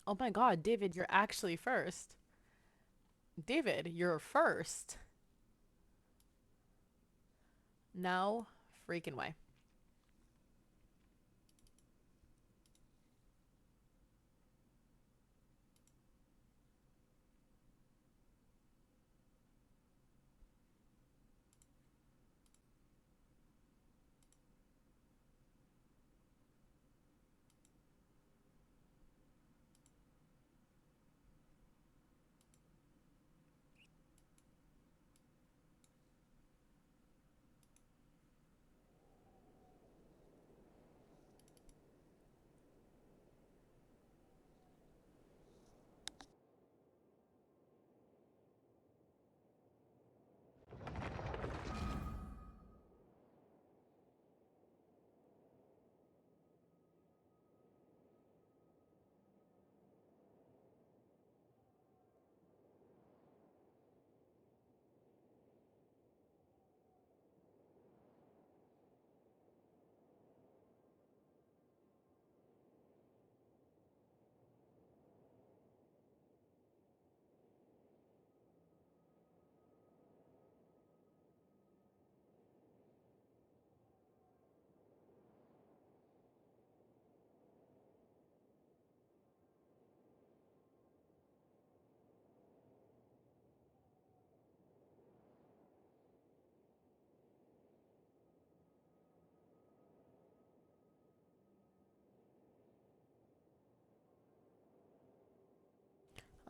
Oh my god, David, you're actually first. David, you're first. No freaking way.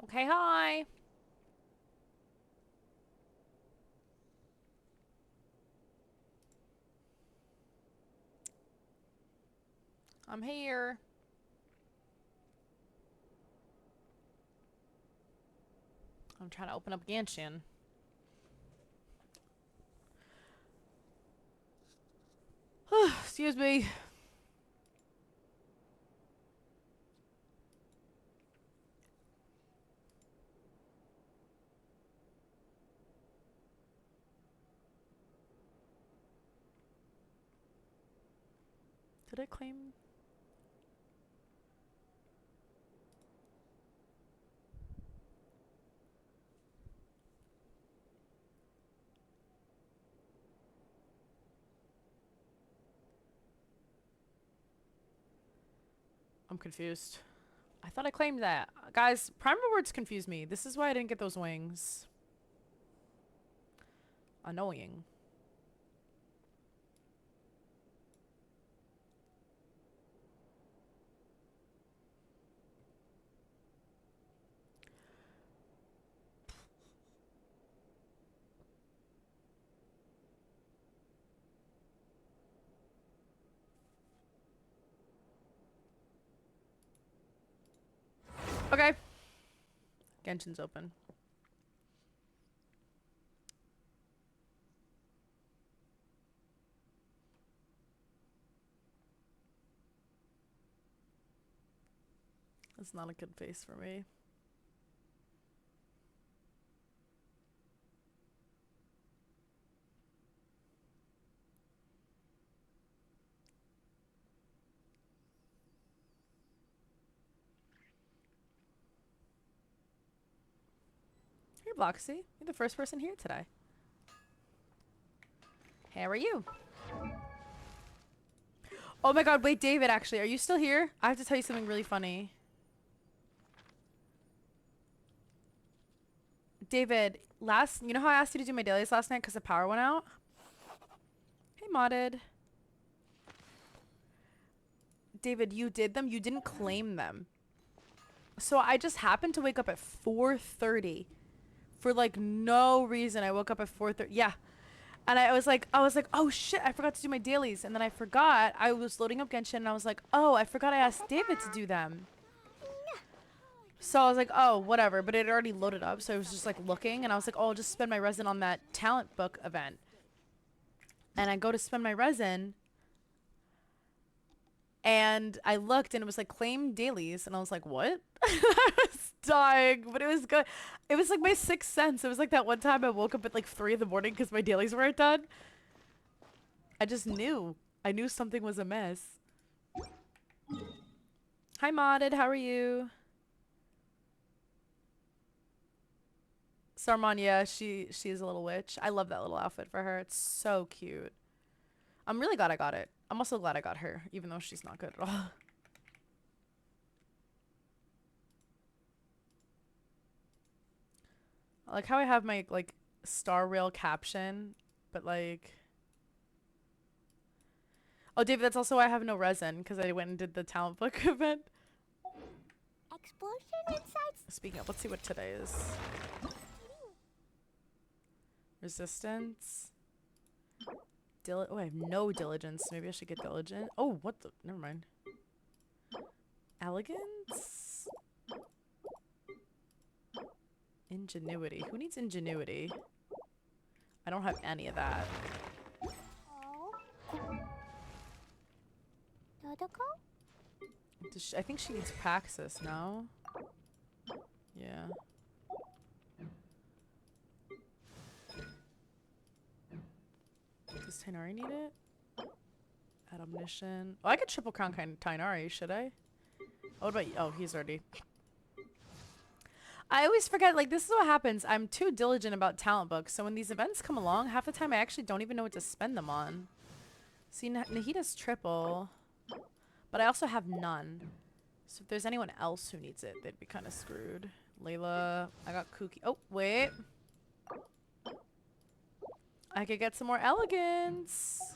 Okay, hi. I'm here. I'm trying to open up Genshin. Excuse me. Did I claim? I'm confused. I thought I claimed that. Guys, Prime Rewards confused me. This is why I didn't get those wings. Annoying. Okay. Genshin's open. That's not a good face for me. Hey, Bloxy. You're the first person here today. How are you? Oh my god, wait, David, actually, are you still here? I have to tell you something really funny. David, you know how I asked you to do my dailies last night because the power went out? Hey, modded. David, you did them. You didn't claim them. So I just happened to wake up at 4:30 for like no reason. I woke up at 4:30. Yeah. And I was like, oh shit, I forgot to do my dailies. And then I forgot. I was loading up Genshin and I was like, oh, I forgot I asked David to do them. So I was like, oh, whatever. But it had already loaded up. So I was just like looking and I was like, oh, I'll just spend my resin on that talent book event. And I go to spend my resin and I looked and it was like claim dailies. And I was like, what? I was dying, but it was good. It was like my sixth sense. It was like that one time I woke up at like 3 in the morning because my dailies weren't done. I just knew. I knew something was amiss. Hi, modded. How are you? Sarman, yeah, she's a little witch. I love that little outfit for her. It's so cute. I'm really glad I got it. I'm also glad I got her, even though she's not good at all. I like how I have my, like, Star Rail caption, but, like... Oh, David, that's also why I have no resin, because I went and did the talent book event. Explosion inside. Speaking of, let's see what today is. Resistance. Oh, I have no diligence. Maybe I should get diligent. Oh, what the? Never mind. Elegance? Ingenuity. Who needs ingenuity? I don't have any of that. I think she needs Praxis, no? Yeah. Does Tainari need it? Add Omniscient. Oh, I could triple crown Tainari, should I? Oh, what about you? Oh, he's already... I always forget, like, this is what happens. I'm too diligent about talent books, so when these events come along, half the time I actually don't even know what to spend them on. See, Nahida's triple, but I also have none. So if there's anyone else who needs it, they'd be kind of screwed. Layla, I got Kuki. Oh, wait. I could get some more elegance.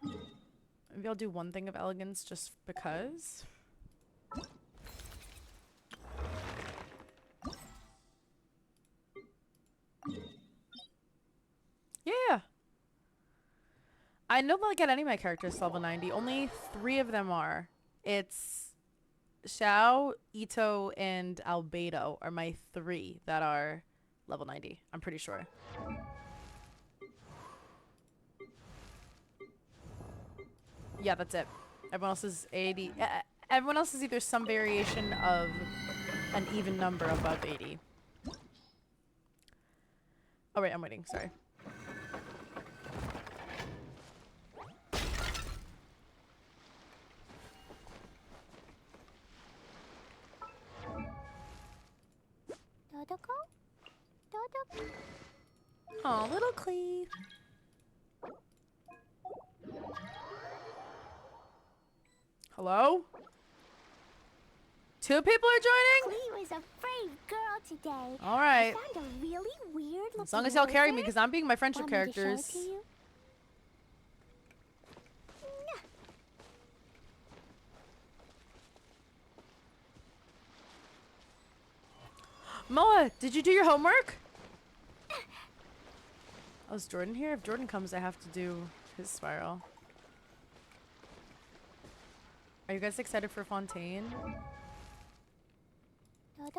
Maybe I'll do one thing of elegance just because. Yeah. I know not get any of my characters level 90. Only 3 of them are. It's Xiao, Ito, and Albedo are my 3 that are level 90. I'm pretty sure. Yeah, that's it. Everyone else is 80. Everyone else is either some variation of an even number above 80. Oh, wait, I'm waiting. Sorry. Oh, little Cleve. Hello? 2 people are joining? Cleve is a brave girl today. All right. I found a really weird As long as y'all carry me, because I'm being my friendship characters. Moa, did you do your homework? Oh, is Jordan here? If Jordan comes, I have to do his spiral. Are you guys excited for Fontaine?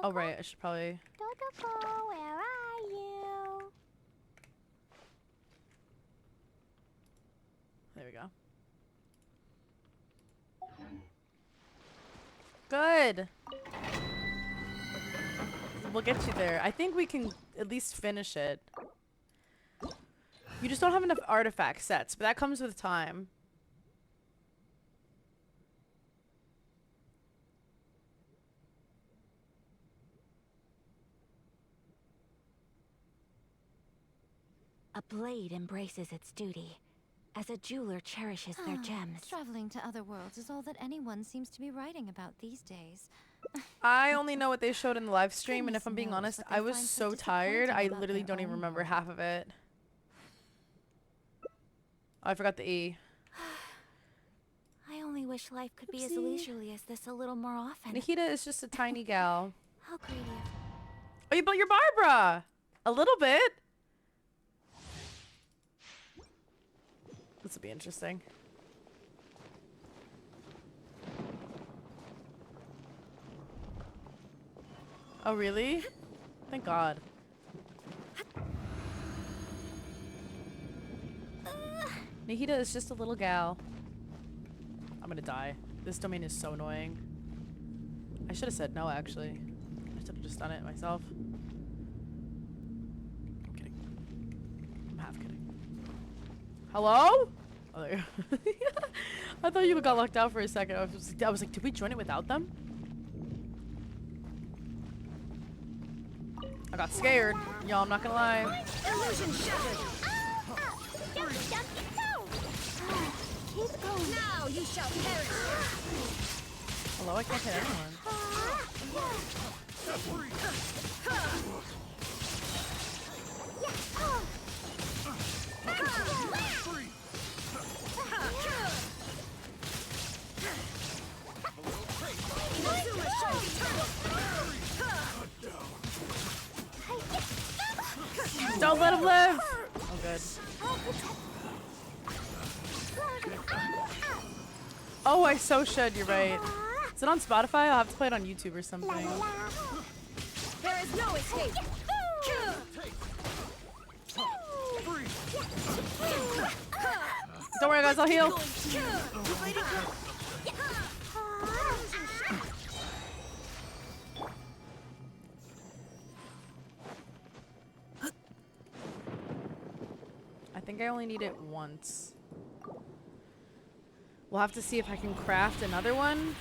Oh, right. I should probably... Dodoko, where are you? There we go. Good. We'll get you there. I think we can at least finish it. You just don't have enough artifact sets, but that comes with time. A blade embraces its duty, as a jeweler cherishes their gems. Traveling to other worlds is all that anyone seems to be writing about these days. I only know what they showed in the live stream, and if I'm being Goodness honest, knows what I they was find so so tired, I disappointing about literally their don't even own remember world. half of it. Oh, I forgot the E. I only wish life could be as Oopsie. leisurely as this a little more often. Nahida is just a tiny gal. How greedy of Oh, you built your Barbara! A little bit. This will be interesting. Oh, really? Thank God. Nahida is just a little gal. I'm gonna die. This domain is so annoying. I should have said no, actually. I should have just done it myself. I'm kidding. I'm half kidding. Hello? Oh, there you go. I thought you got locked out for a second. I was like, did we join it without them? I got scared. Y'all, I'm not gonna lie. Illusion shattered. Keep going. Now you shall perish. Hello, I can't hit anyone. Inazuma shines eternal. Don't let him live! Oh, good. Oh, I so should. You're right. Is it on Spotify? I'll have to play it on YouTube or something. There is no escape. Don't worry, guys. I'll heal. I think I only need it once. We'll have to see if I can craft another one,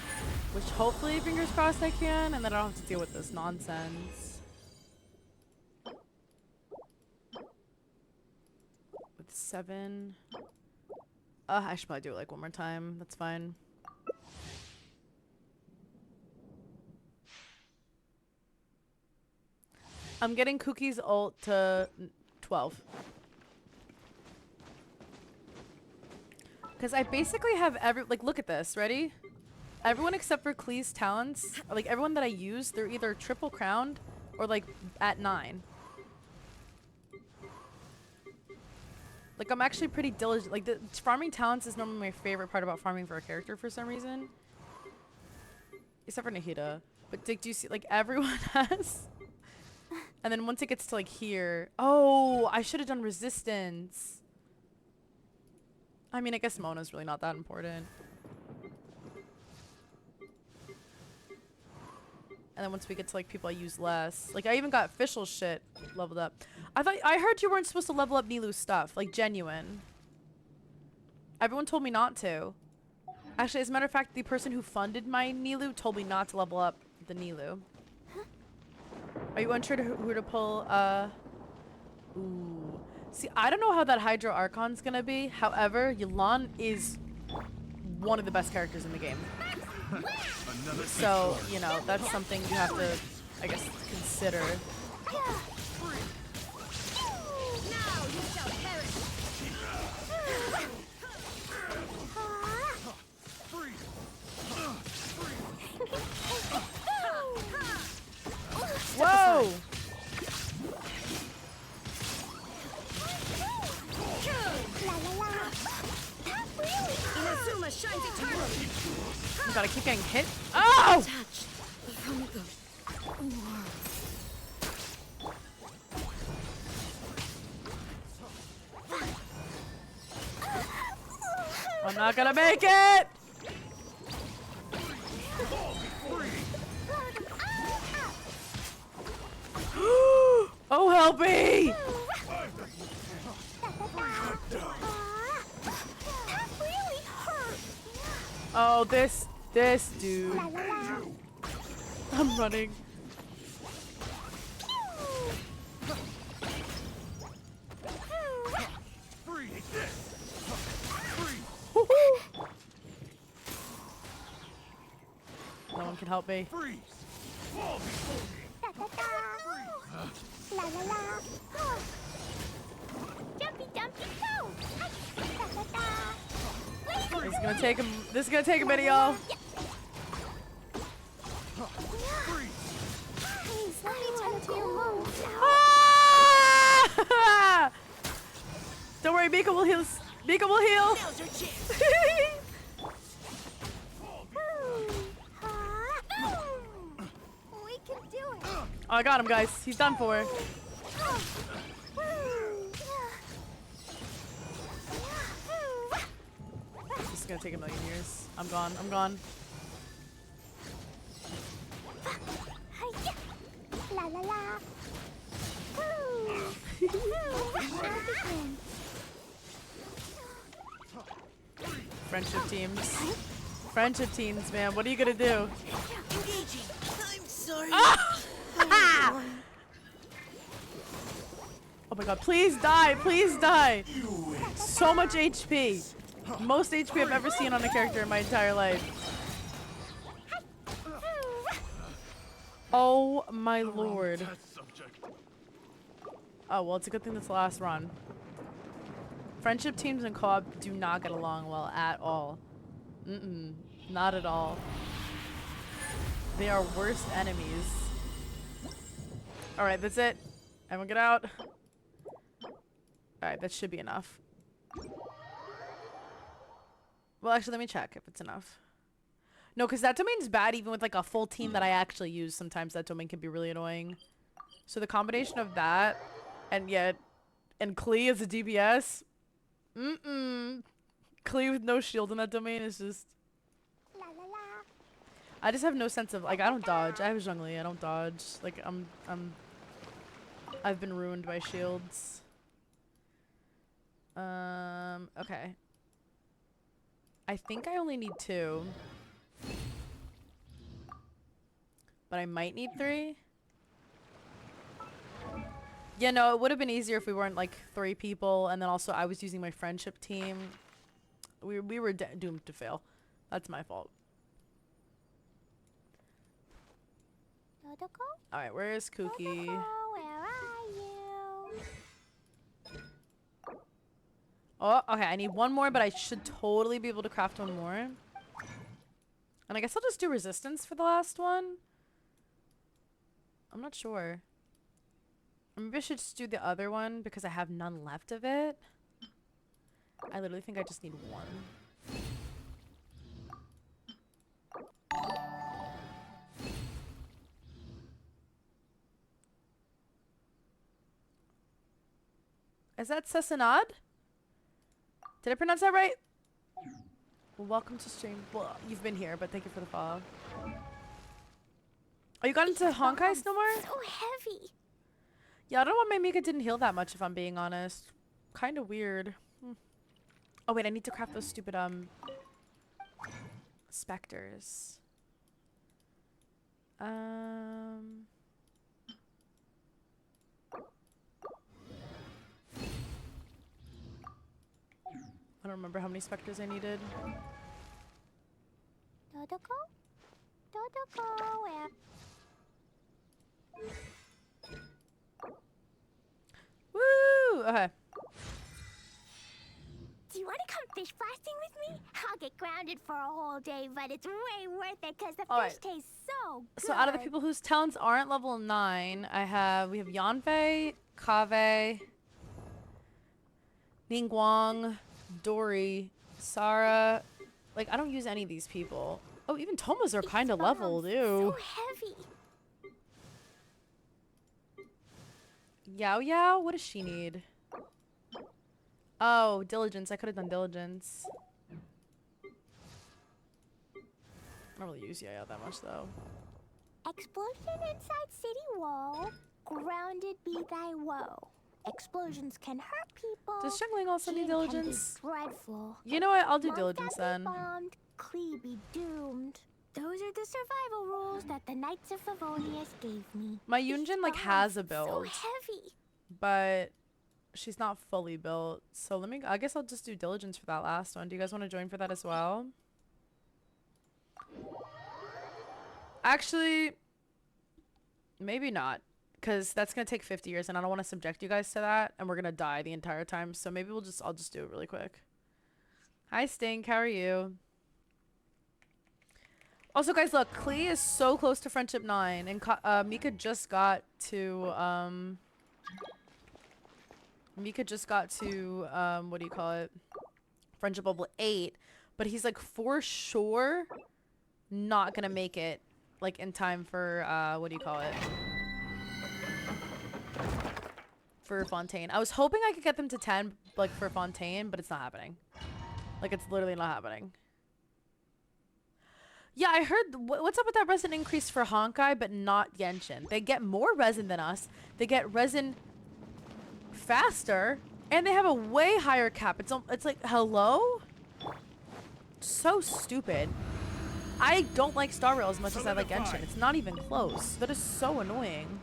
which hopefully, fingers crossed, I can, and then I don't have to deal with this nonsense. With 7. I should probably do it like one more time. That's fine. I'm getting Cookie's ult to 12. Because I basically have like, look at this. Ready? Everyone except for Klee's talents, like everyone that I use, they're either triple crowned or like at 9. Like, I'm actually pretty diligent. Like, the farming talents is normally my favorite part about farming for a character for some reason. Except for Nahida. But do you see, like, everyone has... And then once it gets to, like, here... Oh, I should have done resistance. I mean, I guess Mona's really not that important. And then once we get to, like, people I use less. Like, I even got official shit leveled up. I heard you weren't supposed to level up Nilu's stuff. Like, genuine. Everyone told me not to. Actually, as a matter of fact, the person who funded my Nilu told me not to level up the Nilu. Are you unsure who to pull? Ooh. See, I don't know how that Hydro Archon's gonna be. However, Yelan is one of the best characters in the game. So, you know, that's something you have to, I guess, consider. Now you shall perish. Whoa! Inazuma shines eternally. Oh god, I keep getting hit. Oh! Touched from the I'm not gonna make it! Oh, help me! Oh, this dude. I'm running. No one can help me. This is gonna take a minute, y'all. Ah! Don't worry, Mika will heal. Mika will heal. We can do it. Oh, I got him, guys. He's done for. This is gonna take a million years. I'm gone. I'm gone. La la la. Friendship teams. Friendship teams, man. What are you gonna do? engaging. I'm sorry. Ah! my god, please die, please die. So much HP. Most HP I've ever seen on a character in my entire life. Oh my lord. Oh, well, it's a good thing that's the last run. Friendship teams and co-op do not get along well at all. Not at all. They are worst enemies. Alright, that's it. Everyone get out. Alright, that should be enough. Well, actually, let me check if it's enough. No, because that domain's bad even with like a full team that I actually use. Sometimes that domain can be really annoying. So the combination of that and Klee as a DBS. Klee with no shield in that domain is just... La la la. I just have no sense of, like, I don't dodge. I have Zhongli, I don't dodge. Like, I've been ruined by shields. Okay. I think I only need 2. But I might need 3. Yeah, no, it would have been easier if we weren't like 3 people, and then also I was using my friendship team. We were doomed to fail. That's my fault. Dodoko? Alright, where is Kooky? Dodoko, where are you? Oh, okay, I need 1 more, but I should totally be able to craft 1 more. And I guess I'll just do resistance for the last one. I'm not sure. Maybe I should just do the other one because I have none left of it. I literally think I just need 1. Is that Sassanad? Did I pronounce that right? Well, welcome to stream. Well, you've been here, but thank you for the follow. Oh, you got into Honkai no more? So heavy. Yeah, I don't know why my Mika didn't heal that much, if I'm being honest. Kind of weird. Oh, wait, I need to craft those stupid, specters. I don't remember how many specters I needed. Dodoko? Dodoko, where? Woo! Okay. Do you want to come fish blasting with me? I'll get grounded for a whole day, but it's way worth it because the All fish right. tastes so good. So out of the people whose talents aren't level 9, we have Yanfei, Kaveh, Ningguang, Dory, Sarah. Like, I don't use any of these people. Oh, even Tomas are kind of leveled, ew. So heavy. Yao Yao? What does she need? Oh, diligence. I could have done diligence. I don't really use Yao Yao that much, though. Explosion inside city wall. Grounded be thy woe. Explosions can hurt people. Does Shengling also need Jin diligence? Can be dreadful. You know what? I'll do Monster diligence be then. bombed, Klee be doomed. Those are the survival rules that the Knights of Favonius gave me. My Yunjin, like, has a So build, heavy. but she's not fully built. So I guess I'll just do diligence for that last one. Do you guys want to join for that as well? Actually, maybe not. Because that's going to take 50 years, and I don't want to subject you guys to that, and we're going to die the entire time. So maybe I'll just do it really quick. Hi, Stink. How are you? Also, guys, look. Klee is so close to Friendship 9, and Mika just got to, what do you call it? Friendship level 8. But he's, like, for sure not going to make it, like, in time for, what do you call it? For Fontaine. I was hoping I could get them to 10, like, for Fontaine, but it's not happening. Like, it's literally not happening. Yeah, I heard... what's up with that resin increase for Honkai, but not Genshin? They get more resin than us. They get resin faster, and they have a way higher cap. It's like, hello? So stupid. I don't like Star Rail as much as I like Genshin. It's not even close. That is so annoying.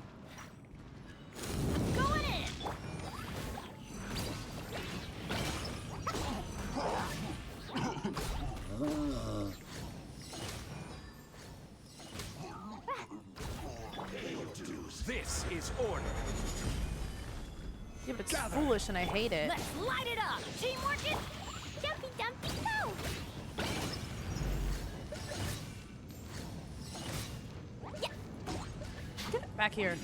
Yeah, but it's foolish and I hate it. Let's light it up! Teamwork is... Dumpy Dumpy go! Get it back here.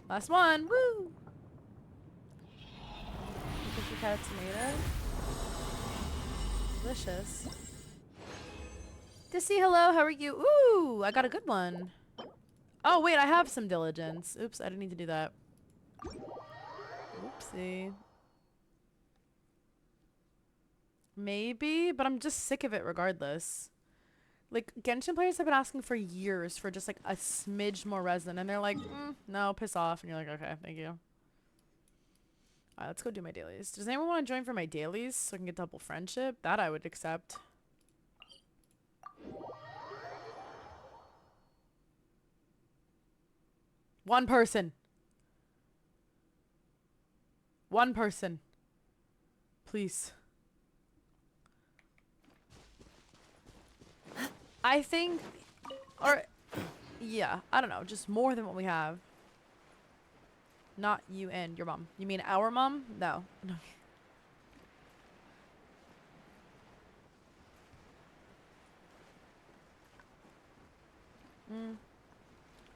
Last one. Woo! Cookie cat tomato. Delicious. Dissy, hello. How are you? Ooh, I got a good one. Oh, wait. I have some diligence. Oops, I didn't need to do that. Oopsie. Maybe, but I'm just sick of it regardless. Like, Genshin players have been asking for years for just, like, a smidge more resin. And they're like, no, piss off. And you're like, okay, thank you. Alright, let's go do my dailies. Does anyone want to join for my dailies so I can get double friendship? That I would accept. One person. One person. Please. I think, or, yeah, I don't know, just more than what we have. Not you and your mom. You mean our mom? No. No.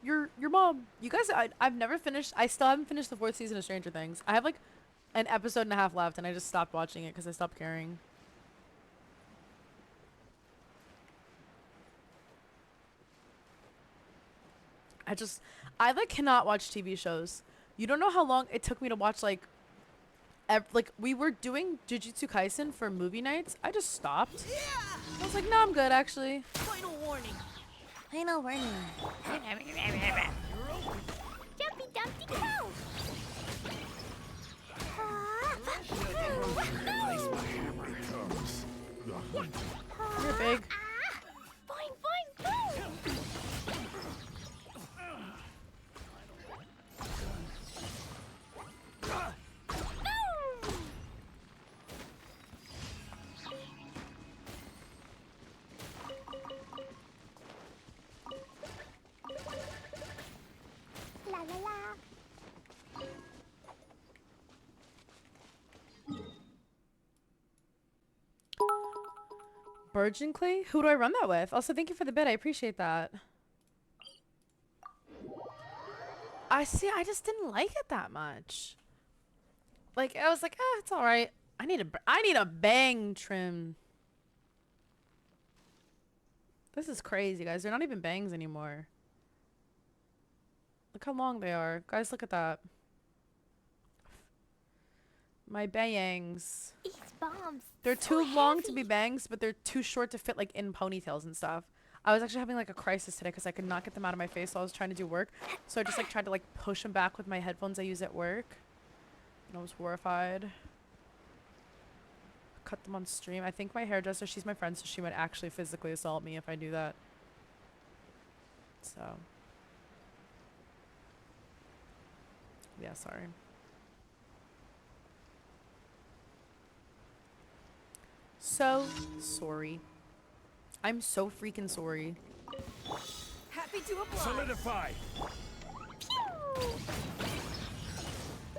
Your mom. You guys, I've never finished, I still haven't finished the 4th season of Stranger Things. I have like an episode and a half left and I just stopped watching it because I stopped caring. I like cannot watch TV shows. You don't know how long it took me to watch like we were doing Jujutsu Kaisen for movie nights. I just stopped. Yeah! I was like, no, I'm good actually. Final warning. Final warning. You're open. Dumpy Dumpy go! You're big. Fine, fine, go! La la la. Virgin Clay? Who do I run that with? Also, thank you for the bid. I appreciate that. I just didn't like it that much. Like, I was like, it's all right. I need a bang trim. This is crazy, guys. They're not even bangs anymore. Look how long they are. Guys, look at that. My bangs. These bombs. They're so too long to heavy. be bangs, but they're too short to fit like in ponytails and stuff. I was actually having like a crisis today because I could not get them out of my face while I was trying to do work. So I just like tried to like push them back with my headphones I use at work. And I was horrified. Cut them on stream. I think my hairdresser, she's my friend, so she would actually physically assault me if I do that. So. Yeah, sorry. So sorry. I'm so freaking sorry. Happy to apply. Solidify.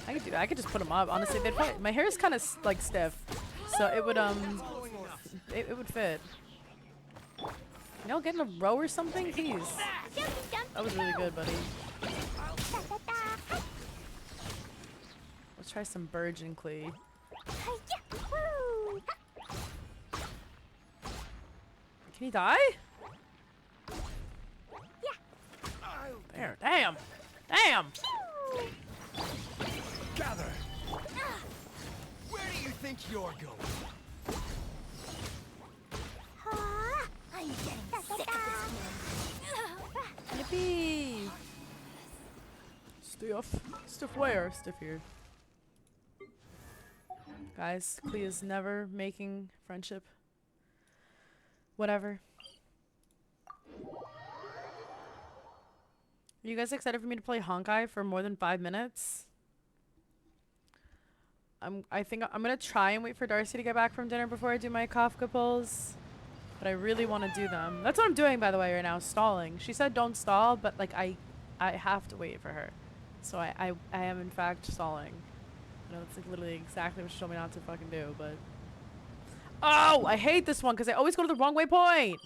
I could do that. I could just put them up. Honestly, they'd probably, my hair is kind of like stiff, so it would it would fit. Y'all get in a row or something, please. Dumpy Dumpy That was really go! good, buddy. Da, da, da. Let's try some virgin clay. Hi-ya! Woo! Can he die? Yeah. There. Damn. Damn. Pew! Gather. Where do you think you're going? Ah, I'm getting da, da, sick da. of this. Yippee. Stiff. Stiff where? Stiff here. Guys, Clea is never making friendship. Whatever. Are you guys excited for me to play Honkai for more than 5 minutes? I think I'm gonna try and wait for Darcy to get back from dinner before I do my Kafka pulls. But I really want to do them. That's what I'm doing, by the way, right now, stalling. She said don't stall, but like I have to wait for her. So I am in fact stalling. I know it's like literally exactly what she told me not to fucking do, but oh, I hate this one because I always go to the wrong waypoint.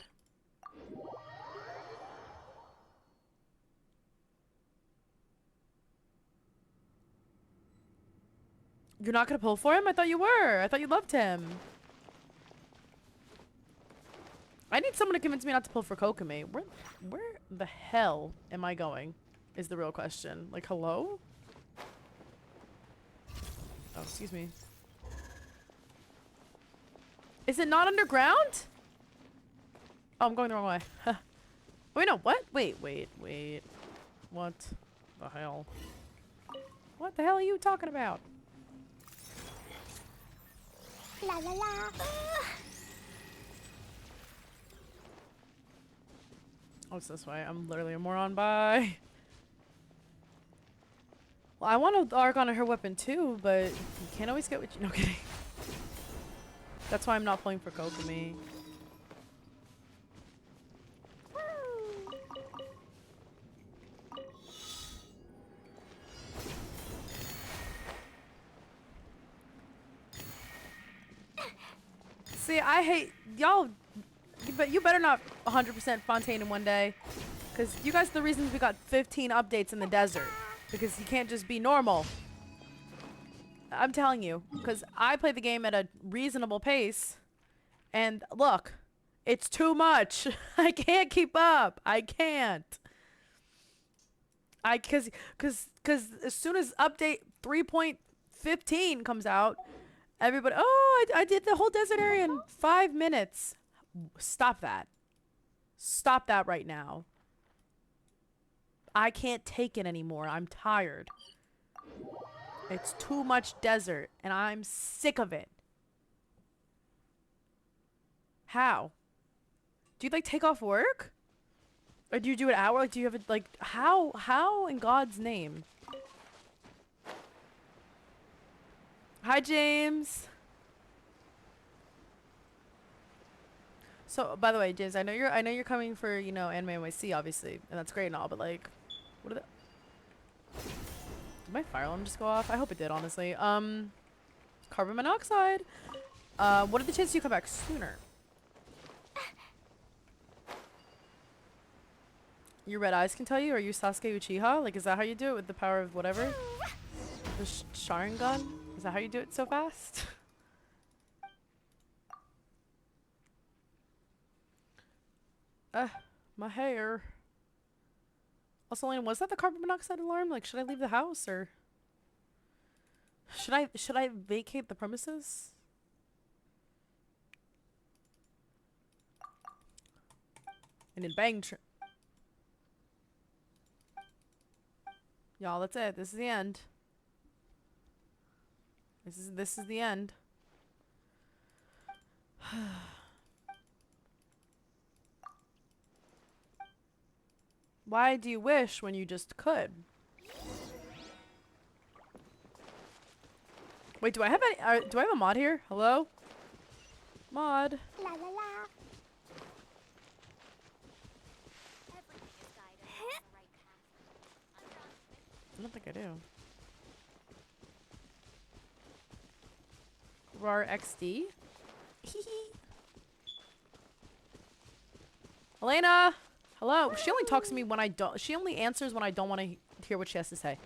You're not gonna pull for him? I thought you were. I thought you loved him. I need someone to convince me not to pull for Kokomi. Where the hell am I going? Is the real question. Like, hello? Oh, excuse me. Is it not underground? Oh, I'm going the wrong way. Wait, no, what? Wait. What the hell? What the hell are you talking about? La la la. Oh, it's this way. I'm literally a moron. Bye. Well, I want to arc on her weapon too, but you can't always get what you... No kidding. That's why I'm not playing for Kokomi. See, I hate y'all, but you better not 100% Fontaine in one day, because you guys are the reasons we got 15 updates in the desert, because you can't just be normal. I'm telling you, because I play the game at a reasonable pace, and look, it's too much. I can't keep up. I can't. Because as soon as update 3.15 comes out, everybody, oh, I did the whole desert area in 5 minutes. Stop that. Stop that right now. I can't take it anymore. I'm tired. It's too much desert, and I'm sick of it. How? Do you, like, take off work? Or do you do it at work? Like, do you have it, like, how in God's name? Hi, James. So, by the way, James, I know you're coming for, you know, Anime NYC, obviously, and that's great and all, but like, what are the... Did my fire alarm just go off? I hope it did, honestly. Carbon monoxide. What are the chances you come back sooner? Your red eyes can tell you? Are you Sasuke Uchiha? Like, is that how you do it with the power of whatever? The Sharingan? Is that how you do it so fast? My hair. Also, Lane, was that the carbon monoxide alarm? Like, should I leave the house or should I vacate the premises? And then bang. Y'all, that's it. This is the end. This is the end. Why do you wish when you just could? Wait, do I have any? Do I have a mod here? Hello? Mod. La la la. I don't think I do. RAR XD? Elena! Hello. She only talks to me when I don't. She only answers when I don't want to hear what she has to say.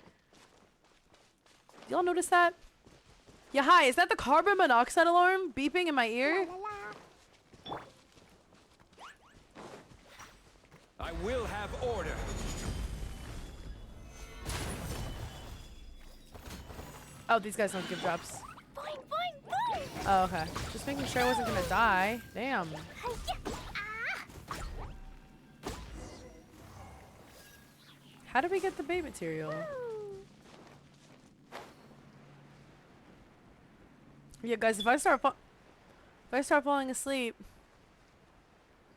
Y'all notice that? Yeah, hi. Is that the carbon monoxide alarm beeping in my ear? La la la. I will have order. Oh, these guys don't give drops. Boing, boing, boing. Oh, okay. Just making sure I wasn't gonna die. Damn. How did we get the bait material? Yeah, guys, if I start falling asleep,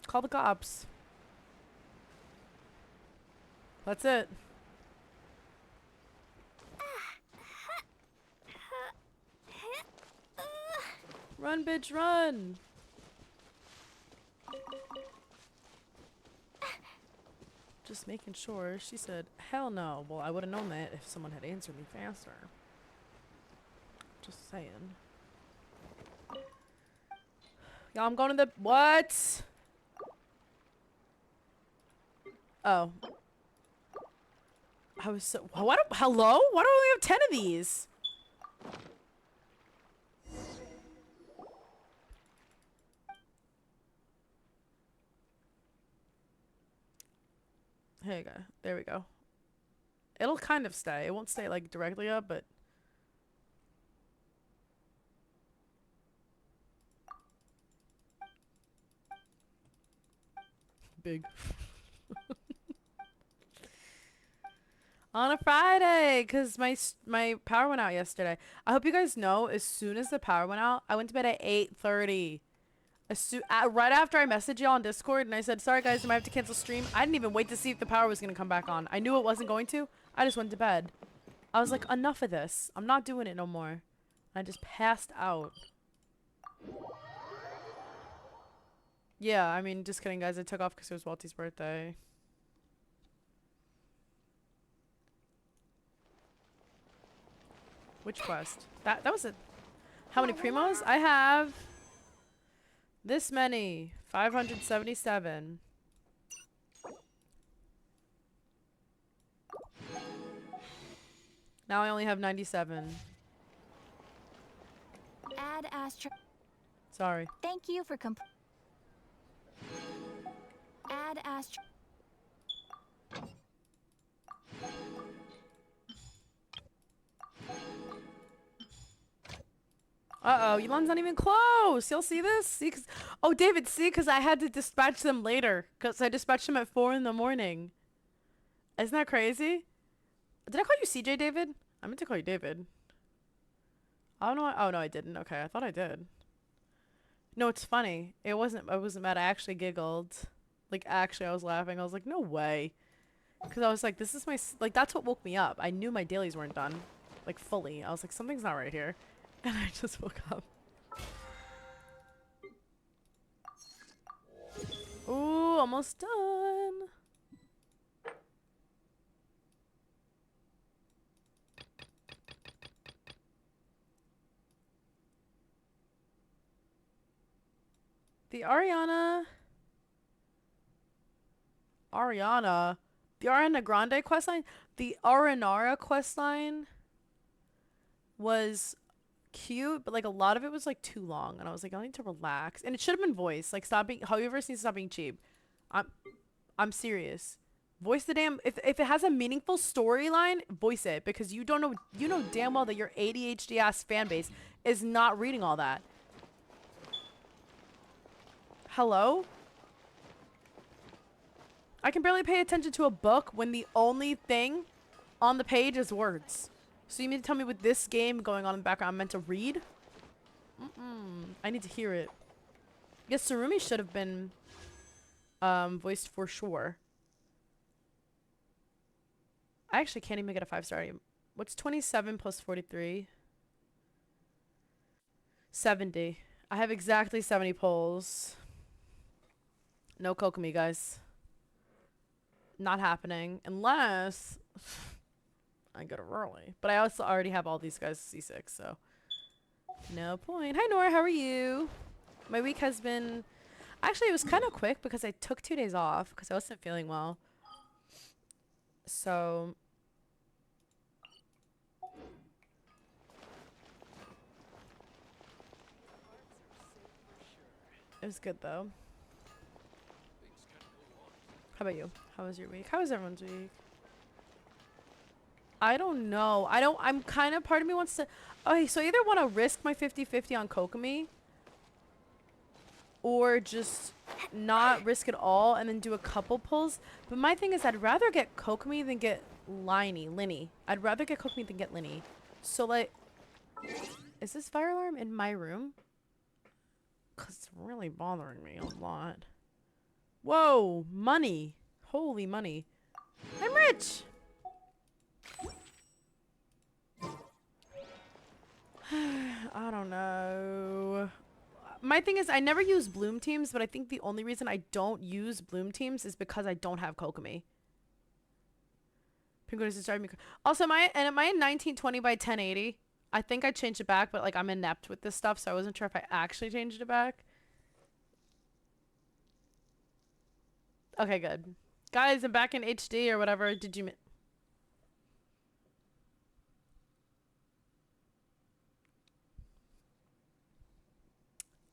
call the cops. That's it. Uh, Run, bitch, run. Just making sure. She said, hell no. Well, I would have known that if someone had answered me faster. Just saying. Y'all, I'm going to the... What? Oh. I was so... What? Hello? Why do we have 10 of these? Here you go. There we go. It'll kind of stay. It won't stay like directly up, but... Big. On a Friday, because my power went out yesterday. I hope you guys know, as soon as the power went out, I went to bed at 8:30. Right after I messaged y'all on Discord and I said, sorry guys, I might have to cancel stream. I didn't even wait to see if the power was going to come back on. I knew it wasn't going to. I just went to bed. I was like, enough of this. I'm not doing it no more. I just passed out. Yeah, I mean, just kidding, guys. I took off because it was Walty's birthday. Which quest? That was it. How many primos? I have this many. 577. Now I only have 97. Add Astro. Sorry. Thank you for Add Astro. Uh-oh, Elon's not even close. You'll see this? See, oh, David, see? Because I had to dispatch them later. Because I dispatched them at 4 in the morning. Isn't that crazy? Did I call you CJ, David? I meant to call you David. I don't know. Oh, no, I didn't. Okay, I thought I did. No, it's funny. I wasn't mad. I actually giggled. Like, actually, I was laughing. I was like, no way. Because I was like, this is my... Like, that's what woke me up. I knew my dailies weren't done. Like, fully. I was like, something's not right here. And I just woke up. Ooh, almost done. The Ariana, the Ariana Grande questline, the Aranara questline was cute, but like a lot of it was like too long, and I was like, I need to relax. And it should have been voice. Like, stop being, however, needs to stop being cheap. I'm serious. Voice the damn, if it has a meaningful storyline, voice it, because you don't know, you know damn well that your ADHD ass fan base is not reading all that. Hello? I can barely pay attention to a book when the only thing on the page is words. So you mean to tell me with this game going on in the background I'm meant to read? I need to hear it. Yes, Surumi should have been voiced for sure. I actually can't even get a 5-star. What's 27 plus 43? 70. I have exactly 70 polls. No Kokomi, guys. Not happening. Unless I get it early. But I also already have all these guys C6, so no point. Hi, Nora. How are you? My week has been... Actually, it was kind of quick because I took 2 days off because I wasn't feeling well. So... it was good, though. How about you? How was your week? How was everyone's week? I don't know. I'm kind of, part of me wants to... Okay, so I either want to risk my 50-50 on Kokomi, or just not risk it all and then do a couple pulls. But my thing is, I'd rather get Kokomi than get Linny. I'd rather get Kokomi than get Linny. So, like... Is this fire alarm in my room? Because it's really bothering me a lot. Whoa, money. Holy money. I'm rich. I don't know. My thing is, I never use Bloom teams, but I think the only reason I don't use Bloom teams is because I don't have Kokomi. Penguin is driving me. Also, am I in 1920 by 1080? I think I changed it back, but like I'm inept with this stuff, so I wasn't sure if I actually changed it back. Okay, good. Guys, I'm back in HD or whatever. Did you...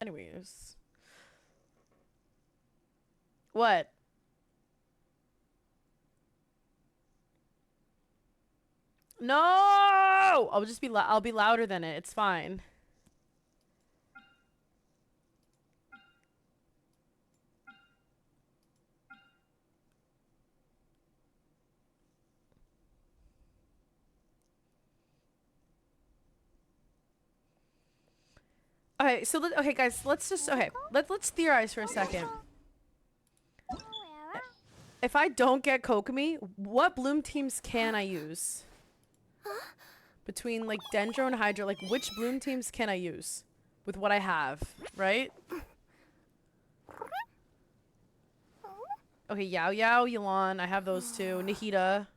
Anyways. What? No! I'll just be I'll be louder than it. It's fine. Okay, so okay guys, let's just let's theorize for a second. If I don't get Kokomi, what bloom teams can I use? Between like Dendro and Hydro, like which bloom teams can I use with what I have, right? Okay, Yao Yao, Yelan, I have those two. Nahida.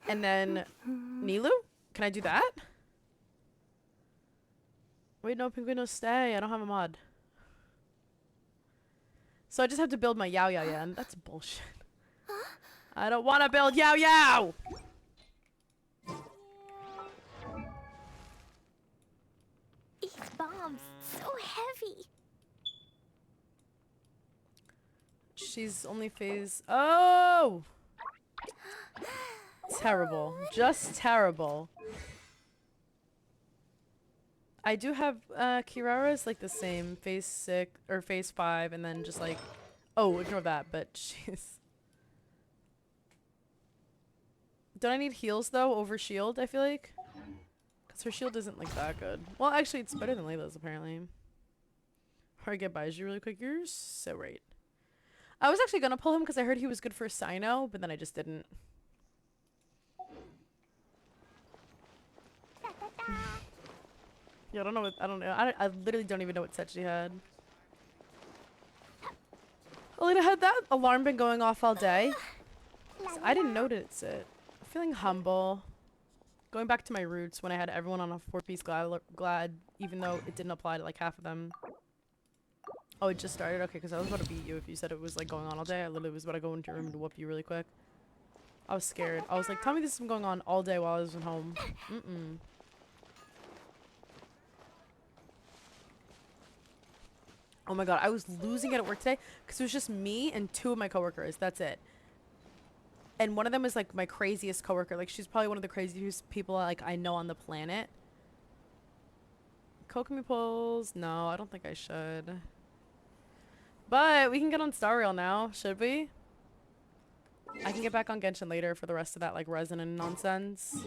And then Nilu? Can I do that? Wait, no, Penguino, stay. I don't have a mod. So I just have to build my Yao Yao Yan. That's bullshit. I don't want to build Yao Yao! These bombs, so heavy. She's only phase... Oh! Terrible. Just terrible. I do have Kirara's like the same. Phase 6 or phase 5 and then just like... Oh, ignore that, but she's... Don't I need heals though over shield, I feel like? Because her shield isn't like that good. Well, actually it's better than Layla's apparently. Or I get Baiju really quick. You're so right. I was actually gonna pull him because I heard he was good for Sino, but then I just didn't. Yeah, I don't know. I literally don't even know what set she had. Alina, had that alarm been going off all day? I didn't notice it. I'm feeling humble. Going back to my roots when I had everyone on a 4-piece glad, even though it didn't apply to like half of them. Oh, it just started? Okay, because I was about to beat you if you said it was like going on all day. I literally was about to go into your room and whoop you really quick. I was scared. I was like, tell me this has been going on all day while I was at home. Mm-mm. Oh my god, I was losing it at work today because it was just me and 2 of my coworkers. That's it. And one of them is like my craziest coworker. Like she's probably one of the craziest people like I know on the planet. Kokomi pulls? No, I don't think I should. But we can get on Star Rail now, should we? I can get back on Genshin later for the rest of that like resonant nonsense.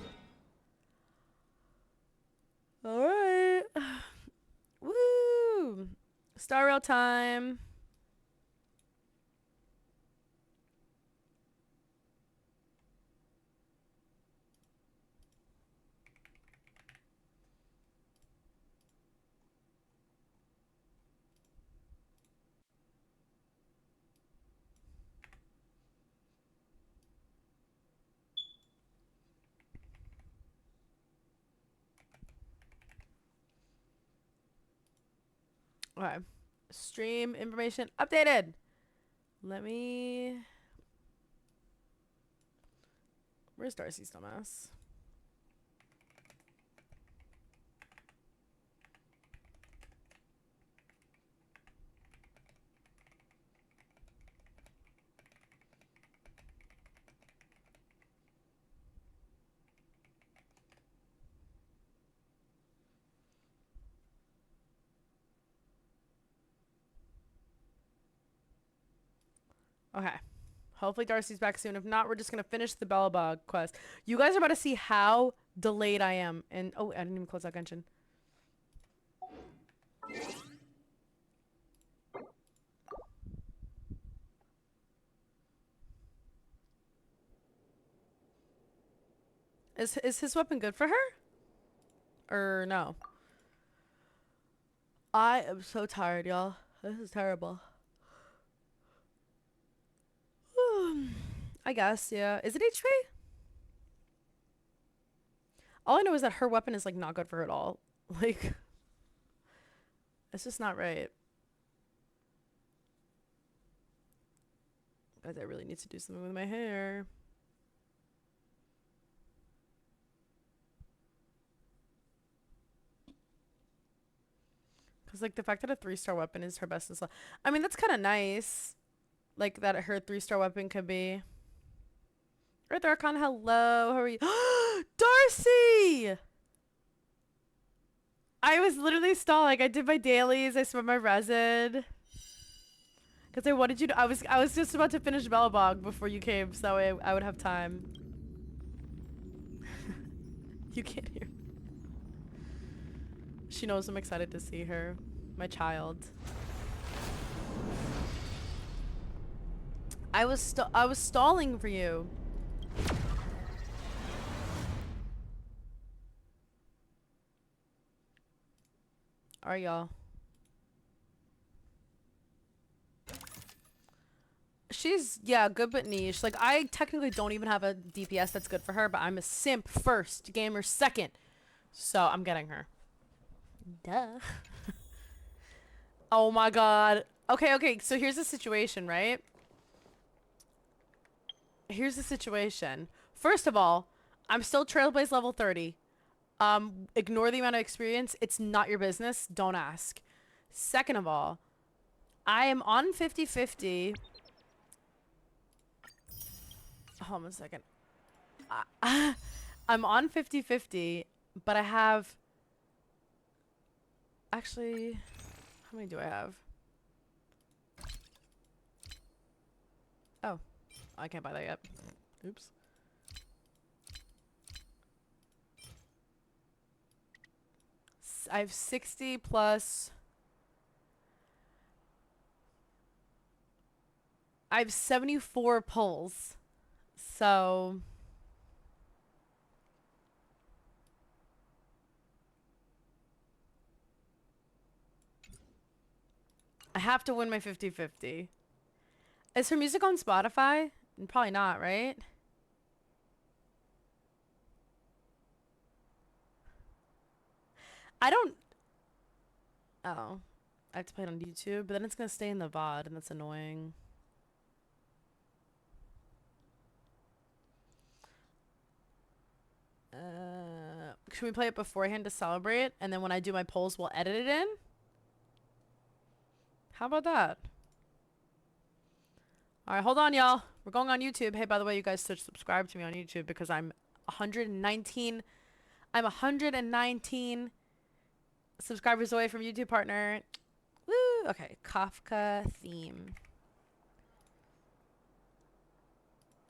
Alright. Woo! Star Rail time. Okay. Stream information updated. Let me... Where's Darcy's dumbass? Okay. Hopefully Darcy's back soon. If not, we're just going to finish the Bellabog quest. You guys are about to see how delayed I am. And oh, I didn't even close out Genshin. Is his weapon good for her? Or no? I am so tired, y'all. This is terrible. I guess, yeah. Is it HP? All I know is that her weapon is like not good for her at all. Like, it's just not right. Guys, I really need to do something with my hair. Because, like, the fact that a 3-star weapon is her best in slot. I mean, that's kind of nice. Like, that her 3-star weapon could be. Earth Archon, hello. How are you? Darcy! I was literally stalling. I did my dailies. I spent my resin. Because I wanted you to... I was just about to finish Bellabog before you came. So that way I would have time. You can't hear. She knows I'm excited to see her. My child. I was stalling for you. Alright, y'all. She's, yeah, good but niche. Like, I technically don't even have a DPS that's good for her, but I'm a simp first, gamer second. So, I'm getting her. Duh. Oh my god. Okay, so here's the situation, right? Here's the situation. First of all, I'm still Trailblaze level 30. Ignore the amount of experience. It's not your business. Don't ask. Second of all, I am on 50-50. Hold on a second. I'm on 50-50, but I have... Actually, how many do I have? Oh, I can't buy that yet. Oops. I have 60 plus... I have 74 pulls. So... I have to win my 50-50. Is her music on Spotify? Probably not, right? I don't... Oh. I have to play it on YouTube, but then it's going to stay in the VOD, and that's annoying. Should we play it beforehand to celebrate? And then when I do my polls, we'll edit it in? How about that? Alright, hold on, y'all. We're going on YouTube. Hey, by the way, you guys should subscribe to me on YouTube because I'm 119... I'm 119 subscribers away from YouTube partner. Woo! Okay, Kafka theme.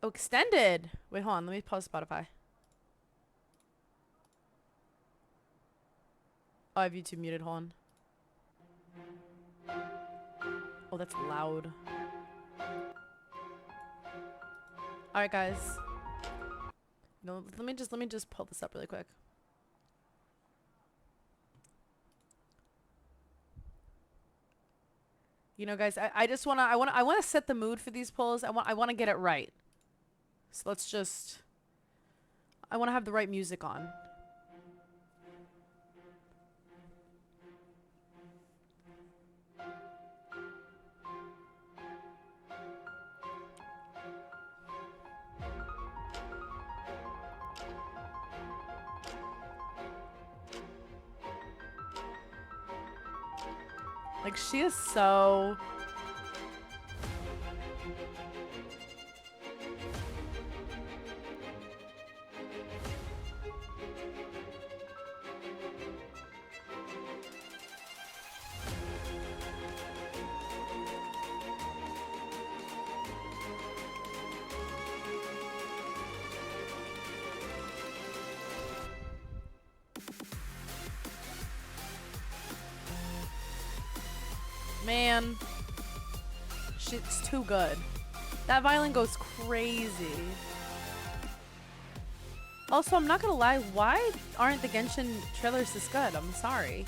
Oh, extended! Wait, hold on. Let me pause Spotify. Oh, I have YouTube muted. Hold on. Oh, that's loud. Alright, guys. No, let me just pull this up really quick. You know, guys, I just I wanna set the mood for these polls. I wanna get it right. So let's just... I wanna have the right music on. Like, she is so... Man, shit's too good. That violin goes crazy. Also, I'm not gonna lie, why aren't the Genshin trailers this good? I'm sorry.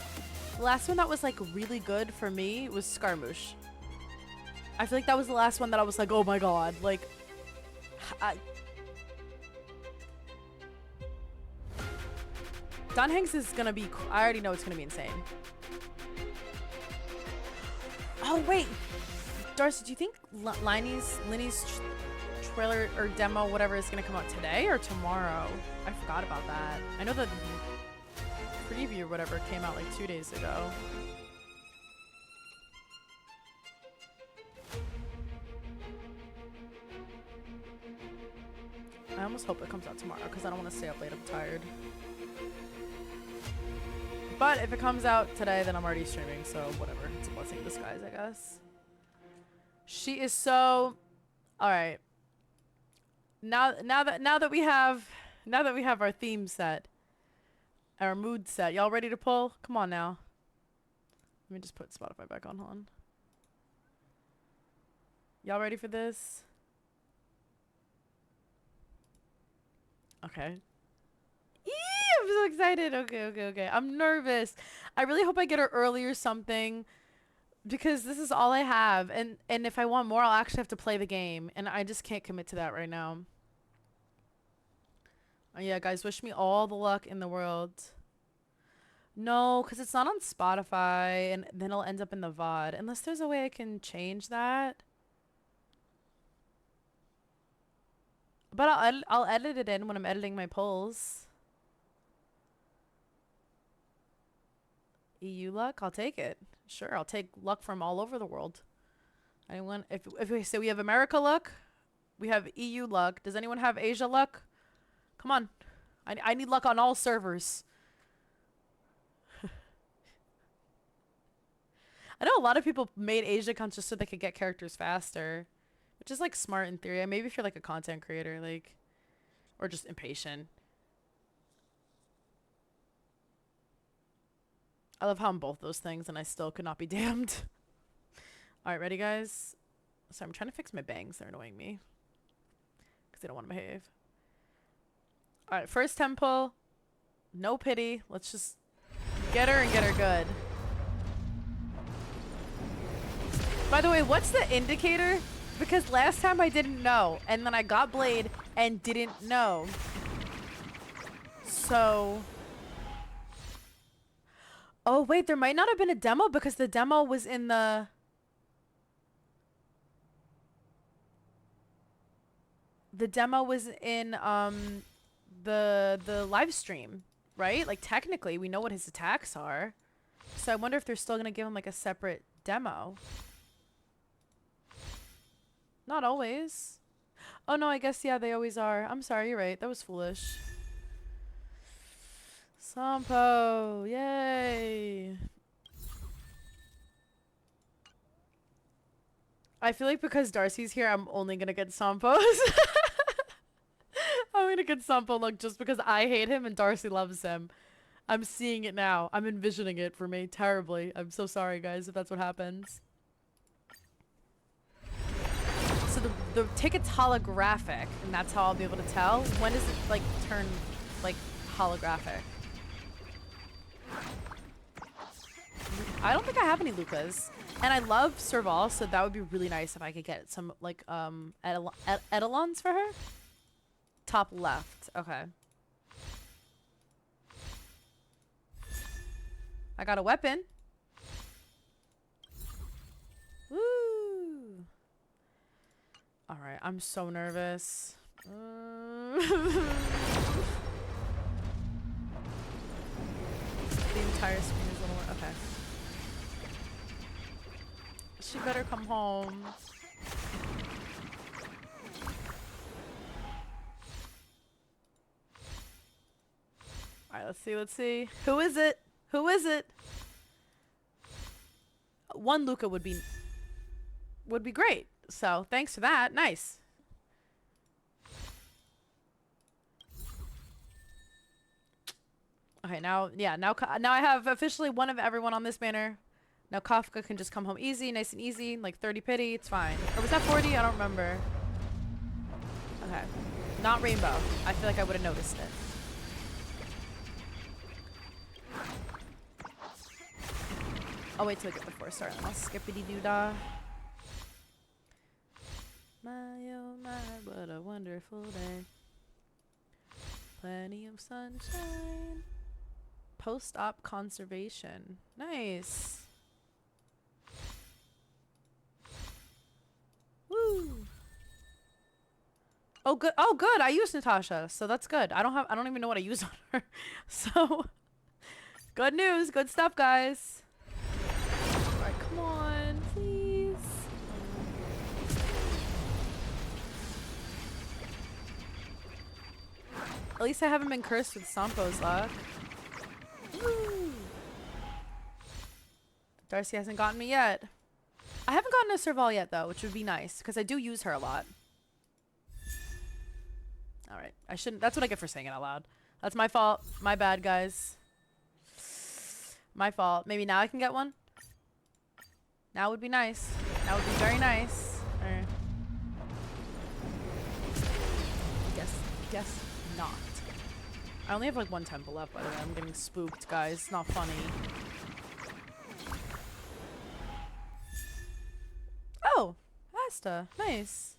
The last one that was like really good for me was Skarmouche. I feel like that was the last one that I was like, oh my god, like... Don Hanks is gonna be, I already know it's gonna be insane. Oh wait, Darcy, do you think Linny's trailer or demo, whatever, is gonna come out today or tomorrow? I forgot about that. I know the preview or whatever came out like 2 days ago. I almost hope it comes out tomorrow because I don't want to stay up late. I'm tired. But if it comes out today, then I'm already streaming, so whatever. It's a blessing in disguise, I guess. She is so... Alright. Now that we have our theme set, our mood set, y'all ready to pull? Come on now. Let me just put Spotify back on. Hold on. Y'all ready for this? Okay. I'm so excited. Okay. I'm nervous. I really hope I get her early or something, because this is all I have. And if I want more, I'll actually have to play the game. And I just can't commit to that right now. Yeah, guys, wish me all the luck in the world. No, because it's not on Spotify, and then it'll end up in the VOD. Unless there's a way I can change that. But I'll edit it in when I'm editing my polls. EU luck, I'll take it. Sure, I'll take luck from all over the world. Anyone? If we say we have America luck, we have EU luck. Does anyone have Asia luck? Come on, I need luck on all servers. I know a lot of people made Asia accounts just so they could get characters faster, which is like smart in theory. Maybe if you're like a content creator, like, or just impatient. I love how I'm both those things and I still could not be damned. Alright, ready guys? So I'm trying to fix my bangs. They're annoying me. Because they don't want to behave. Alright, first temple. No pity. Let's just get her and get her good. By the way, what's the indicator? Because last time I didn't know. And then I got Blade and didn't know. So... Oh, wait, there might not have been a demo because the demo was in the... The demo was in, the live stream, right? Like, technically, we know what his attacks are. So I wonder if they're still going to give him, like, a separate demo. Not always. Oh, no, I guess, yeah, they always are. I'm sorry, you're right. That was foolish. Sampo, yay. I feel like because Darcy's here, I'm only gonna get Sampos. I'm gonna get Sampo luck just because I hate him and Darcy loves him. I'm seeing it now. I'm envisioning it for me terribly. I'm so sorry, guys, if that's what happens. So the ticket's holographic, and that's how I'll be able to tell. When does it, like, turn, like, holographic? I don't think I have any Lucas. And I love Serval, so that would be really nice if I could get some, like, Etalons for her. Top left. Okay. I got a weapon. Woo! Alright, I'm so nervous. The entire screen is a little more... Okay. She better come home. Alright, let's see. Who is it? Who is it? One Luca would be great. So, thanks for that. Nice. Okay, now I have officially one of everyone on this banner. Now Kafka can just come home easy, nice and easy, like 30 pity, it's fine. Or was that 40? I don't remember. Okay. Not rainbow. I feel like I would have noticed it. I'll wait till I get the 4-star and then I'll skippity-doo-dah. My oh my, what a wonderful day. Plenty of sunshine. Post-op conservation. Nice. Woo. Oh good. Oh good. I use Natasha, so that's good. I don't even know what I use on her. So good news. Good stuff, guys. Alright, come on, please. At least I haven't been cursed with Sampo's luck. Woo. Darcy hasn't gotten me yet. I haven't gotten a Serval yet though, which would be nice because I do use her a lot. All right, I shouldn't. That's what I get for saying it out loud. That's my fault. My bad, guys. My fault. Maybe now I can get one. Now would be nice. That would be very nice. Or guess not. I only have like one temple left, by the way. I'm getting spooked, guys. It's not funny. Oh, Asta. Nice.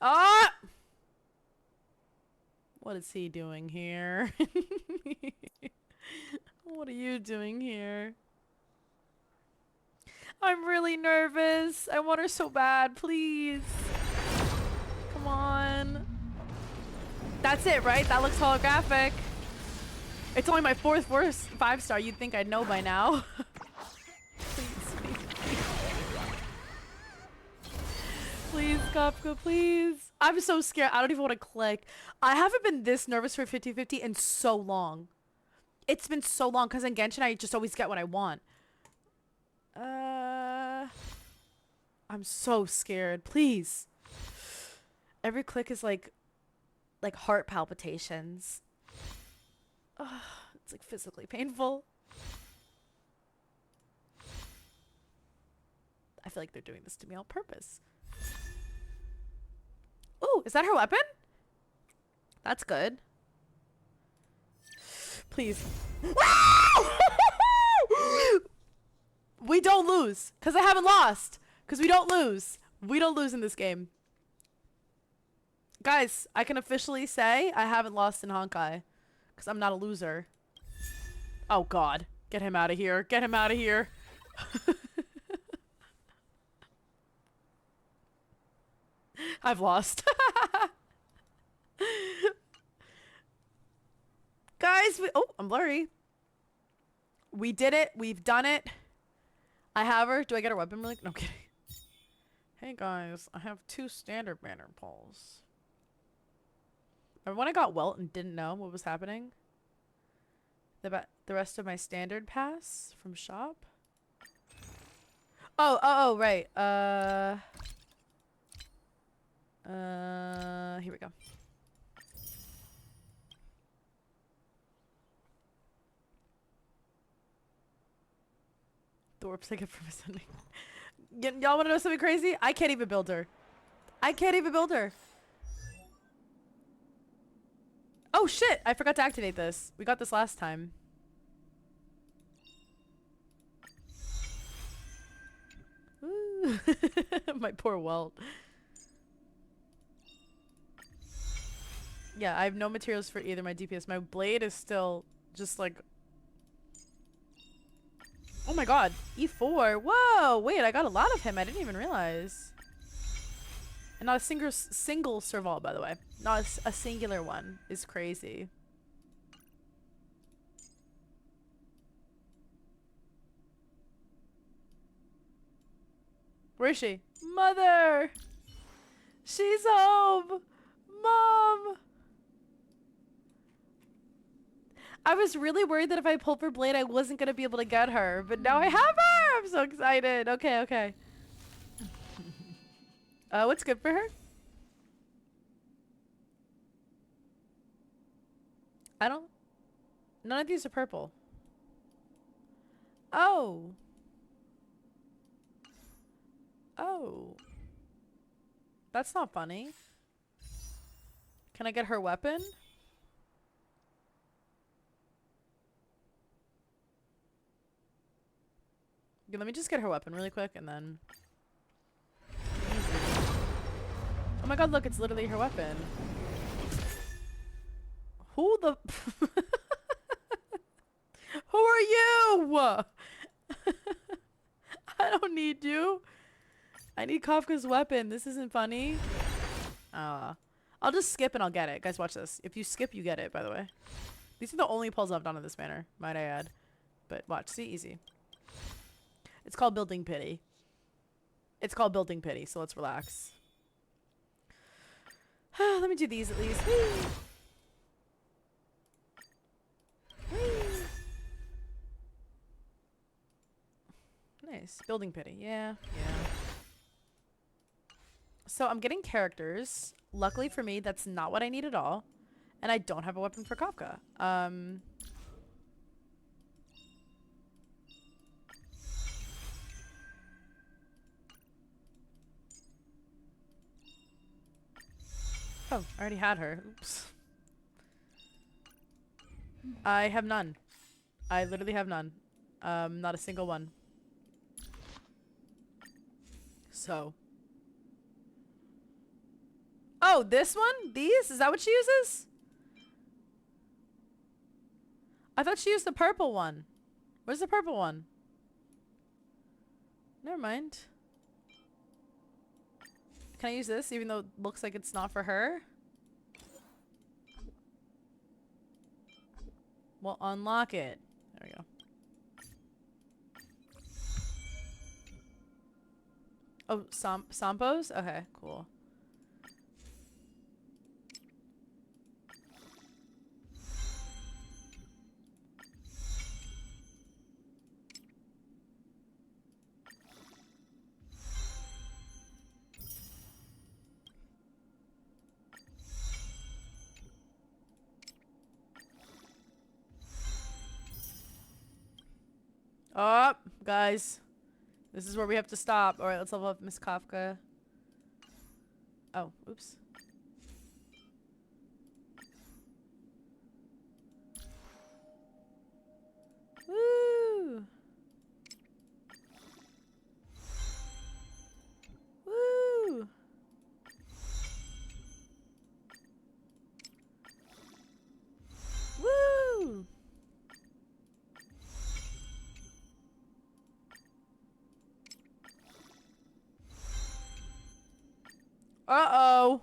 Ah! What is he doing here? What are you doing here? I'm really nervous. I want her so bad. Please. Come on. That's it, right? That looks holographic. It's only my fourth 5-star. You'd think I'd know by now. Please, Kafka, please. I'm so scared. I don't even want to click. I haven't been this nervous for 50-50 in so long. It's been so long because in Genshin, I just always get what I want. I'm so scared. Please. Every click is like heart palpitations. It's like physically painful. I feel like they're doing this to me on purpose. Ooh, is that her weapon? That's good. Please. We don't lose. Because I haven't lost. Because we don't lose. We don't lose in this game. Guys, I can officially say I haven't lost in Honkai. Because I'm not a loser. Oh, God. Get him out of here. Get him out of here. I've lost. Guys, oh, I'm blurry. We did it. We've done it. I have her. Do I get her weapon really? No, I'm kidding. Hey guys, I have 2 standard banner pulls. Remember when I got Welt and didn't know what was happening? The rest of my standard pass from shop? Oh, right. Here we go. The warps I get from ascending. Y'all want to know something crazy? I can't even build her. I can't even build her. Oh shit! I forgot to activate this. We got this last time. Ooh. My poor Welt. Yeah, I have no materials for either my DPS. My blade is still just like... Oh my god. E4. Whoa! Wait, I got a lot of him. I didn't even realize. And not a single Serval, by the way. Not a singular one. Is crazy. Where is she? Mother! She's home! Mom! I was really worried that if I pulled for Blade, I wasn't going to be able to get her. But now I have her! I'm so excited. Okay, okay. What's good for her? I don't... None of these are purple. Oh. Oh. That's not funny. Can I get her weapon? Okay, let me just get her weapon really quick and then... Easy. Oh my god, look, it's literally her weapon. Who the... are you? I don't need you. I need Kafka's weapon. This isn't funny. I'll just skip and I'll get it. Guys, watch this. If you skip, you get it, by the way. These are the only pulls I've done in this manner, might I add. But watch. See? Easy. It's called building pity. It's called building pity, so let's relax. Let me do these at least. Whee! Whee! Nice. Building pity. Yeah. So I'm getting characters. Luckily for me, that's not what I need at all. And I don't have a weapon for Kafka. Oh, I already had her. Oops. I have none. I literally have none. Not a single one. So. Oh, this one? These? Is that what she uses? I thought she used the purple one. Where's the purple one? Never mind. Can I use this even though it looks like it's not for her? Well, unlock it. There we go. Oh, Sampos? Okay, cool. Oh, guys. This is where we have to stop. Alright, let's level up Miss Kafka. Oh, oops. Woo! Woo! Woo! Uh-oh.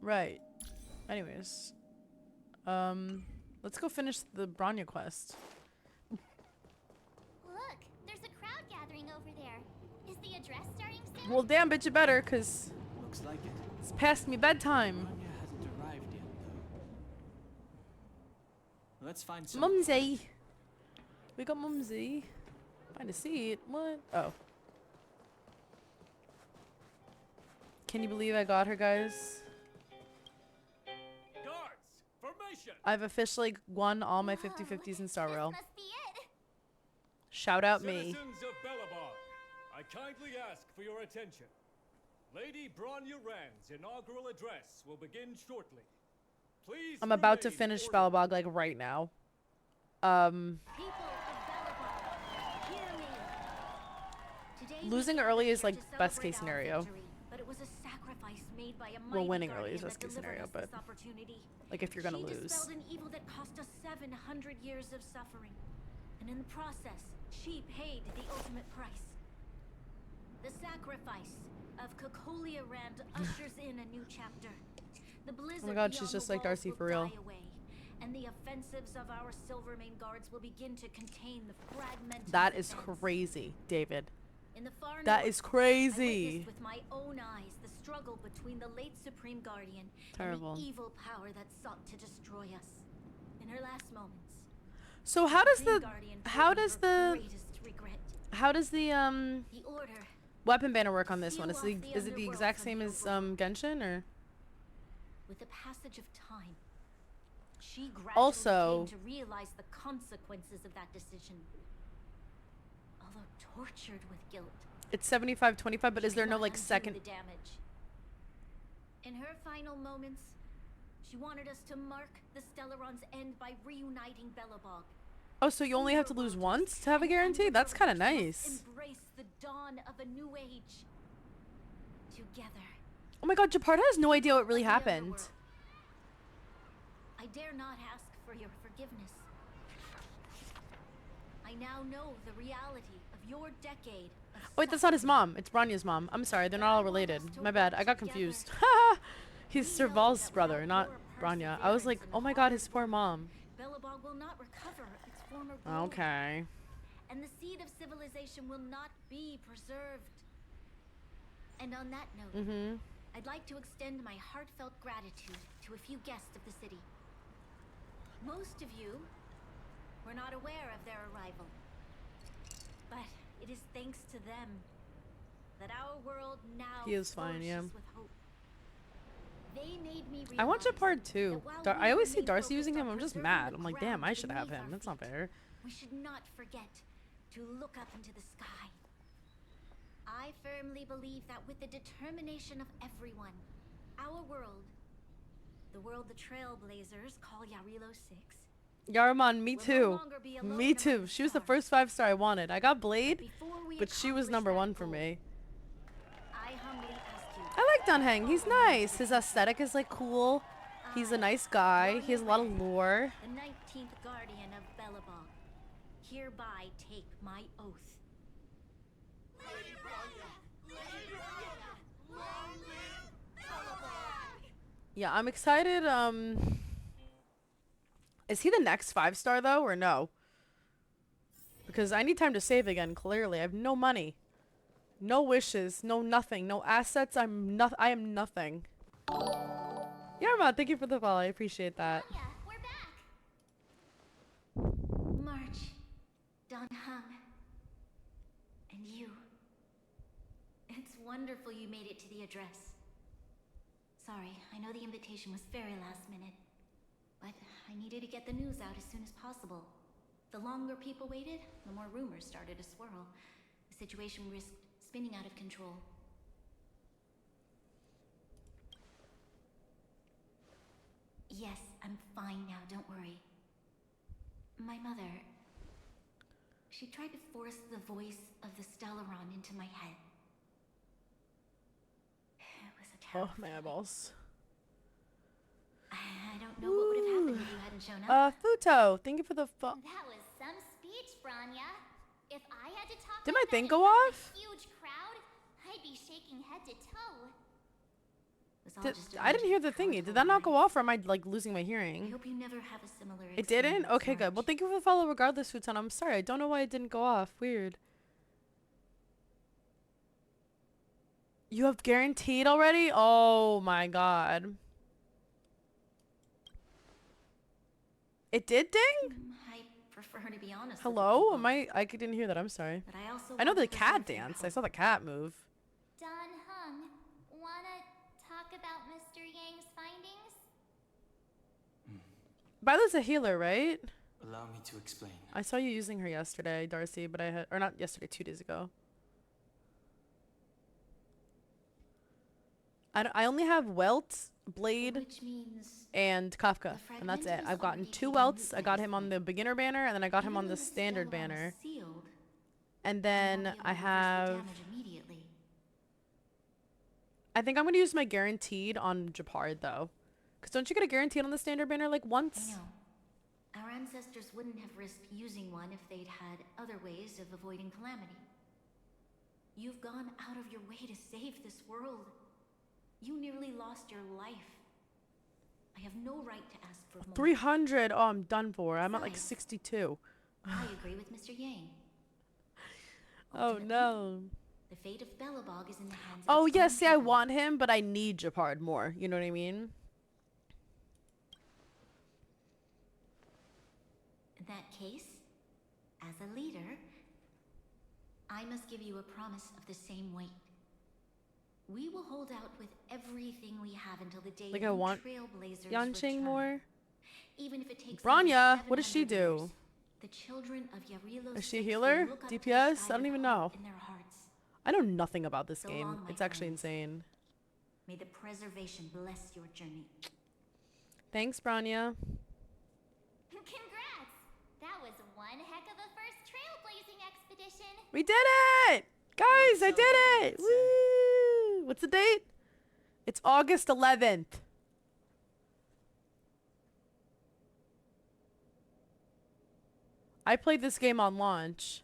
Right. Anyways. Let's go finish the Bronya quest. Look, there's a crowd gathering over there. Is the address starting soon? Well, damn, bitch, you better, because Looks like it. it's past me bedtime. Anya hasn't arrived yet, though. Let's find some. Mumsy. We got Mumsy. Find a seat. What? Oh. Can you believe I got her, guys? Guards, formation. I've officially won all my 50/50s in Star Rail. This must be it. Shout out me. Citizens of Belobog, I kindly ask for your attention. Lady Bronya Rand's inaugural address will begin shortly. Please. I'm about to remain finish orderly. Balabog like right now. People of Belobog, hear me. Today we Losing gather early is here like to best celebrate case our scenario. victory, but it was a sacrifice made by a Well, mighty winning early is guardian best that case delivered scenario, us but this opportunity. like if you're gonna She lose. dispelled an evil that cost us 700 years of suffering, and in the process, she paid the ultimate price. The sacrifice of Cocolia Rand ushers in a new chapter. The blizzard Oh my God, beyond she's the just like walls Darcy will for real. die away, and the offensives of our Silvermane guards will begin to contain the fragmented That is defense. crazy, David. In the far That north, is I crazy. witnessed with my own eyes the struggle between the late Supreme Guardian Terrible. and the evil power that sought to destroy us. In her last moments, So how does Supreme the Guardian how told me does her the greatest regret. the The order, weapon banner work on this one? Seal Is off it the the underworld exact from same the as overworld. Genshin or? with the passage of time, she gradually Also- came to realize the consequences of that decision. Although tortured with guilt, It's 75/25, but she is there could no not like undo second? the damage. In her final moments, she wanted us to mark the Stellaron's end by reuniting Belobog. Oh, so you only have to lose once to have a guarantee? That's kind of nice. Embrace the dawn of a new age. Together. Oh my God, Japard has no idea what really The happened. underworld. I dare not ask for your forgiveness. I now know the reality of your decade of Oh, wait, that's not his suffering. mom. It's Bronya's mom. I'm sorry, they're But not I all want related. us to My bad. work I got together. confused. We He's know Serval's that brother, without not your Bronya. I was like, perseverance oh and my god, hard his poor work, mom. Belobog will not recover its former glory. Okay. And the seed of civilization will not be preserved. And on that note, I'd like to extend my heartfelt gratitude to a few guests of the city. Most of you were not aware of their arrival. But it is thanks to them that our world now He is fine, yeah. flourishes with hope. They made me I want realize Japard too. that while I we always see remain Darcy focused using him. on I'm just preserving mad. the I'm like, damn, I ground should have beneath him. our That's not feet, fair. we should not forget to look up into the sky. I firmly believe that with the determination of everyone, our world, the world the Trailblazers call Yarilo 6, Yaruman, me will no too. longer be alone Me among too. the She was the stars. first 5-star I wanted. I got Blade, Before we but she was accomplish number that 1 for goal, me. I humbly ask you. I like Dunhang. He's nice. His aesthetic is like cool. He's a nice guy. He has a lot of lore. The 19th Guardian of Belobog, hereby take my oath. Yeah, I'm excited. Is he the next 5-star though, or no? Because I need time to save again. Clearly, I have no money, no wishes, no nothing, no assets. I am nothing. Yarma, thank you for the follow. I appreciate that. Yeah, we're back. March, Don Hung, and you. It's wonderful you made it to the address. Sorry, I know the invitation was very last minute, but I needed to get the news out as soon as possible. The longer people waited, the more rumors started to swirl. The situation risked spinning out of control. Yes, I'm fine now, don't worry. My mother, she tried to force the voice of the Stellaron into my head. It was a terrible Oh, my eyeballs. I don't know what would have happened if you hadn't shown up. Futo, thank you for the That was some speech, Branya. If I had to talk Did like my thing that go in front of off? a huge crowd, I'd be shaking head to toe. It was all just I didn't hear the imagined thingy. powerful Did that not go lies. off, or am I like losing my I hearing? hope you never have a similar It didn't? experience, Okay, good. Well, March. thank you for the follow regardless, Futon. I'm sorry. I don't know why it didn't go off. Weird. You have guaranteed already? Oh my god. It did ding? I prefer to be honest. with Hello? people, I didn't hear that. I'm sorry. But I also I know want to the cat preserve your dance. I health. saw the cat move. Don Hung, wanna talk about Mr. Yang's findings? Byla's a healer, right? Allow me to explain. I saw you using her yesterday, Darcy, but I had, or not yesterday, 2 days ago. I only have Welt, Blade, Which means and Kafka, The and that's it. fragment is I've gotten already 2 taken Welts. I root got by him this on the point. beginner banner, and then I got him even on though the standard Stellaron banner. is sealed, And I won't then be able I to reverse the have, damage immediately. I think I'm going to use my guaranteed on Japard, though. Because don't you get a guaranteed on the standard banner, like, I once? know. Our ancestors wouldn't have risked using one if they'd had other ways of avoiding calamity. You've gone out of your way to save this world. You nearly lost your life. I have no right to ask for more. 300. Oh, I'm done for. I'm at, like, Fine. 62. I agree with Mr. Yang. Oh, Ultimately, no. The fate of Belobog is in the hands of Oh, its yeah, own see, I people. want him, but I need Japard more. You know what I mean? In that case, as a leader, I must give you a promise of the same weight. We will hold out with everything we have until the day Like, you I want Trailblazers Yanqing return. more. Even if it takes Bronya, another what does she 700 do? years, the children of Yarilo Is she a 6 healer? will look up to the DPS? sky I don't with even hope know. in their hearts. I know nothing about this So game. long, my It's actually friends. insane. May the preservation bless your journey. Thanks, Bronya. Congrats! That was one heck of a first trailblazing expedition. We did it! Guys, I did it! Woo! What's the date? It's August 11th. I played this game on launch.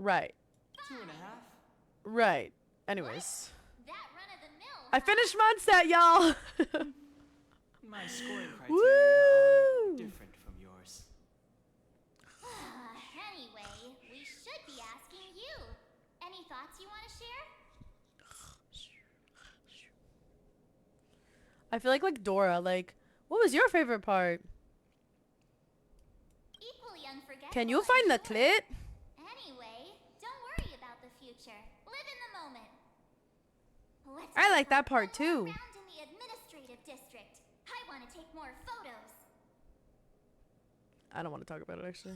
Right. 2.5. Right. Anyways. That run of the mill. I finished Mondstadt, y'all! My scoring criteria Woo! are different from yours. Anyway, we should be asking you. Any thoughts you want to share? I feel like Dora, like, what was your favorite part? Equally unforgettable. Can you I'm find the sure. clit? Anyway, don't worry about the future. Live in the moment. Let's I go like for that part one more too. round in the administrative district. I want to take more photos. I don't want to talk about it, actually.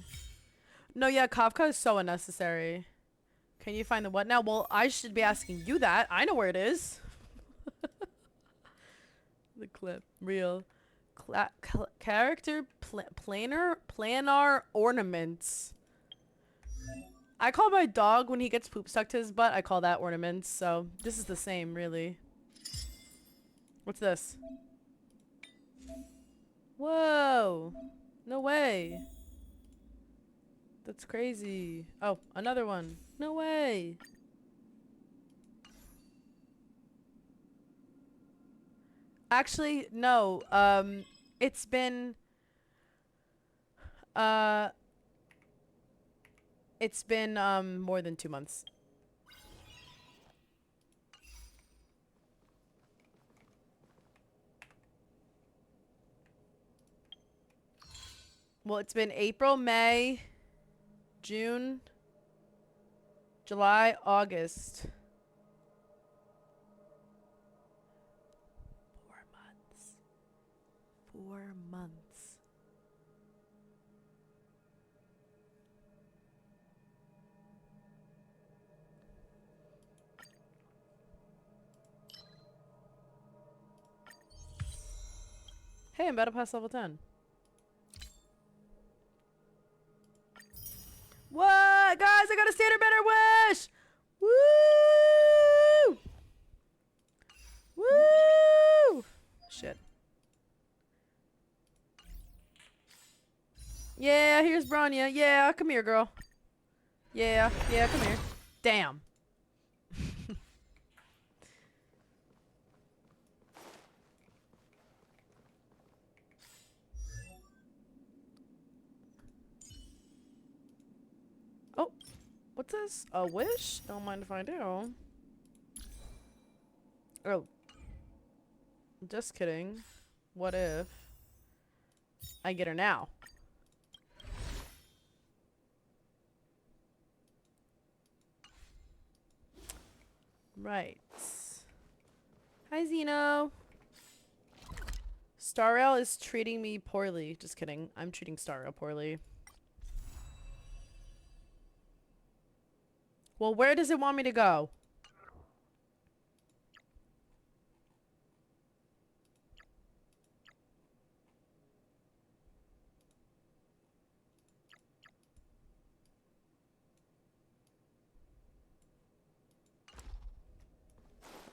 No, yeah, Kafka is so unnecessary. Can you find the what now? Well, I should be asking you that. I know where it is. The clip. Real. Character planar ornaments. I call my dog when he gets poop stuck to his butt. I call that ornaments. So this is the same, really. What's this? Whoa. No way. That's crazy. Oh, another one. No way. Actually, no. It's been more than 2 months. Well, it's been April, May, June, July, August. 4 months. 4 months. Hey, I'm about to pass level 10. What? Guys, I got a standard better wish! Woo! Woo! Shit. Yeah, here's Bronya. Yeah, come here, girl. Yeah, come here. Damn. Oh, what's this? A wish? Don't mind if I do. Oh. Just kidding. What if I get her now? Right. Hi, Zeno. Starrail is treating me poorly. Just kidding. I'm treating Starrail poorly. Well, where does it want me to go?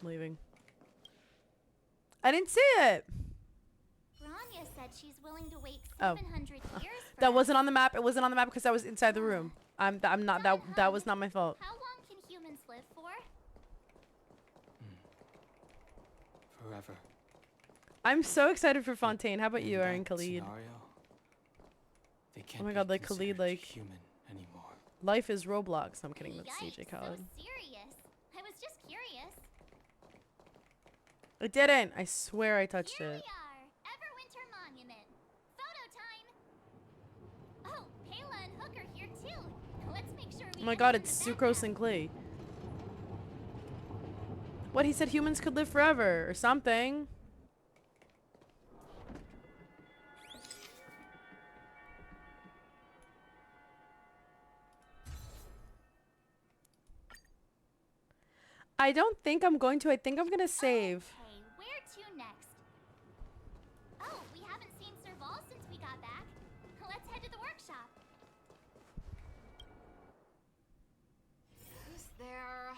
I'm leaving. I didn't see it. Bronya said she's willing to wait Oh. 700 years for That us. wasn't on the map. It wasn't on the map because I was inside the room. I'm not that was not my fault. How long can humans live for? Forever. I'm so excited for Fontaine. How about In you, that Aaron Khalid? scenario, they can't Oh my be god, like Khalid, considered like human anymore. life is Roblox. No, I'm kidding. That's Yikes, CJ Khaled. so serious. I was just curious. I didn't. I swear I touched Here we it. are, Everwinter Monument. Photo time. Oh, Kayla and Hook are here too. Let's make sure we Oh my get god, them in it's the Sucrose background. and Clay. What, he said humans could live forever or something. I don't think I'm going to. I think I'm gonna save. Okay, where to next? Oh, we haven't seen Serval since we got back. Let's head to the workshop. Who's there?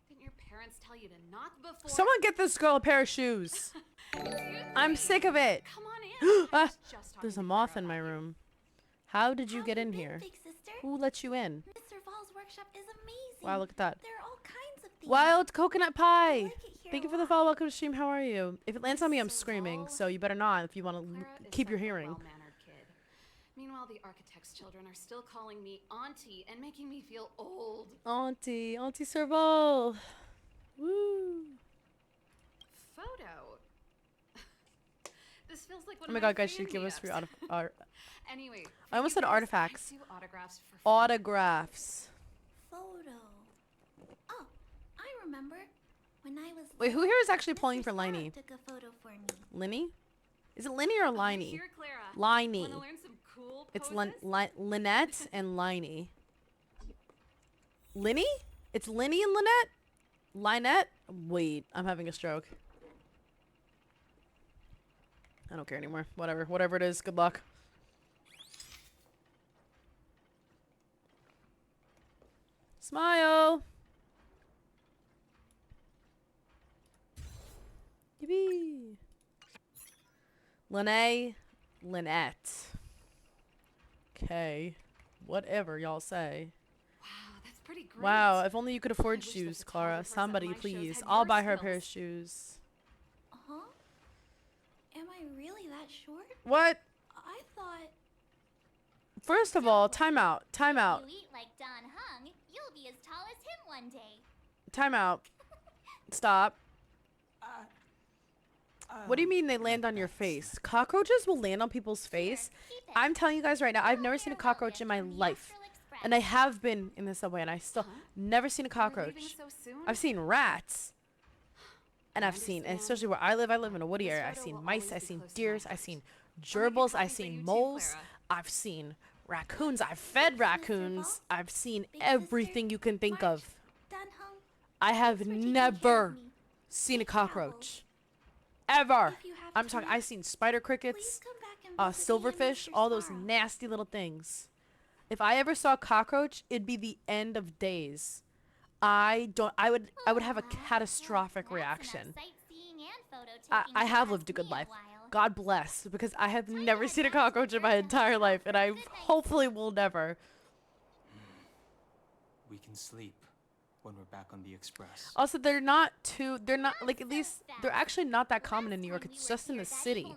Didn't your parents tell you to knock before? Someone get this girl a pair of shoes. Excuse I'm me. sick of it. Come on Ah, Just talking there's to a Clara moth in about my you. room. How did you How get you in been, here? big sister? Who let you in? Miss Serval's workshop is amazing. Wow, look at that. There are all kinds of things. Wild coconut pie. I like it here Thank a you for the lot. follow. Welcome to stream. How are you? If it lands on me, I'm Miss screaming. Serval. So you better not if you want Clara to is keep your such a hearing. well-mannered kid. Meanwhile, the architect's children are still calling me auntie and making me feel old. Auntie Serval. Woo. Photo. This feels like one Oh my of my god, guys, fan should give us free meetups. I Anyway, almost for said you guys, artifacts. I do autographs for free. Autographs. Photo. Oh, I remember. When I was Wait, who little, here is actually pulling Mr. for Sparrow Liney? took a photo for me. Linny? Is it Linny or Over Liney? here, Clara. Liney. Wanna learn some cool It's poses? Lynette and Liney. Linny? It's Linny and Lynette? Lynette? Wait, I'm having a stroke. I don't care anymore. Whatever. Whatever it is, good luck. Smile! Yippee! Lynette. Okay. Whatever y'all say. Wow, that's pretty great. Wow, if only you could afford wish the shoes, Clara. photographers at Somebody, my shows please. had I'll your buy her a pair of skills. shoes. Huh? Am I really that short? What? I thought. First of all, time out. Time out. You eat like Don Hung, you'll be as tall as him one day. Time out. Stop. What do you mean they land on your face? Cockroaches will land on people's face? Keep it. I'm telling you guys right now, I've never seen a You're welcome cockroach in my from the life. Astral Express. And I have been in the subway and I still never seen a You're leaving cockroach. so soon? I've seen rats. And I I've seen, and understand. especially where I live in a woody This area. I've photo seen will mice, always I've be seen close to my deers, heart. I've seen I'll make a gerbils, copy I've for seen you too, moles, Clara. I've seen raccoons, I've fed raccoons, I've seen Big sister, everything you can think March, of. Don Hung, I have thanks for taking care never of me. seen a Safe travels. cockroach. Ever. If you have I'm talking, time, I've seen spider Please crickets, come back and visit me and silverfish, Mr. all those Sparrow. nasty little things. If I ever saw a cockroach, it'd be the end of days. I would have a catastrophic That's reaction. enough sightseeing and photo I taking have to lived a last good me life. while. God bless, because I have never to seen a head back to cockroach in my Virgin entire Hotel life, for and a I good night's hopefully will never. We can sleep when we're back on the express. Also, they're not, like, at least, they're actually not that common in New York. It's just in the city.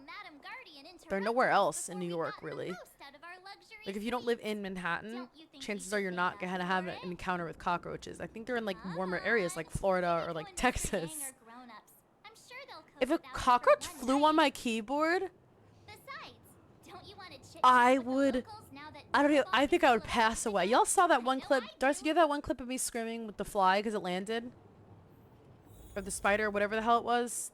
They're nowhere else in New York, really. Like, if you don't live in Manhattan, chances are you're not gonna have an encounter with cockroaches. I think they're in, like, warmer areas like Florida or, like, Texas. If a cockroach flew on my keyboard, I would, I don't know, I think I would pass away. Y'all saw that one clip, Darcy, you have that one clip of me screaming with the fly because it landed? Or the spider, whatever the hell it was?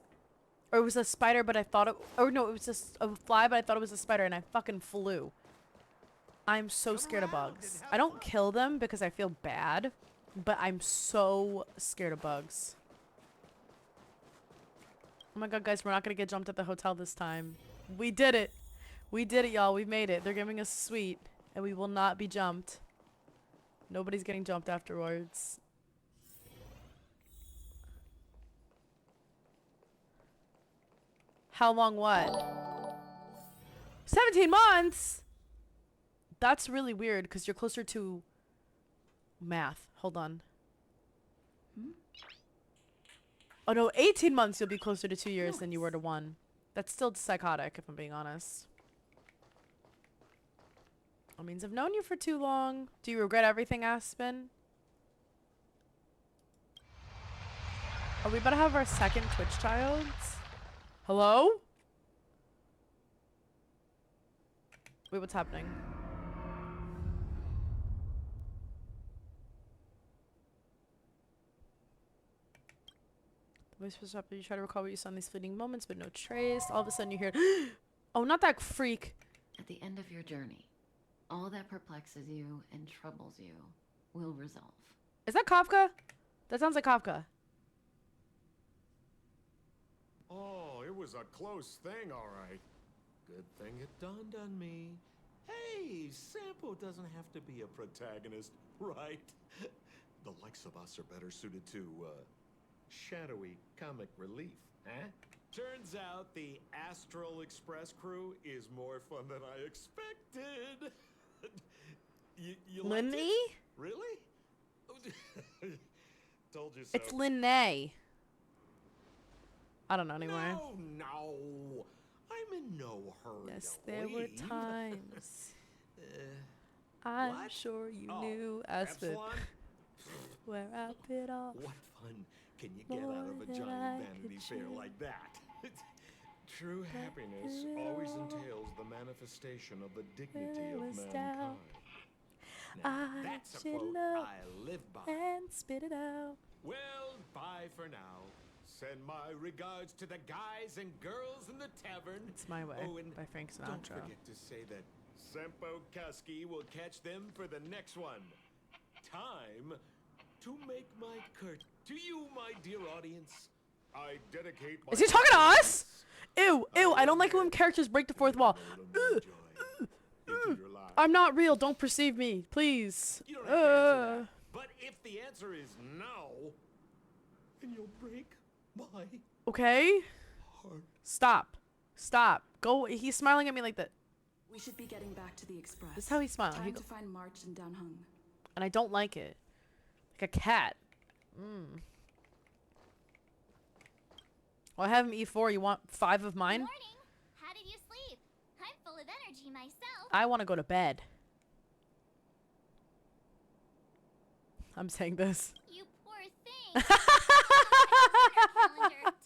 Or it was a spider, but I thought it, or no, it was just a fly, but I thought it was a spider, and I fucking flew. I'm so scared of bugs. I don't kill them because I feel bad, but I'm so scared of bugs. Oh my god, guys, we're not gonna get jumped at the hotel this time. We did it. We did it, y'all. We made it. They're giving us a suite, and we will not be jumped. Nobody's getting jumped afterwards. How long what? 17 months? That's really weird because you're closer to math. Hold on. Oh no, 18 months you'll be closer to 2 years than you were to 1. That's still psychotic if I'm being honest. That means I've known you for too long. Do you regret everything, Aspen? Are we about to have our second Twitch child? Hello? Wait, what's happening? The voice was up, you try to recall what you saw in these fleeting moments, but no trace. All of a sudden you hear, oh, not that freak. At the end of your journey, all that perplexes you and troubles you will resolve. Is that Kafka? That sounds like Kafka. Oh, it was a close thing, all right. Good thing it dawned on me. Hey, Sampo doesn't have to be a protagonist, right? The likes of us are better suited to, shadowy comic relief, huh? Turns out the Astral Express crew is more fun than I expected. You liked Linny? it? Really? Told you so. It's Linnae. I don't know anymore. No. I'm in no hurry. Yes, to there were leave. times. I'm What? sure you Oh, knew as for Epsilon? where I bit off. What fun can you get More out of a than giant I vanity could fair chew. like that? True happiness through it always all, entails the manifestation of the dignity there of was mankind. doubt. Now, I that's a should quote know I live by. and spit it out. Well, bye for now. Send my regards to the guys and girls in the tavern. It's My Way Oh, and by Frank don't Sinatra. forget to say that Sempo Kusky will catch them for the next one. Time to make my curt. To you, my dear audience, I dedicate my... Is he talking to us? Ew, I don't like it when characters break the fourth wall. I'm not real, don't perceive me, please. You don't have to answer that. But if the answer is no, then you'll break my Okay? heart. Stop. Go, he's smiling at me like that. We should be getting back to the express. This is how he's smiling. Time He to go- find March and Dunhung. And I don't like it. Like a cat. Well, I have him E4. You want 5 of mine? Morning. How did you sleep? I'm full of energy myself. I want to go to bed. I'm saying this. You poor thing. Calendar.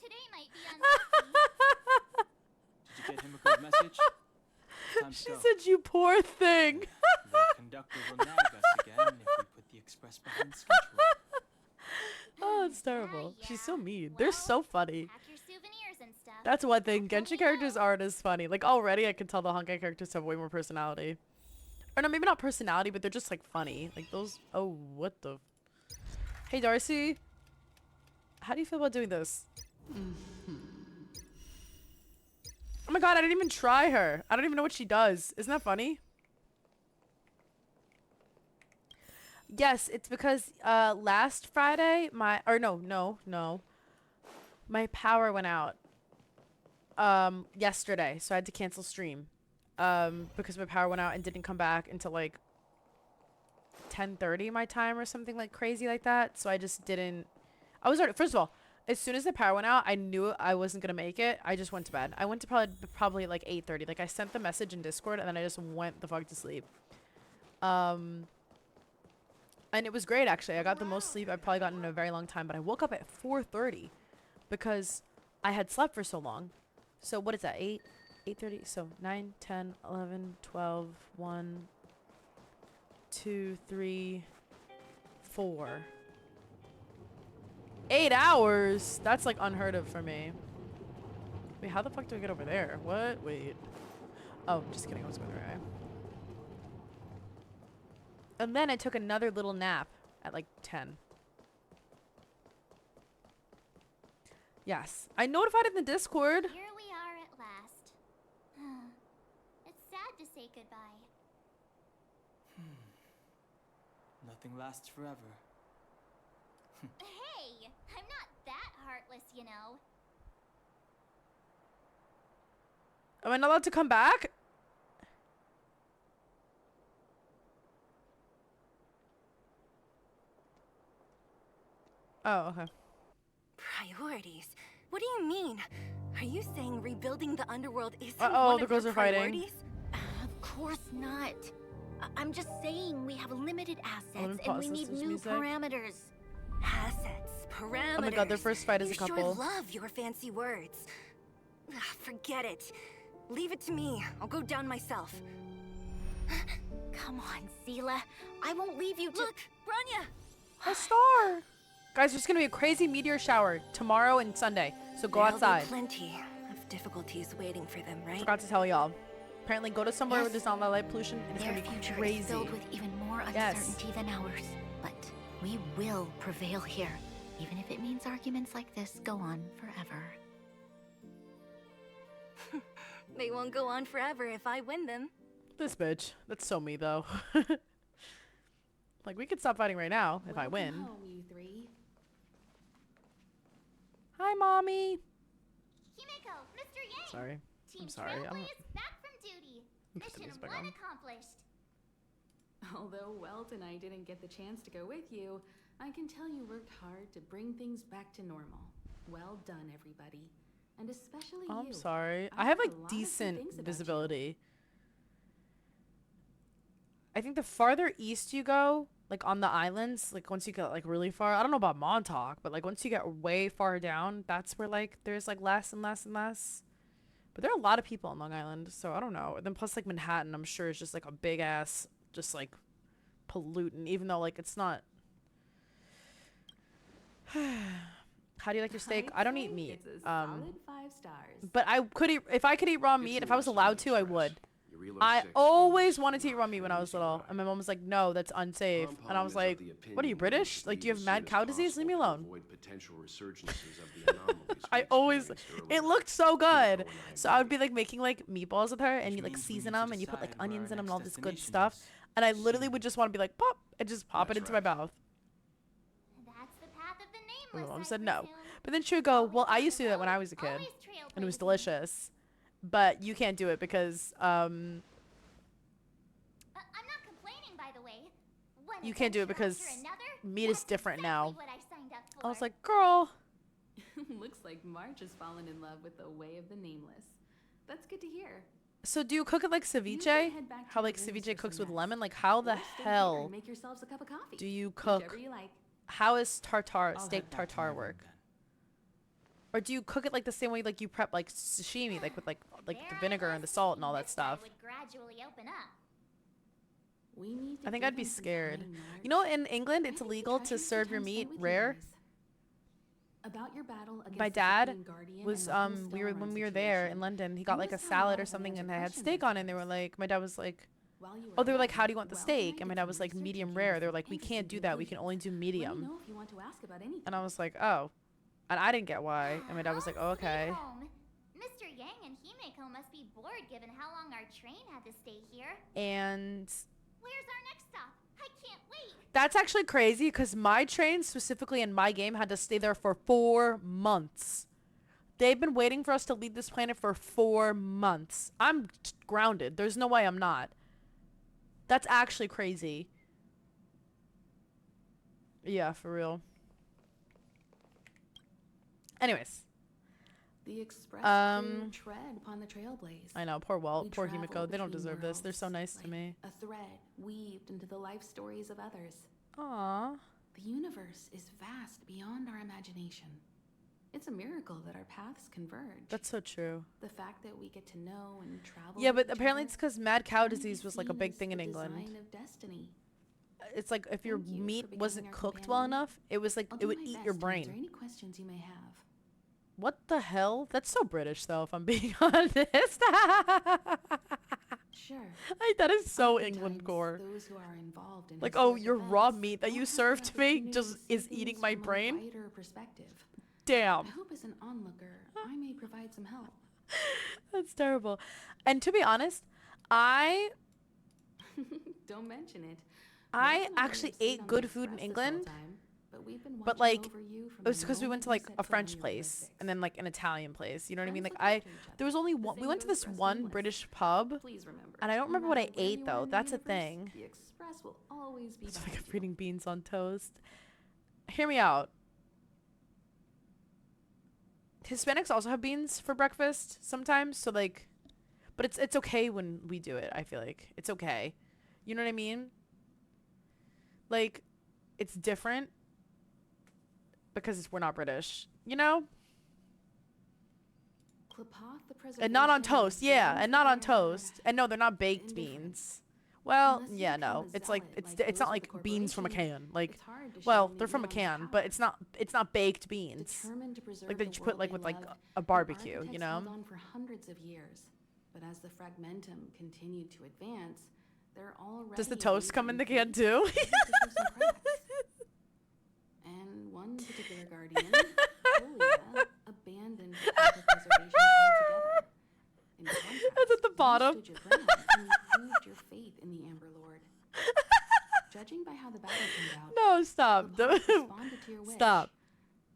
Today might be unlucky. Did you get him a good message? Time to She go. said, you poor thing. The conductor will nag us again if we put the express behind schedule. Oh, it's terrible. She's so mean. They're Well, so funny. Pack your souvenirs and stuff. That's one thing. Don't Genshin tell me characters no. aren't as funny. Like, already I can tell the Honkai characters have way more personality. Or no, maybe not personality, but they're just, like, funny. Like, those... Oh, what the... Hey, Darcy. How do you feel about doing this? Oh my god, I didn't even try her. I don't even know what she does. Isn't that funny? Yes, it's because last Friday my my power went out yesterday, so I had to cancel stream because my power went out and didn't come back until like 10:30 my time or something like crazy like that. So I just didn't. I was already, first of all, as soon as the power went out, I knew I wasn't gonna make it. I just went to bed. I went to probably like 8:30. Like I sent the message in Discord and then I just went the fuck to sleep. And it was great, actually. I got the most sleep I've probably gotten in a very long time. But I woke up at 4:30 because I had slept for so long. So what is that? 8:30? So 9, 10, 11, 12, 1, 2, 3, 4. 8 hours? That's like unheard of for me. Wait, how the fuck do I get over there? What? Wait. Oh, just kidding. I was going the right way. And then I took another little nap at like 10. Yes. I notified in the Discord. Here we are at last. It's sad to say goodbye. Nothing lasts forever. Hey, I'm not that heartless, you know. Am I not allowed to come back? Oh, okay. Priorities? What do you mean? Are you saying rebuilding the underworld isn't Uh-oh, one the of girls your are fighting. priorities? Of course not. I'm just saying we have limited me assets and pause we this, need there's new music. parameters. Assets, parameters. Oh my god, their first fight is you a couple. Sure love your fancy words. Ugh, forget it. Leave it to me. I'll go down myself. Come on, Seela. I won't leave you to— Look, Branya! A star! Guys, there's gonna be a crazy meteor shower tomorrow and Sunday. So go There'll outside. be plenty of difficulties waiting for them, right? Forgot to tell y'all. Apparently go to somewhere where Yes. there's not a lot of light pollution and it's Their gonna be future crazy. is filled with even more Yes. uncertainty than ours. But we will prevail here, even if it means arguments like this go on forever. They won't go on forever if I win them. This bitch. That's so me though. Like we could stop fighting right now if I win. Home, you three. Hi, mommy. Himeko, Mr. Yang. Sorry. Team I'm sorry. Trailblaze back from duty. I'm put the Mission music back 1 on. accomplished. Although Welt and I didn't get the chance to go with you, I can tell you worked hard to bring things back to normal. Well done, everybody. And especially you. I'm sorry. I I have heard like a lot of good decent things about you. visibility. I think the farther east you go, like on the islands, like once you get like really far, I don't know about Montauk, but like once you get way far down, that's where like there's like less and less and less. But there are a lot of people on Long Island, so I don't know. And then plus like Manhattan, I'm sure is just like a big ass, just like pollutant, even though like it's not. How do you like your steak? I don't eat meat. It's a solid 5 stars. But I could eat if I could eat raw meat. If I was allowed to, I would. I always wanted to eat raw meat when I was little, and my mom was like, "No, that's unsafe." And I was like, "What are you, British? Like, do you have mad cow disease? Leave me alone." I always, it looked so good. So I would be like making like meatballs with her, and you like season them, and you put like onions in them and all this good stuff. And I literally would just want to be like, pop, and just pop it into my mouth. That's the path of the My nameless. mom I said no. presume. But then she would go, "Well, I used to do that when I was a kid, Always and it was trailblazing. delicious. But you can't do it because I'm not complaining, by the way. One you can't do it adventure because after another, meat is that's different exactly now." what I signed up I was for. like, "Girl." Looks like March has fallen in love with the way of the nameless. That's good to hear. So do you cook it like ceviche? head back to How your like rooms ceviche for cooks some with rest. lemon? Like how the Or stay here hell and make yourselves a cup of coffee. do you cook? Whichever you like. How is tartare, I'll steak head back to my tartare room work? then. Or do you cook it like the same way like you prep like sashimi, like with like the There vinegar I and the was salt and all thinking that this guy stuff? would gradually open up. We need to I think give I'd be him some scared. time, You know, March. in England, I it's think the illegal to treasures serve your sometimes stay meat with you rare. guys. About your battle against My the dad Supreme Guardian was and the whole we were Stone when Run we were there in situation, London, he got like a almost had a salad lot or of something and unanswered they had questions steak as on to it and they were this. like, my dad was like, While you were oh, they were like, away, how do you want the Wells steak? I And my did dad some was like, research medium and came rare. to They were some like, we interesting can't do that. We can only do conclusions. Let me medium. know if you want to ask about anything. And I was like, oh. And I didn't get why. And my dad was like, oh, Home sweet okay. home. Mr. Yang and Himeko must be bored given how long our train had to stay here. And Where's our next stop? I can't wait. that's actually crazy because my train, specifically in my game, had to stay there for 4 months. They've been waiting for us to leave this planet for 4 months. I'm grounded. There's no way I'm not. That's actually crazy. Yeah, for real. Anyways. The express crew tread upon the trailblaze. I know, poor Walt, We poor travel Himeko. They don't between deserve this. They're so worlds, nice to like me. A thread weaved into the life stories of others. Aww. The universe is vast beyond our imagination. It's a miracle that our paths converge. That's so true. The fact that we get to know and travel. Yeah, with but each apparently other it's because mad cow can be disease was like a seen big as thing in the England. design of destiny. It's like if your Thank you for meat becoming wasn't our cooked well companion. enough, it was like I'll it do would my eat your best to answer brain. any questions you may have. What the hell? That's so British, though, if I'm being honest. Sure. Like, that is so Oftentimes, England core. those who are involved in Like, oh, historic your raw events meat that you don't have the served to me opportunity just to see is things eating my from a brain. wider perspective. Damn. I hope as an onlooker, I may provide some help. That's terrible. And to be honest, I Don't mention it. I Mark and I actually have stayed ate on good the food in express this whole England. time, but we've been But watching like over you from it was the because we went moment to you like set a foot on French your place basics. and then like an Italian place. You know what I mean? Friends Like look after each there was other. only The one. We same went to goes this for us one nameless. British pub, Please remember, and I don't no remember what I matter where ate you are though. in the That's a universe, thing. The express will always be It's like behind I'm you. eating beans on toast. Hear me out. Hispanics also have beans for breakfast sometimes, so like, but it's okay when we do it. I feel like it's okay. You know what I mean? Like, it's different because we're not British, you know? And not on toast, yeah, and not on toast. And no, they're not baked beans. Well, Unless you yeah, become no. a It's like zealot it's like it's those not with like the beans from a corporation, can. Like, it's hard to well, shine they're the from a neon can, but power. it's not baked beans. Determined to preserve Like they the just put world like they with like loved, a the barbecue, you architects know? held on for hundreds of years. But as the fragmentum continued to advance, they're already Does the toast come in the can increased too? to show some cracks. And one particular guardian, Julia, abandoned potential preservation altogether. In contrast, It's at the you bottom. stood your ground and you proved your faith in the Amber Lord. Judging by how the battle turned out, No, stop. Lepage responded to your wish. Stop.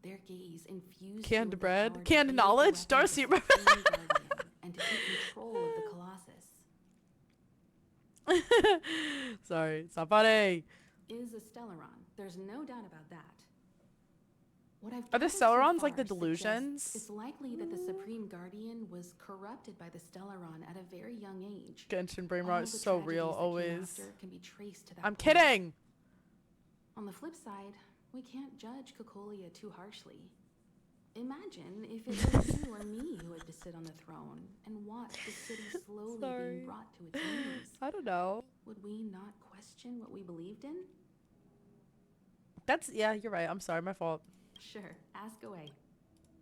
Their gaze infused Canned you with the bread? power to Canned wield the knowledge? weapons of Darcy, the remember Supreme Guardian and to take control of the Colossus. Sorry, it's not funny. Is a Stellaron. There's no doubt about that. What I've Are the gathered so Stellarons like the far delusions? suggests It's likely that the Supreme Guardian was corrupted by the Stellaron at a very young age. Genshin brain All rot is the so real, tragedies that came always. after can be traced to that I'm point. kidding. On the flip side, we can't judge Cocolia too harshly. Imagine if it was you or me who had to sit on the throne and watch the city slowly being brought to its knees. I don't know. Would we not question what we believed in? Yeah, you're right. I'm sorry, my fault. Sure, ask away.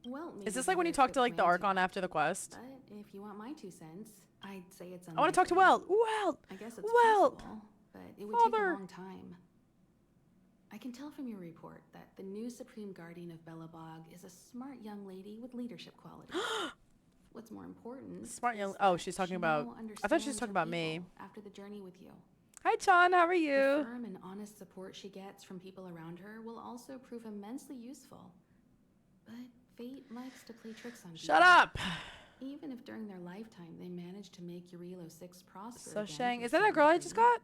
Well, Is this like when you talk to like the Archon after the quest? But if you want my 2 cents, I'd say it's unlikely. I want to talk to Welt. Welt. I guess it's Welt. possible, but it would take a long time. I can tell from your report that the new Supreme Guardian of Belobog is a smart young lady with leadership qualities. What's more important? Smart young. Oh, she's talking about. I thought she was talking about me. After the journey with you. Hi, John. How are The you? firm and honest support she gets from people around her will also prove immensely useful. But fate likes to play tricks on people. Shut up. Even if during their lifetime they manage to make Eurilo 6 prosper So again Shang, to is that some that girl I degree, just got?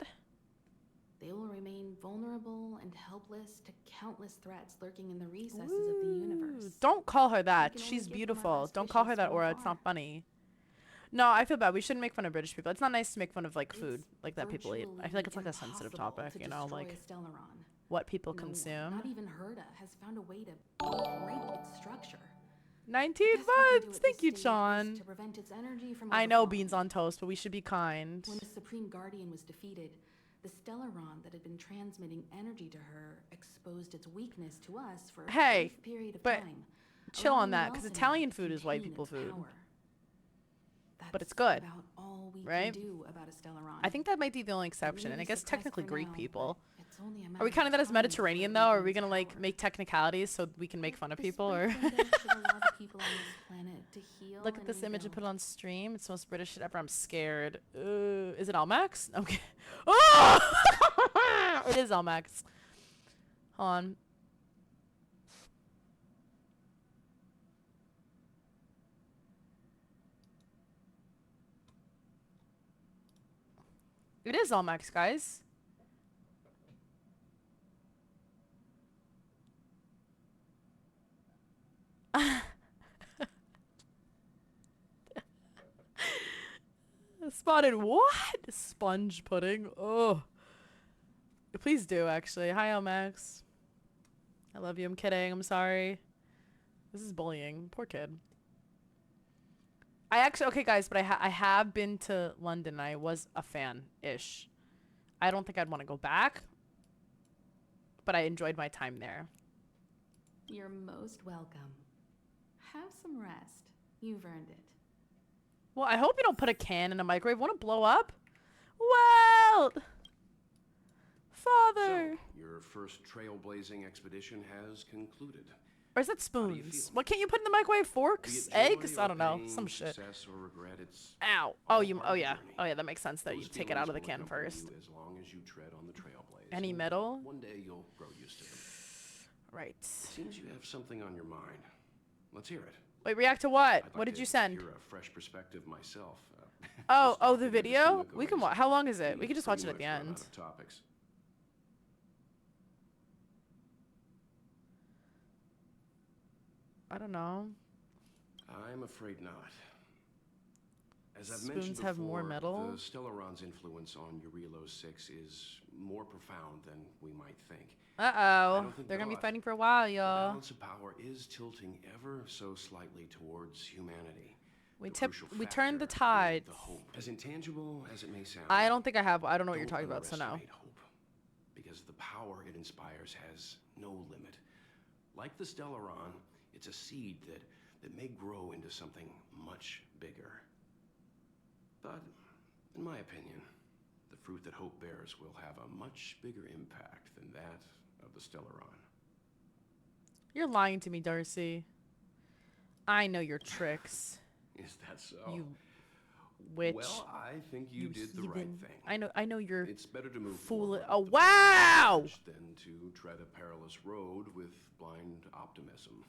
they will remain vulnerable and helpless to countless threats lurking in the recesses of the universe. Don't call her that. can only She's give them our beautiful. best Don't call her wishes that from aura. It's afar. not funny. No, I feel bad. We shouldn't make fun of British people. It's not nice to make fun of like food, like that people eat. I feel like it's like a sensitive Impossible topic, to you know, destroy like a Stellaron. what people No one, consume. not even Herda, has found a way to break its structure. 19 The best we can do months. at Thank this you, stage is John. to prevent its energy from I know overflowing. beans on toast, but we should be kind. When the Supreme Guardian was defeated, the Stellaron that had been transmitting energy to her exposed its weakness to us for a Hey, brief period of but time. chill on allowing that, because Welton Italian to food is white contain people its food. power. But it's That's good, about all we right? can do about a Stellaron. I think that might be the only exception, and I Maybe guess suppressed technically for Greek now, people. but it's only a Are we matter counting of that as time Mediterranean before it though? Or are regains we gonna like power. make technicalities so we can make fun of This people? one Or thing should allow the people on this planet to heal look at and this image and put rebuild. it on stream. It's the most British shit ever. I'm scared. Is it Almax? Okay. Oh! It is Almax. Hold on. It is Almax, guys. Spotted what? Sponge pudding. Oh. Please do, actually. Hi, Almax. I love you. I'm kidding. I'm sorry. This is bullying. Poor kid. I actually, okay, guys, but I have been to London. I was a fan-ish. I don't think I'd want to go back, but I enjoyed my time there. You're most welcome. Have some rest. You've earned it. Well, I hope you don't put a can in a microwave. Want to blow up? Well, Father. So, your first trailblazing expedition has concluded. Or is that spoons? What can't you put in the microwave? Forks? Eggs? I don't know. Some shit. Or regret, it's Ow. Oh, you. Oh, yeah. Oh, yeah. That makes sense that you those take it out of the feelings can will accompany first. you as long as you tread on the trailblaze. Any And metal? One day you'll grow used to them. Right. Seems you have something on your mind. Let's hear it. Wait, react to what? I'd like What did to you send? Hear a fresh perspective myself. Oh, the video? We can watch. How long is it? We can just watch it at the Pretty much run end. out of topics. I don't know. I'm afraid not. As I've Spoons mentioned have before, more metal? the Stellaron's influence on Eurilo 6 is more profound than we might think. Uh-oh. They're gonna be fighting for a while, The y'all. balance of power is tilting ever so slightly towards humanity. We The tip. crucial We turned the factor tide. being the hope. As intangible as it may sound, I don't think I have. I don't know what you're don't talking about, so no. underestimate hope, because the power it inspires has no limit. Like the Stellaron, it's a seed that may grow into something much bigger. But, in my opinion, the fruit that hope bears will have a much bigger impact than that of the Stellaron. You're lying to me, Darcy. I know your tricks. Is that so? You Witch. Well, I think you did the right heathen. thing. I know you're It's better to move fool. forward Oh with the wow! courage than to tread a perilous road with blind optimism.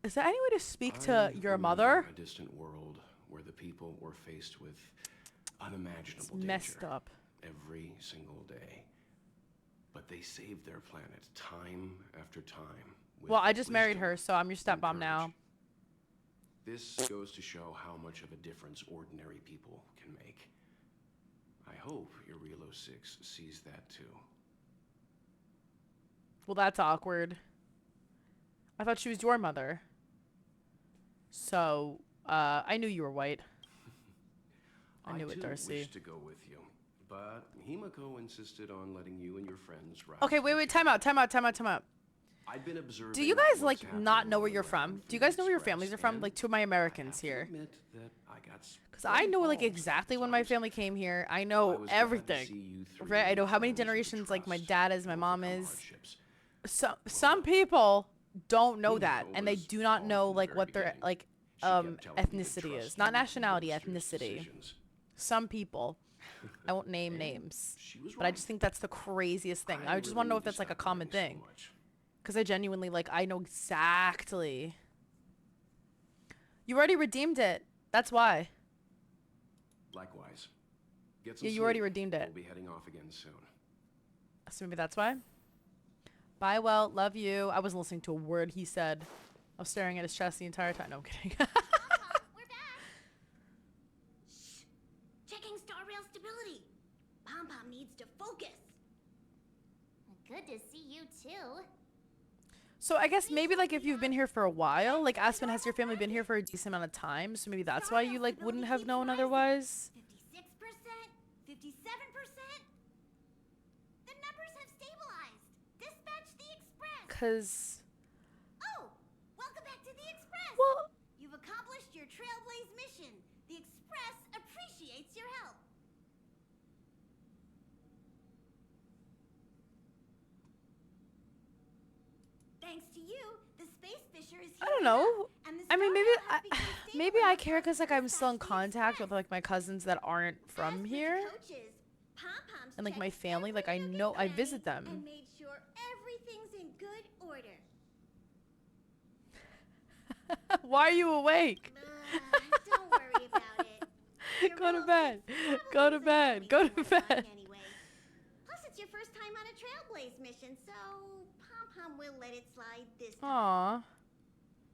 Is there any way to speak to I your remember mother? A distant world where the people were faced with unimaginable It's danger messed up. every single day. But they saved their planet time after time. with Well, I just married wisdom her, so I'm your and stepmom now. This goes to show how much of a difference ordinary people can make. I hope your Real 06 sees that too. Well, that's awkward. I thought she was your mother. So, I knew you were white. I knew it, too Darcy. Wished to go with you, but Himiko insisted on letting you and your friends ride. Okay, wait, time out. I'd been observing. Do you guys, what's like, happening not know on where the you're ground from? Do through you guys the know where your Express, families are from? and Like, two of my I Americans have to here. admit that I got Because I know, like, involved exactly when my sometimes. family came here. I I know was glad to everything. see you three Right? I know be how many friends you could generations, like, my trust dad is, my and mom overcome is. hardships. Some people don't know Himiko that, and they was do not calm know, from the like, very what their, beginning. like, She kept telling me to ethnicity trust is. Not you nationality, and youngsters' ethnicity. decisions. Some people. I won't name And names. she was But I right. just think that's the craziest thing. I just really want to know need if that's, like, a stop common worrying so thing. much. Because I genuinely, like, I know exactly. You already redeemed it. That's why. Likewise. Get some Yeah, you already sleep. redeemed it. We'll be heading off again soon. So maybe that's why. Bye, well, love you. I wasn't listening to a word he said. I was staring at his chest the entire time. No, I'm kidding. We're back. Shh. Checking star rail stability. Pom Pom needs to focus. Good to see you too. So I guess maybe, like, if you've been here for a while, like, Aspen, has your family been here for a decent amount of time? So maybe that's why you, like, wouldn't have known otherwise? 56%, 57%. The numbers have stabilized. Dispatch the express. Because, Oh, welcome back to the express. well, You've accomplished your Trailblaze mission. The express appreciates your help. Thanks to you, the space fisher is here. I don't know. And the I mean, star maybe rail has become maybe stable I enough care for us because, like, to I'm still in dispatch the contact with, express. like, my cousins that aren't from As with here. coaches, Pom-Poms And, like, my checked family, like, every I nook and know, I cranny visit them. And made sure everything's in good order. Why are you awake? Don't worry about it. Your Go to Real bed. 06 Go to probably bed. isn't Go always to gonna bed. fly anyway. Plus, it's your first time on a Trailblaze mission, so Pom-Pom will let it slide this time. Aw.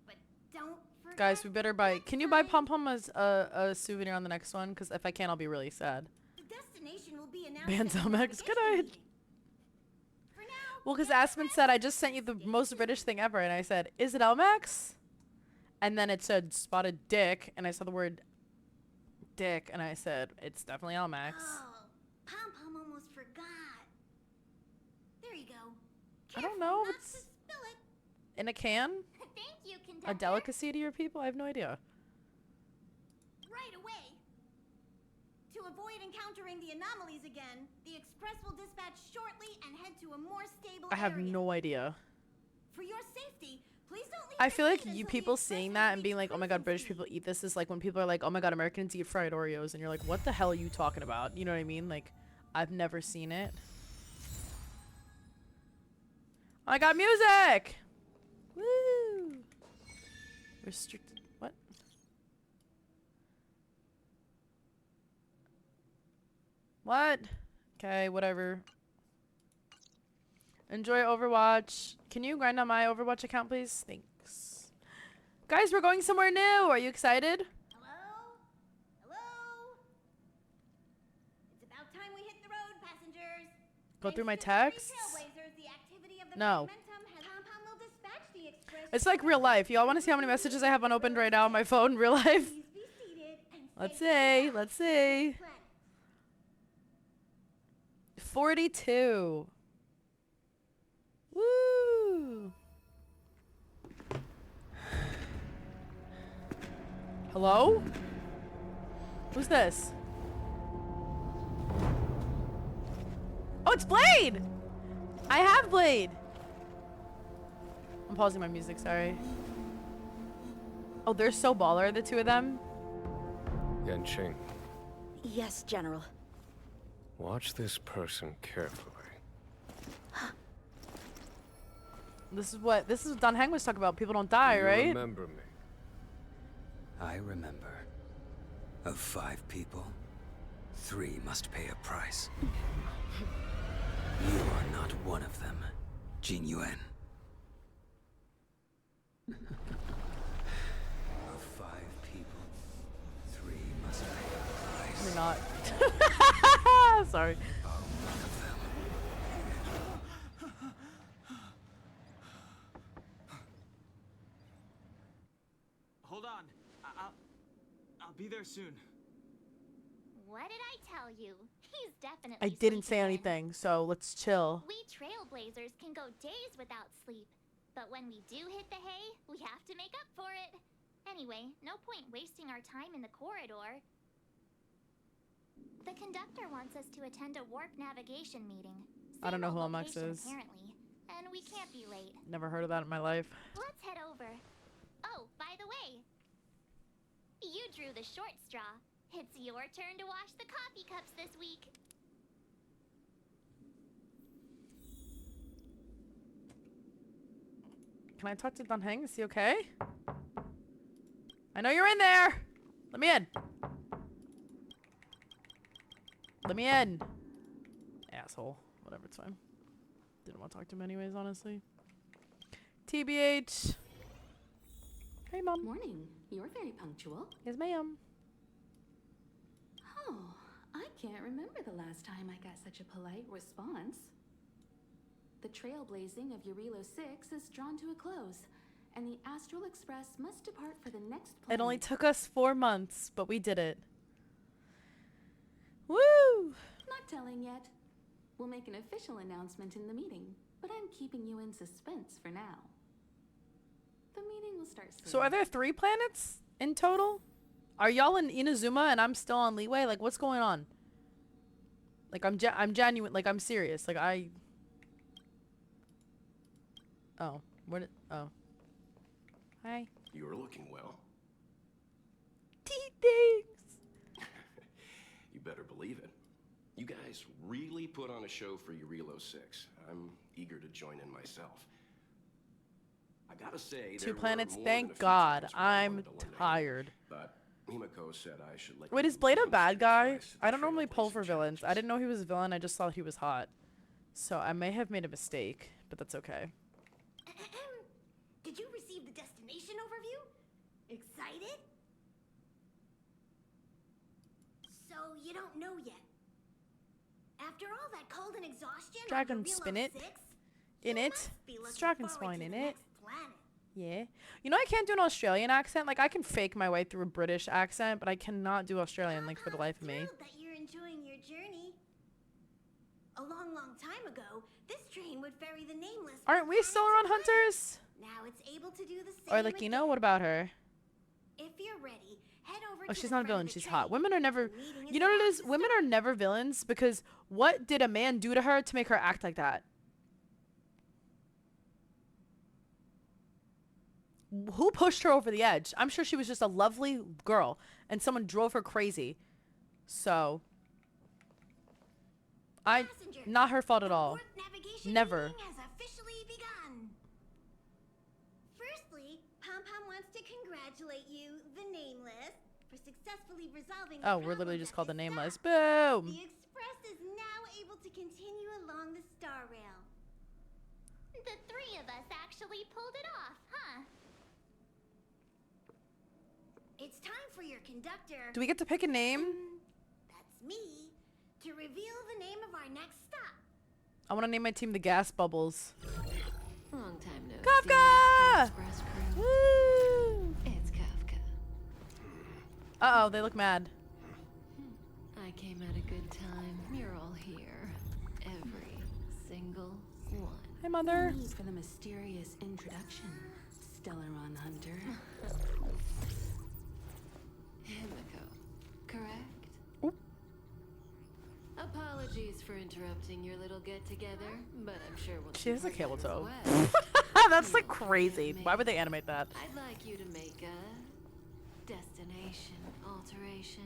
But don't forget. Guys, we better buy. next Can you buy time, Pom Pom as a souvenir on the next one? Because if I can't, I'll be really sad. The destination will be announced. Bands at the Elmex, good navigation night. meeting. For now, Well, because get Aspen rest. said, I just sent you the most British thing ever. And I said, is it Elmex? And then it said spotted dick. And I saw the word dick. And I said, it's definitely Elmex. Oh, Pom-Pom almost forgot. There you go. I don't Careful know. not It's to spill it. in a can? Thank you, A conductor. delicacy to your people? I have no idea. Right away. To avoid encountering the anomalies again, the express will dispatch shortly and head to a more stable I have area. no idea. For your safety, please don't leave I the feel like scene you until the people express seeing has that and being reached like, oh my god, cruising British speed. people eat this is like when people are like, oh my god, Americans eat fried Oreos. And you're like, what the hell are you talking about? You know what I mean? Like, I've never seen it. I got music! Woo! Restricted. What? What? Okay, whatever. Enjoy Overwatch. Can you grind on my Overwatch account, please? Thanks. Guys, we're going somewhere new. Are you excited? Hello? Hello? It's about time we hit the road, passengers. Go through my Thanks to the texts? three Trailblazers, the activity of the No. momentum has Pom-Pom will dispatch the express. It's like real life. Y'all want to see how many messages I have unopened right now on my phone? Real life? Please be seated and Let's stay see. Let's see. planet. 42. Woo! Hello? Who's this? Oh, it's Blade! I have Blade! I'm pausing my music, sorry. Oh, they're so baller, the two of them. Yanqing, Yes, General. Watch this person carefully. This is what Don Hang was talking about. People don't die, You right? remember me? I remember. Of 5 people, 3 must pay a price. You are not one of them, Jin Yuan. Of 5 people, 3 must pay a price. You're not. Sorry. Hold on. I'll be there soon. What did I tell you? He's definitely I didn't say sleeping in. anything, so let's chill. We trailblazers can go days without sleep. But when we do hit the hay, we have to make up for it. Anyway, no point wasting our time in the corridor. The conductor wants us to attend a warp navigation meeting. I don't know who Same LMX location, is. apparently. And we can't be late. Never heard of that in my life. Let's head over. Oh, by the way, you drew the short straw. It's your turn to wash the coffee cups this week. Can I talk to Don Hang? Is he okay? I know you're in there! Let me in! Let me in! Asshole. Whatever, it's fine. Didn't want to talk to him anyways, honestly. TBH. Hey, Mom. Morning. You're very punctual. Yes, ma'am. Oh, I can't remember the last time I got such a polite response. The trailblazing of Eurilo 6 is drawn to a close, and the Astral Express must depart for the next planet. It only took us 4 months, but we did it. Woo! Not telling yet. We'll make an official announcement in the meeting, but I'm keeping you in suspense for now. The meeting will start soon. So are there 3 planets in total? Are y'all in Inazuma and I'm still on Leeway? Like, what's going on? Like, I'm genuine. Like, I'm serious. Like, Oh. Oh. Hi. You're looking well. Thanks. You better believe it. You guys really put on a show for Eurilo 6. I'm eager to join in myself. I gotta say, 2 there were planets. more than a Thank few God. times where I I'm wanted to lend a hand, tired. But Himiko said I should let Wait, you is Blade a come bad guy? sacrifice the I don't normally pull for trailblazing villains. I challenges. didn't know he was a villain. I just thought he was hot. So I may have made a mistake, but that's okay. Did you receive the destination overview? Excited? So you don't know yet. After all that cold and exhaustion, on Dragon Eurilo spin it. 6, In you it. must be It's looking dragon forward swine to in the it. next planet. Yeah. You know I can't do an Australian accent? Like, I can fake my way through a British accent, but I cannot do Australian, like, for the life of me. Thrilled that you're enjoying your journey. A long, long time ago, this train would ferry the Nameless. Aren't we still around Hunters? Now it's able to do the same. Or, like, you know, what about her? If you're ready, head over Oh, to she's the not a front villain. of the She's hot. train. Women are never... The meeting You know what it about is? to Women are never villains because what did a man do to her to make her act like that? Who pushed her over the edge? I'm sure she was just a lovely girl and someone drove her crazy. So... Not her fault at all. Never. Has officially begun. Firstly, Pom Pom wants to congratulate you, the Nameless, for successfully resolving. Oh, we're literally just called the Nameless. Boom! The Express is now able to continue along the Star Rail. The 3 of us actually pulled it off, huh? It's time for your conductor. Do we get to pick a name? That's me. To reveal the name of our next stop. I want to name my team the Gas Bubbles. Long time no Kafka! see, Express crew. Woo! It's Kafka. Uh-oh, they look mad. I came at a good time. You're all here. Every single one. Hey, Mother. No need for the mysterious introduction, Stellaron Hunter. Himiko, correct? Oop. Apologies for interrupting your little get-together, but I'm sure we'll She has a keep camel our toe. wet. That's like crazy. Why would they animate that? I'd like you to make a destination alteration.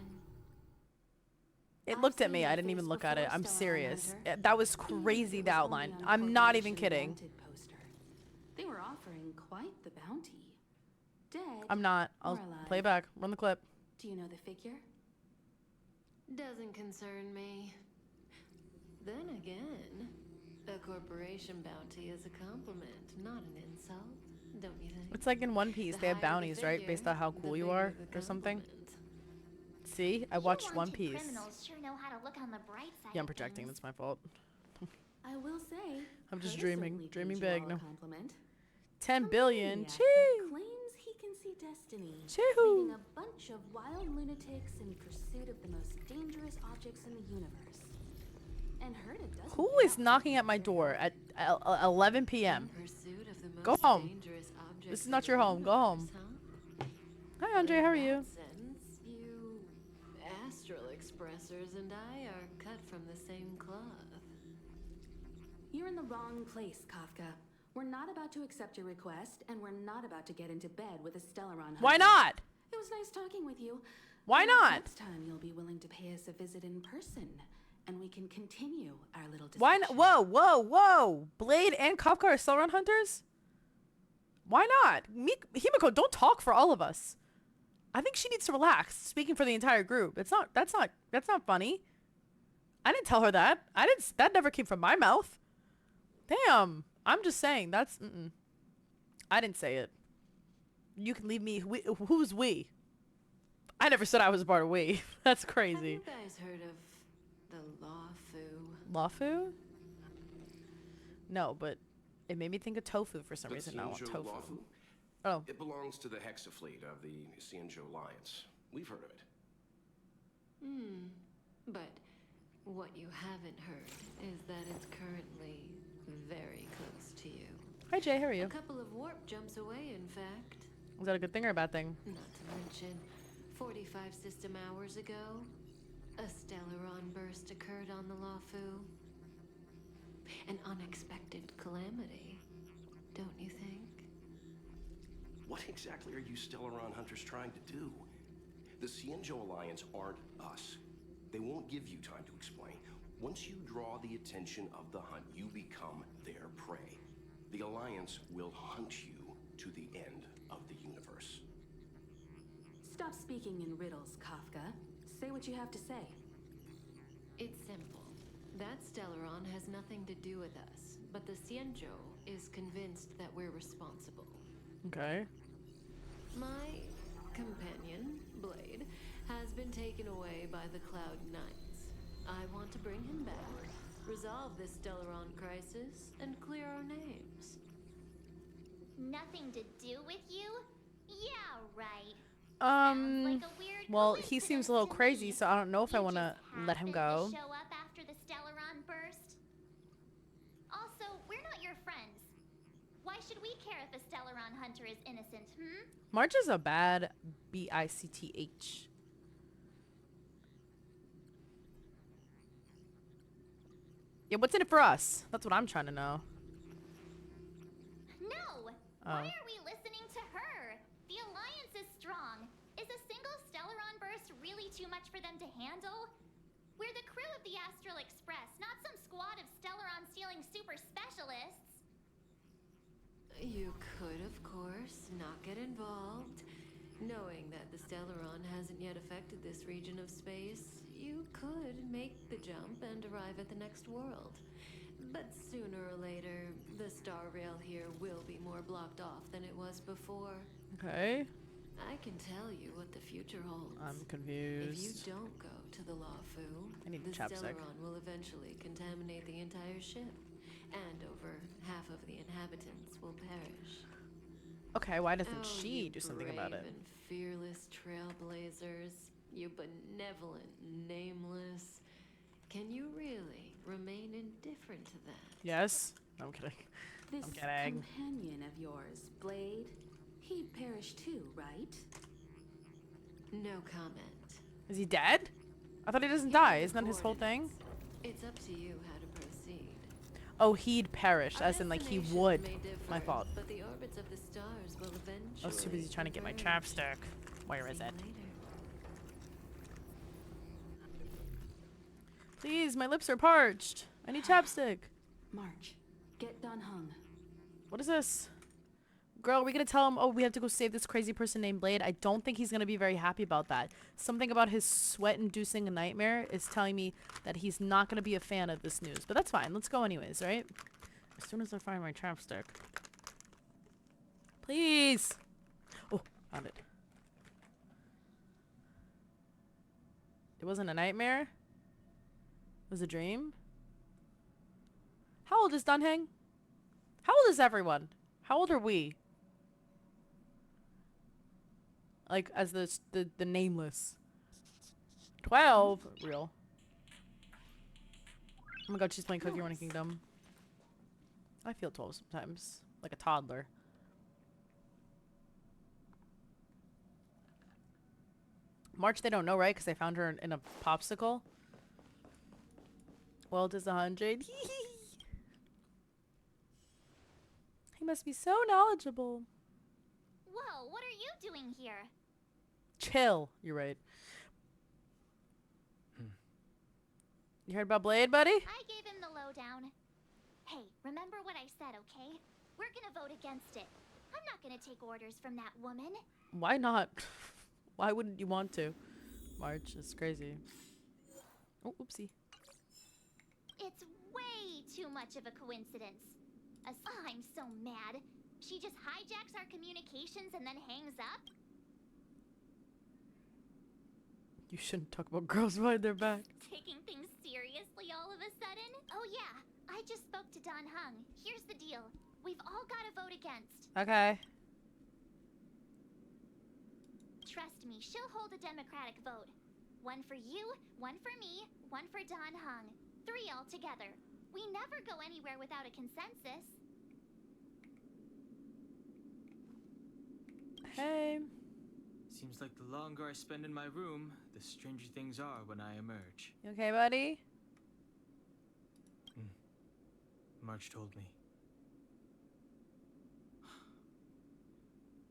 It looked at me. I didn't even look at it. I'm serious. That was crazy, the outline. I'm not even kidding. They were offering quite the bounty. Dead. I'm not. I'll play back. Run the clip. Do you know the figure? Doesn't concern me. Then again, a corporation bounty is a compliment, not an insult, don't you think? It's like in One Piece. They have bounties, right? Based on how cool you are or something. See? I watched One Piece. Sure know how to look on the bright side Yeah, I'm projecting. That's my fault. I will say. I'm just dreaming. Dreaming big. No. 10 Some billion. maniac Chee! that claims he can see destiny, Chee-hoo! leading a bunch of wild lunatics in pursuit of the most dangerous objects in the universe. And heard it doesn't. Who is knocking at my door at 11 p.m.? Go home. This is not your home. Go home. Hi, Andre. How are you? Sense, you astral expressors and I are cut from the same cloth. You're in the wrong place, Kafka. We're not about to accept your request, and we're not about to get into bed with a Stellaron. Why not? It was nice talking with you. Why not? Next time you'll be willing to pay us a visit in person, and we can continue our little discussion. Why not? Whoa, whoa, whoa. Blade and Kafka are Stellaron hunters? Why not? Himiko, don't talk for all of us. I think she needs to relax, speaking for the entire group. That's not funny. I didn't tell her that. That never came from my mouth. Damn. I'm just saying, that's, I didn't say it. You can leave me, who's we? I never said I was a part of we. That's crazy. Have you guys heard of the Lafu? Lafu? No, but it made me think of tofu for some reason. I want tofu. Lafu? Oh. It belongs to the Hexa fleet of the Xianzhou Alliance. We've heard of it. But what you haven't heard is that it's currently very close to you. Hi Jay, how are you? A couple of warp jumps away, in fact. Is that a good thing or a bad thing? Not to mention, 45 system hours ago, a Stellaron burst occurred on the Lafu. An unexpected calamity, don't you think? What exactly are you Stellaron hunters trying to do? The Xianzhou Alliance aren't us. They won't give you time to explain. Once you draw the attention of the hunt, you become their prey. The Alliance will hunt you to the end of the universe. Stop speaking in riddles, Kafka. Say what you have to say. It's simple. That Stellaron has nothing to do with us, but the Xianzhou is convinced that we're responsible. Okay. My companion, Blade, has been taken away by the Cloud Knights. I want to bring him back, resolve this Stellaron crisis, and clear our names. Nothing to do with you? Yeah, right. Well, he seems a little crazy, so I don't know if I want to let him go. Show up after the Stellaron burst. Also, we're not your friends. Why should we care if a Stellaron hunter is innocent, March is a bad B-I-C-T-H. Yeah, what's in it for us? That's what I'm trying to know. No! Why are we listening to her? The Alliance is strong. Is a single Stellaron burst really too much for them to handle? We're the crew of the Astral Express, not some squad of Stellaron-stealing super specialists. You could, of course, not get involved. Knowing that the Stellaron hasn't yet affected this region of space, you could make the jump and arrive at the next world. But sooner or later, the star rail here will be more blocked off than it was before. Okay. I can tell you what the future holds. I'm confused. If you don't go to the Lafu, the Stellaron will eventually contaminate the entire ship, and over half of the inhabitants will perish. Okay, why doesn't she do something about it? And fearless trailblazers, you benevolent nameless. Can you really remain indifferent to that? Yes. No, I'm kidding. This I'm kidding. companion of yours, Blade, he perished too, right? No comment. Is he dead? I thought he doesn't die. Isn't that his whole thing? It's up to you how to proceed. Oh, he'd perish, as in like he would. My fault. But the orbits of the stars will eventually. I was too busy trying to get my chapstick. Where is it? Please, my lips are parched. I need chapstick. March, get Don Hung. What is this? Girl, are we gonna tell him, oh, we have to go save this crazy person named Blade? I don't think he's gonna be very happy about that. Something about his sweat-inducing nightmare is telling me that he's not gonna be a fan of this news. But that's fine. Let's go anyways, right? As soon as I find my chapstick. Please! Oh, found it. It wasn't a nightmare? It was a dream? How old is Dunhang? How old is everyone? How old are we? Like, as the nameless. 12? Real. Oh my god, she's playing Cookie Running Kingdom. I feel 12 sometimes. Like a toddler. March, they don't know, right? Because they found her in a popsicle. Well, does 100. He must be so knowledgeable. Whoa, what are you doing here? Chill. You're right. You heard about Blade, buddy? I gave him the lowdown. Hey, remember what I said, okay? We're gonna vote against it. I'm not gonna take orders from that woman. Why not? Why wouldn't you want to? March is crazy. Oh, oopsie. It's way too much of a coincidence. I'm so mad. She just hijacks our communications and then hangs up? You shouldn't talk about girls behind their back. Taking things seriously all of a sudden? Oh yeah, I just spoke to Don Hung. Here's the deal. We've all got to vote against. Okay. Trust me, she'll hold a democratic vote. One for you, one for me, one for Don Hung. 3 all together. We never go anywhere without a consensus. Hey. Seems like the longer I spend in my room, the stranger things are when I emerge. You okay, buddy? March told me.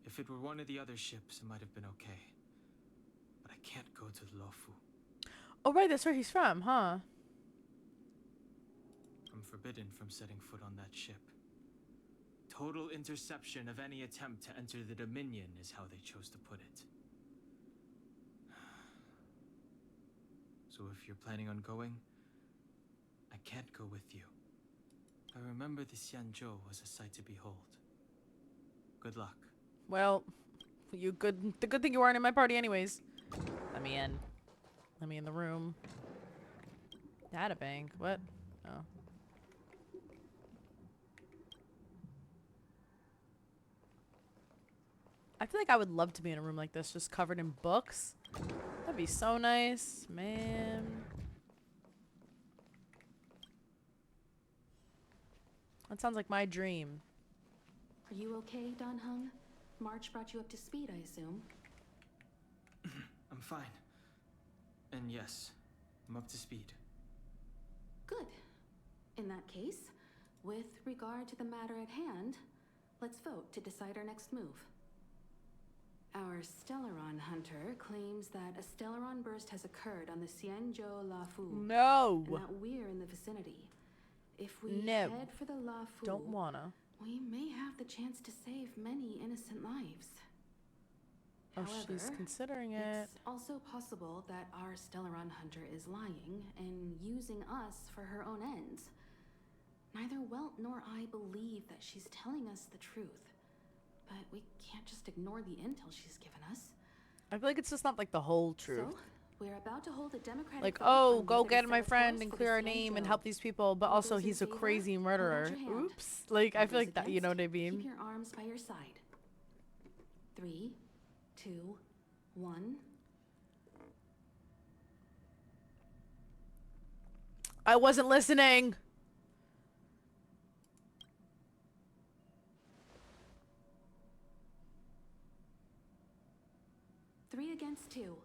If it were one of the other ships, it might have been okay. But I can't go to Lofu. Oh, right, that's where he's from, huh? I'm forbidden from setting foot on that ship. Total interception of any attempt to enter the Dominion is how they chose to put it. So if you're planning on going, I can't go with you. I remember the Xianzhou was a sight to behold. Good luck. Well, the good thing you aren't in my party anyways. Let me in. Let me in the room. Databank, what? Oh. I feel like I would love to be in a room like this, just covered in books. That'd be so nice, man. That sounds like my dream. Are you okay, Don Hung? March brought you up to speed, I assume. I'm fine. And yes, I'm up to speed. Good. In that case, with regard to the matter at hand, let's vote to decide our next move. Our Stellaron hunter claims that a Stellaron burst has occurred on the Xianzhou Lafu. No! And that we're in the vicinity. If we No. head for the Lafu, Don't wanna. we may have the chance to save many innocent lives. Oh, However, she's considering it. it's also possible that our Stellaron hunter is lying and using us for her own ends. Neither Welt nor I believe that she's telling us the truth. But we can't just ignore the intel she's given us. I feel like it's just not like the whole truth. So, we're about to hold a democratic Like, vote oh, on go whether to get my set a friend course and for clear the our name and Xianzhou. help these people, but All also those in he's a favor, crazy hold out murderer. your hand. Oops. Like, I feel Those like that, you know what I against, mean? Keep your arms by your side. 3, 2, 1. I wasn't listening. Three against 2.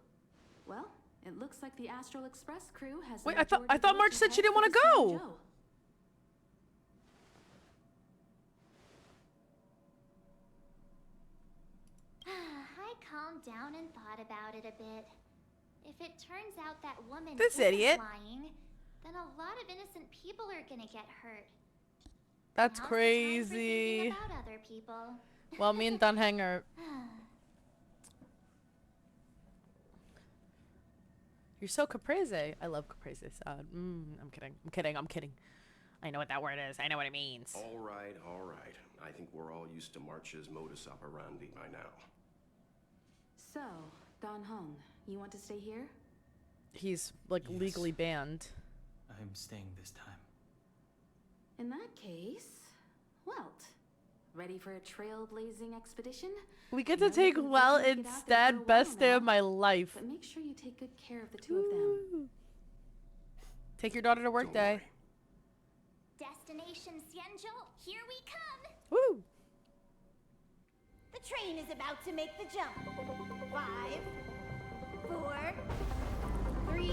Well, it looks like the Astral Express crew has. Wait, I thought March said she didn't want to go. I calmed down and thought about it a bit. If it turns out that woman This isn't idiot. lying, then a lot of innocent people are gonna get hurt. That's Now's the time for thinking crazy. about other people. Well, me and Dunhang are... You're so caprese. I love caprese salad. I'm kidding. I'm kidding. I'm kidding. I know what that word is. I know what it means. All right, all right. I think we're all used to March's modus operandi by now. So, Don Hong, you want to stay here? He's like legally banned. I'm staying this time. In that case, Welt. Ready for a trailblazing expedition? We get to take Well instead. Best day of my life. But make sure you take good care of the two of them. Take your daughter to work day. Destination Xianzhou, here we come! Woo! The train is about to make the jump. 5, 4, 3,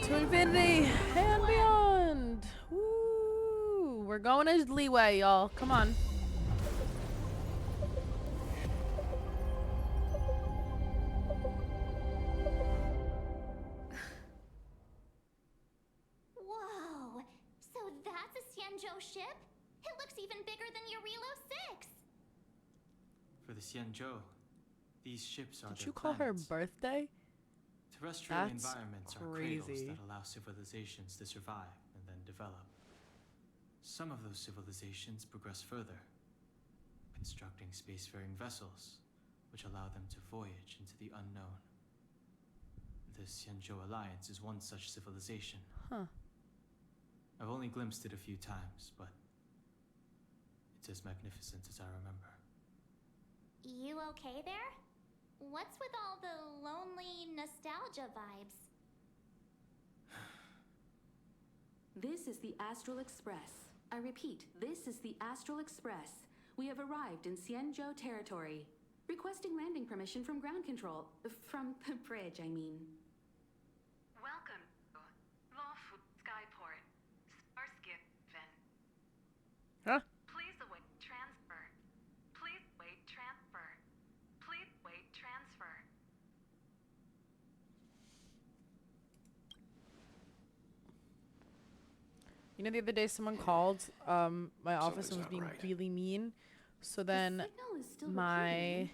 2, To infinity and beyond. Woo! We're going as leeway, y'all. Come on. Whoa! So that's a Xianzhou ship? It looks even bigger than Eurilo 6! For the Xianzhou, these ships are Did their you call her planets. birthday? Terrestrial That's environments are cradles crazy. that allow civilizations to survive and then develop. Some of those civilizations progress further, constructing spacefaring vessels, which allow them to voyage into the unknown. The Xianzhou Alliance is one such civilization. Huh. I've only glimpsed it a few times, but it's as magnificent as I remember. You okay there? What's with all the lonely nostalgia vibes? This is the Astral Express. I repeat, this is the Astral Express. We have arrived in Xianzhou territory. Requesting landing permission from ground control. From the bridge, I mean. Welcome to Lawfu Skyport. Starsky Fin. Huh? Please await transfer. Please wait transfer. Please wait transfer. You know, the other day someone called my office and was being really mean. So then Signal is still my repeating,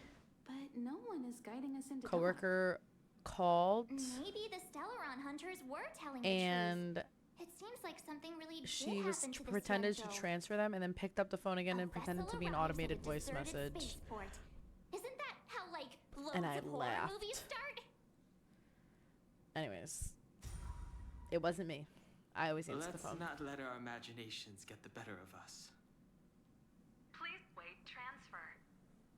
but no one is guiding us into coworker called Maybe the Stellaron hunters were telling the and truth. It seems like something really she did was happen to the pretended to Xianzhou. transfer them and then picked up the phone again and pretended to be an Vessel automated arrives at a voice deserted message. spaceport. Isn't that how like loads And I of horror laughed. movies start? Anyways, it wasn't me. I always answer the Let's phone. not let our imaginations get the better of us. Please wait transfer.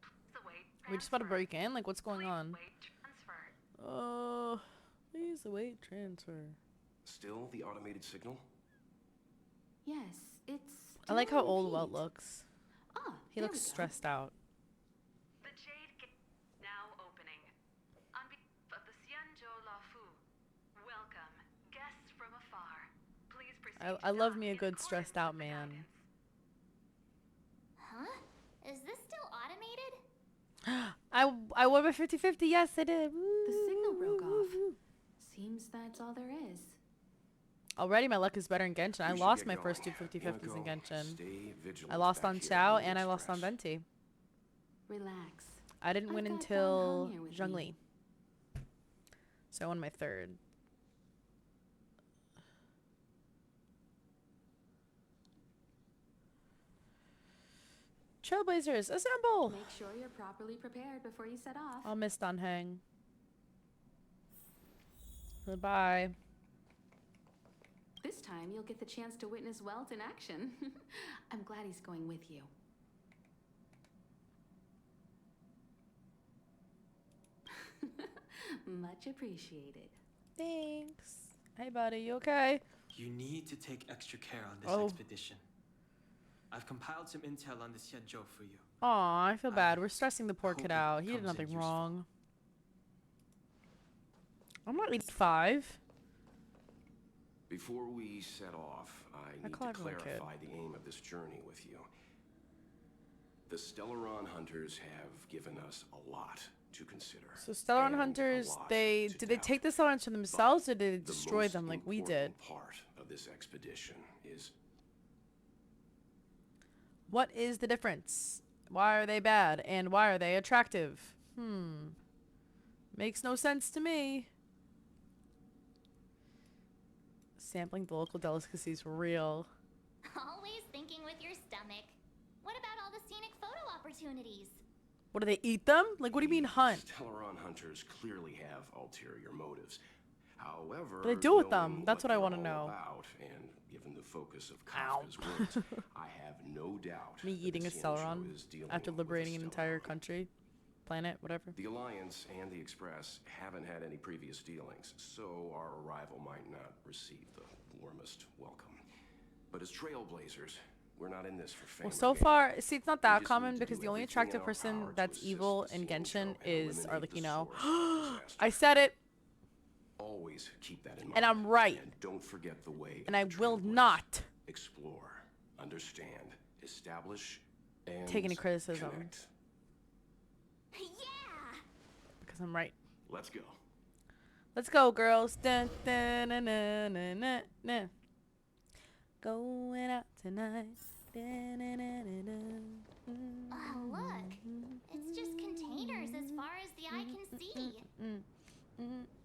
Please await We just about to break in? Like, what's going on? transfer. Oh, please await transfer. Still the automated signal? Yes, it's. I like how still old repeat. Welt looks. Ah, He there looks we go. stressed out. The Jade Gate now opening. On behalf of the Xianzhou Lawfu, welcome, guests from afar. Please proceed I love me a good stressed out man. Huh? Is this still automated? I won by 50-50. Yes, I did. The signal broke off. Seems that's all there is. Already my luck is better in Genshin. I We should lost get my first two going. 50-50s in Yumiko, Genshin. stay vigilant I lost back on here Xiao on the and I lost on Express. Venti. Relax. I didn't win I've got until Don Hong here with Zhongli. me. So I won my third. Trailblazers, assemble! Make sure you're properly prepared before you set off. I'll miss Dunhang. Goodbye. This time you'll get the chance to witness Welt in action. I'm glad he's going with you. Much appreciated. Thanks. Hey, buddy, you okay? You need to take extra care on this Oh. expedition. I've compiled some intel on the Xianzhou for you. Aw, I feel bad. We're stressing the poor hope kid it out. He did comes in nothing useful. wrong. I'm not 85. Before we set off, I need to call everyone kid. clarify the aim of this journey with you. The Stellaron hunters have given us a lot to consider. So Stellaron and a Hunters, lot they to did they doubt. take the Stellarons for themselves, or did they The destroy most them like we did? important part of this expedition is What is the difference? Why are they bad, and why are they attractive? Makes no sense to me. Sampling the local delicacies real. Always thinking with your stomach. What about all the scenic photo opportunities? What do they eat them? Like, what do you mean hunt? Stellaron hunters clearly have ulterior motives. However, What do they do with them? knowing That's what I they're want to all know. about, and given the focus of Kafka's work, I have no doubt Me that eating the a Cienzo Stellaron is dealing after with liberating a an Stellaron. entire country, planet, whatever. The Alliance and the Express haven't had any previous dealings, so our arrival might not receive the warmest welcome. But as trailblazers, we're not in this for fame. Well, so or gain. far, see, it's not We that just common need to because do the only everything in attractive our person power to that's assist evil the in Cienzo Genshin and is eliminate the source of the disaster. I said it, Always keep that in mind. and I'm right. And don't forget the way. And I of the will trailblazers. not Explore, understand, establish, and take any criticism connect. because I'm right. Let's go. Let's go, girls. Dun, dun, dun, dun, dun, dun, dun. Going out tonight. Dun, dun, dun, dun, dun. Oh, look. It's just containers as far as the eye can see.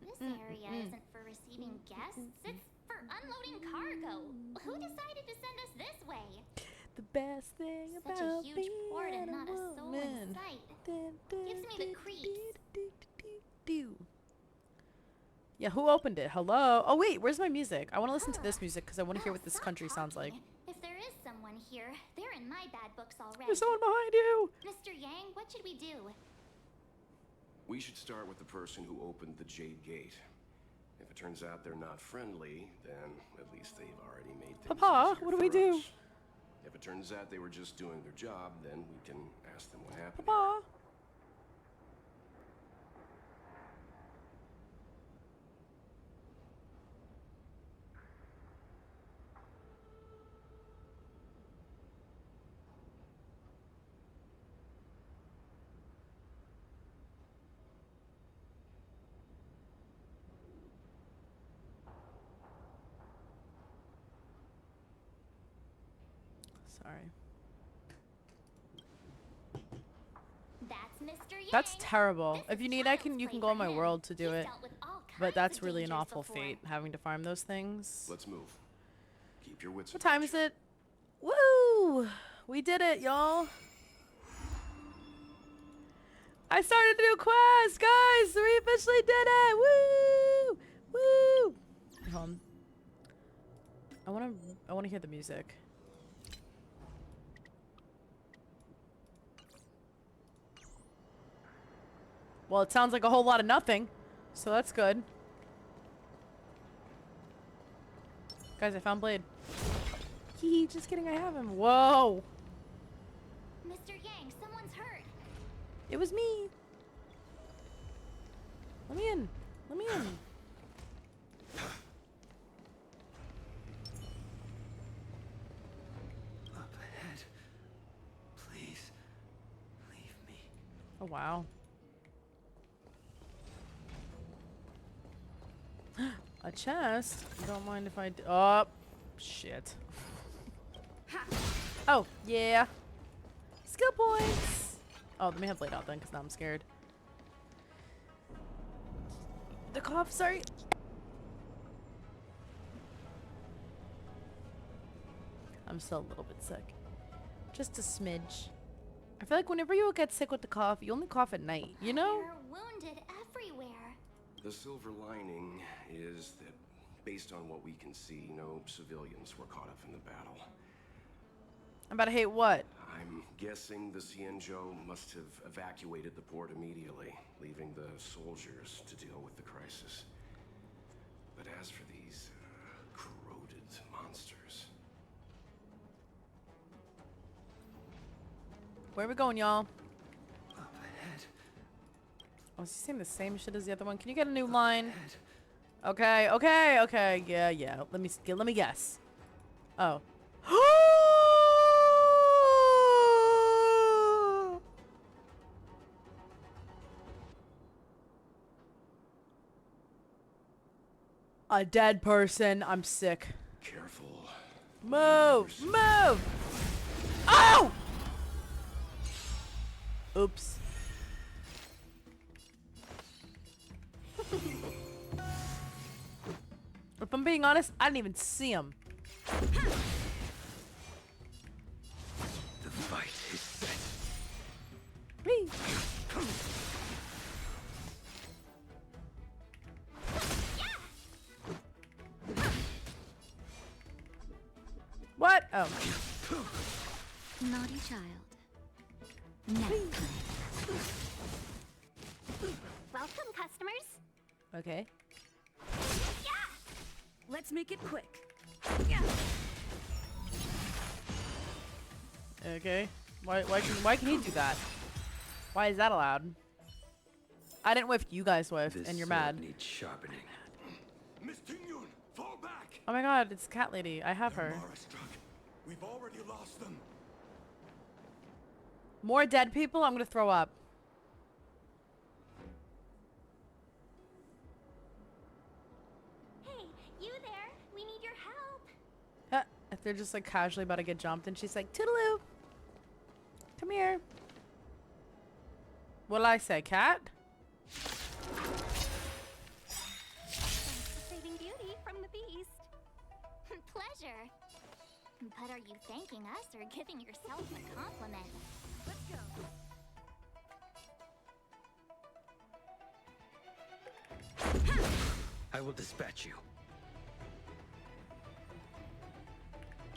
This area isn't for receiving guests. It's for unloading cargo. Who decided to send us this way? The best thing Such about a huge being port and a not a soul in woman. sight. Dun, dun, Gives me the creeps. do. Yeah, who opened it? Hello? Oh, wait, where's my music? I want to listen to this music because I want to hear what this Stop country sounds like. talking. If there is someone here, they're in my bad books already. There's someone behind you! Mr. Yang, what should we do? We should start with the person who opened the Jade Gate. If it turns out they're not friendly, then at least they've already made things Papa, easier what do we for do? us. If it turns out they were just doing their job, then we can ask them what happened. Papa. Sorry. That's Mr. Yang. That's terrible. This If you is need, child's you play can go for on my him. world to do He's it. dealt with all But kinds that's of really an dangers awful before. fate, having to farm those things. Let's move. Keep your wits What about time you. is it? Woo! We did it, y'all. I started a new quest, guys! We officially did it! Woo! Woo! Hold on. I wanna hear the music. Well, it sounds like a whole lot of nothing, so that's good. Guys, I found Blade. Hee, just kidding, I have him. Whoa! Mr. Yang, someone's hurt. It was me. Let me in. Let me in. Up ahead. Please, leave me. Oh, wow. A chest? You don't mind if I d- oh, shit. Oh, yeah. Skill points. Oh, let me have Blade out then, because now I'm scared. The cough, sorry. I'm still a little bit sick. Just a smidge. I feel like whenever you get sick with the cough, you only cough at night, you know? They're wounded everywhere. The silver lining is that, based on what we can see, no civilians were caught up in the battle. I'm about to hate what? I'm guessing the Cienzo must have evacuated the port immediately, leaving the soldiers to deal with the crisis. But as for these corroded monsters... Where are we going, y'all? Up ahead. Oh, is he saying the same shit as the other one? Can you get a new line? Okay, okay, okay. Yeah, yeah. Let me guess. Oh. A dead person. I'm sick. Careful. Move! Move! Oh! Oops. If I'm being honest, I didn't even see him. The fight is set. Whee! What? Oh. Naughty child. Next time. Welcome, customers. Okay. Let's make it quick. Okay. Why can he do that? Why is that allowed? I didn't whiff, you guys whiffed, This and you're sword mad. needs sharpening. Miss Tingyun, fall back! Oh my god, it's Cat Lady. I have her. Mara struck. We've already lost them. More dead people? I'm gonna throw up. Hey, you there? We need your help. If they're just like casually about to get jumped, and she's like, Toodaloo! Come here. What'll I say, cat? Saving beauty from the beast. Pleasure. But are you thanking us or giving yourself a compliment? Let's go. I will dispatch you.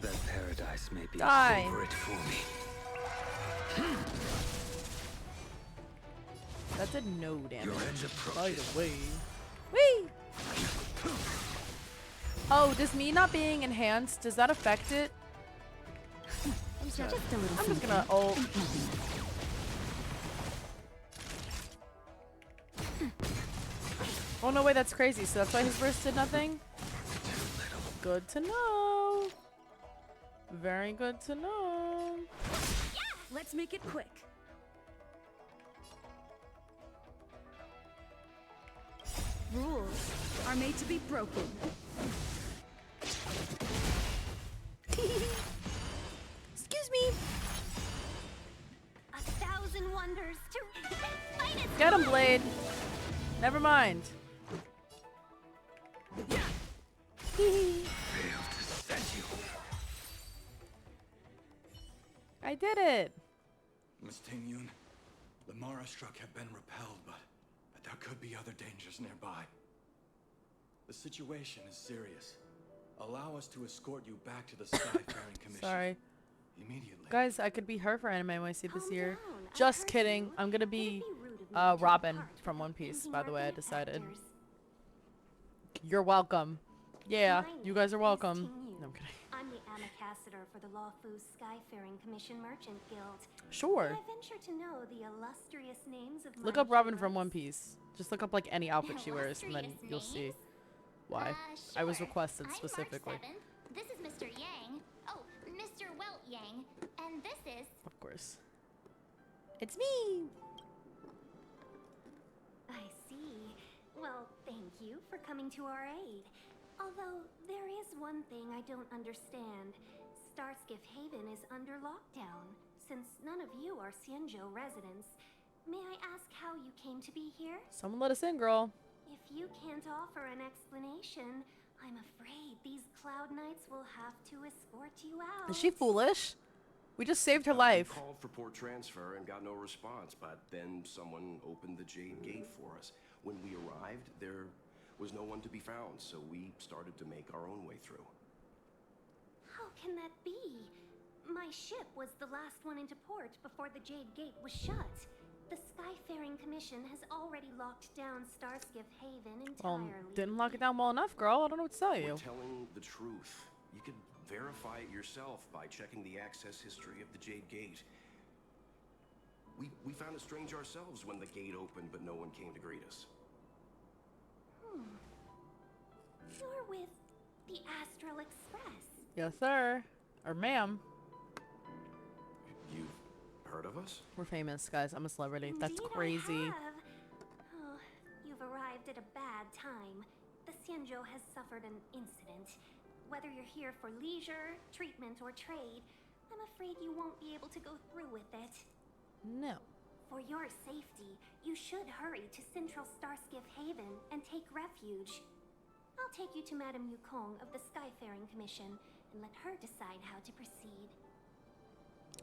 That paradise may be Die. a favorite for me. That did no damage. Your end By approaches. the way. Whee! Oh, does me not being enhanced, does that affect it? Just a little I'm just something. gonna ult. Oh no, wait, that's crazy. So that's why his burst did nothing? Good to know. Very good to know. Let's make it quick. Rules are made to be broken. Excuse me. 1,000 wonders to fight it. Get him, Blade. Never mind. Failed to set you. I did it. Miss Tingyun, the Mara struck have been repelled, but there could be other dangers nearby. The situation is serious. Allow us to escort you back to the Skyfaring Commission. Sorry. Immediately. Guys, I could be her for Anime NYC this year. down. I Just heard kidding. you. I'm gonna Would be it be rude of me to take Robin part from One Piece, painting by our the way, I decided. benefactors? You're welcome. Yeah, My you guys are name is welcome. Ting No, I'm kidding. I'm the ambassador for the Lawfu Skyfaring Commission Merchant Guild. Sure. May I venture to know the illustrious names of Look my up Robin heroes? from One Piece. Just look up like any outfit she wears, and then Illustrious you'll see names? why. I was Sure. requested I'm specifically. March 7th. This is Mr. Yang. Oh, Mr. Welt Yang. And this is... Of course. It's me. I see. Well, thank you for coming to our aid. Although, there is one thing I don't understand. Starskiff Haven is under lockdown. Since none of you are Xianzhou residents, may I ask how you came to be here? Someone let us in, girl. If you can't offer an explanation, I'm afraid these Cloud Knights will have to escort you out. Is she foolish? We just saved her life. We called for port transfer and got no response, but then someone opened the Jade Gate for us. When we arrived, there was no one to be found, so we started to make our own way through. How can that be? My ship was the last one into port before the Jade Gate was shut. The Skyfaring Commission has already locked down Starskiff Haven Well, entirely. didn't lock it down well enough, girl. I don't know what to tell you. We're telling the truth. You could verify it yourself by checking the access history of the Jade Gate. We found it strange ourselves when the gate opened, but no one came to greet us. You're with the Astral Express. Yes, sir. Or ma'am. You've heard of us? We're famous, guys. I'm a celebrity. That's Indeed I crazy. have. Oh, you've arrived at a bad time. the Xianzhou has suffered an incident. Whether you're here for leisure, treatment, or trade, I'm afraid you won't be able to go through with it. No. For your safety, you should hurry to Central Starskiff Haven and take refuge. I'll take you to Madame Yukong of the Skyfaring Commission and let her decide how to proceed.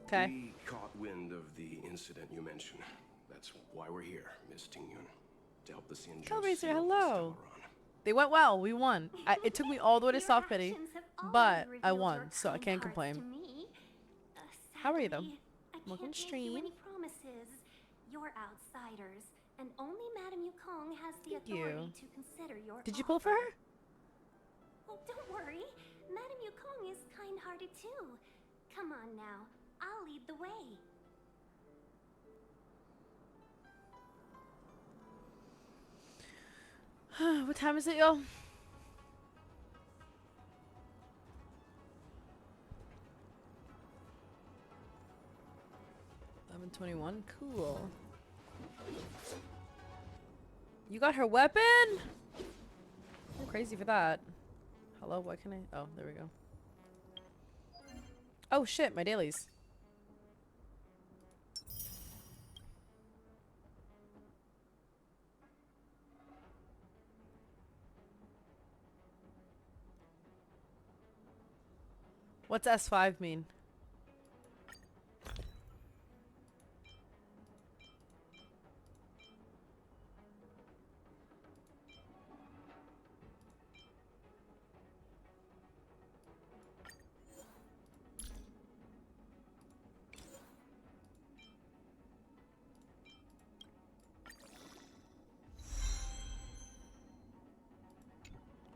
Okay. We caught wind of the incident you mentioned. That's why we're here, Miss Tingyun. To help the Xianzhou Celebrator, seal the hello. Stellaron. They went well. We won. It took me all the way to soft pity, Actions have but already I revealed won, your so I kind can't hearts complain. to me. How are you though? Sadly, I Welcome can't to make you stream. any promises. You're outsiders, and only Madame Yukong has the Thank you. authority to consider your Did you pull for her? Oh, don't worry. Madame Yukong is kind-hearted too. Come on now. I'll lead the way. What time is it, y'all? $11:21. Cool. You got her weapon? I'm crazy for that. Hello, why can I? Oh, there we go. Oh shit, my dailies. What's S5 mean?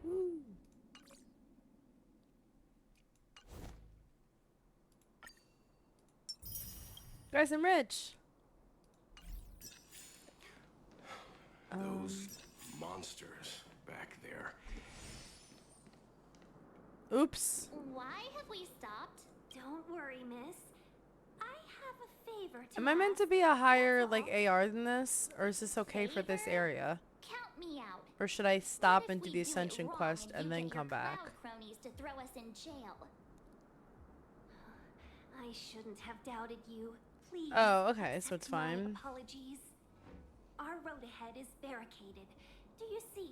Woo. Guys, I'm rich. Those monsters back there. Oops. Why have we stopped? Don't worry, miss. I have a favor to Am I meant to be a higher like AR than this, or is this okay for this area? Count me out. Or should I stop and do We the do it Ascension wrong quest and and you then get your come back? cloud cronies to throw us in jail. I shouldn't have doubted you. Please. Oh, okay, so accept it's my fine. Apologies. Our road ahead is barricaded. Do you see?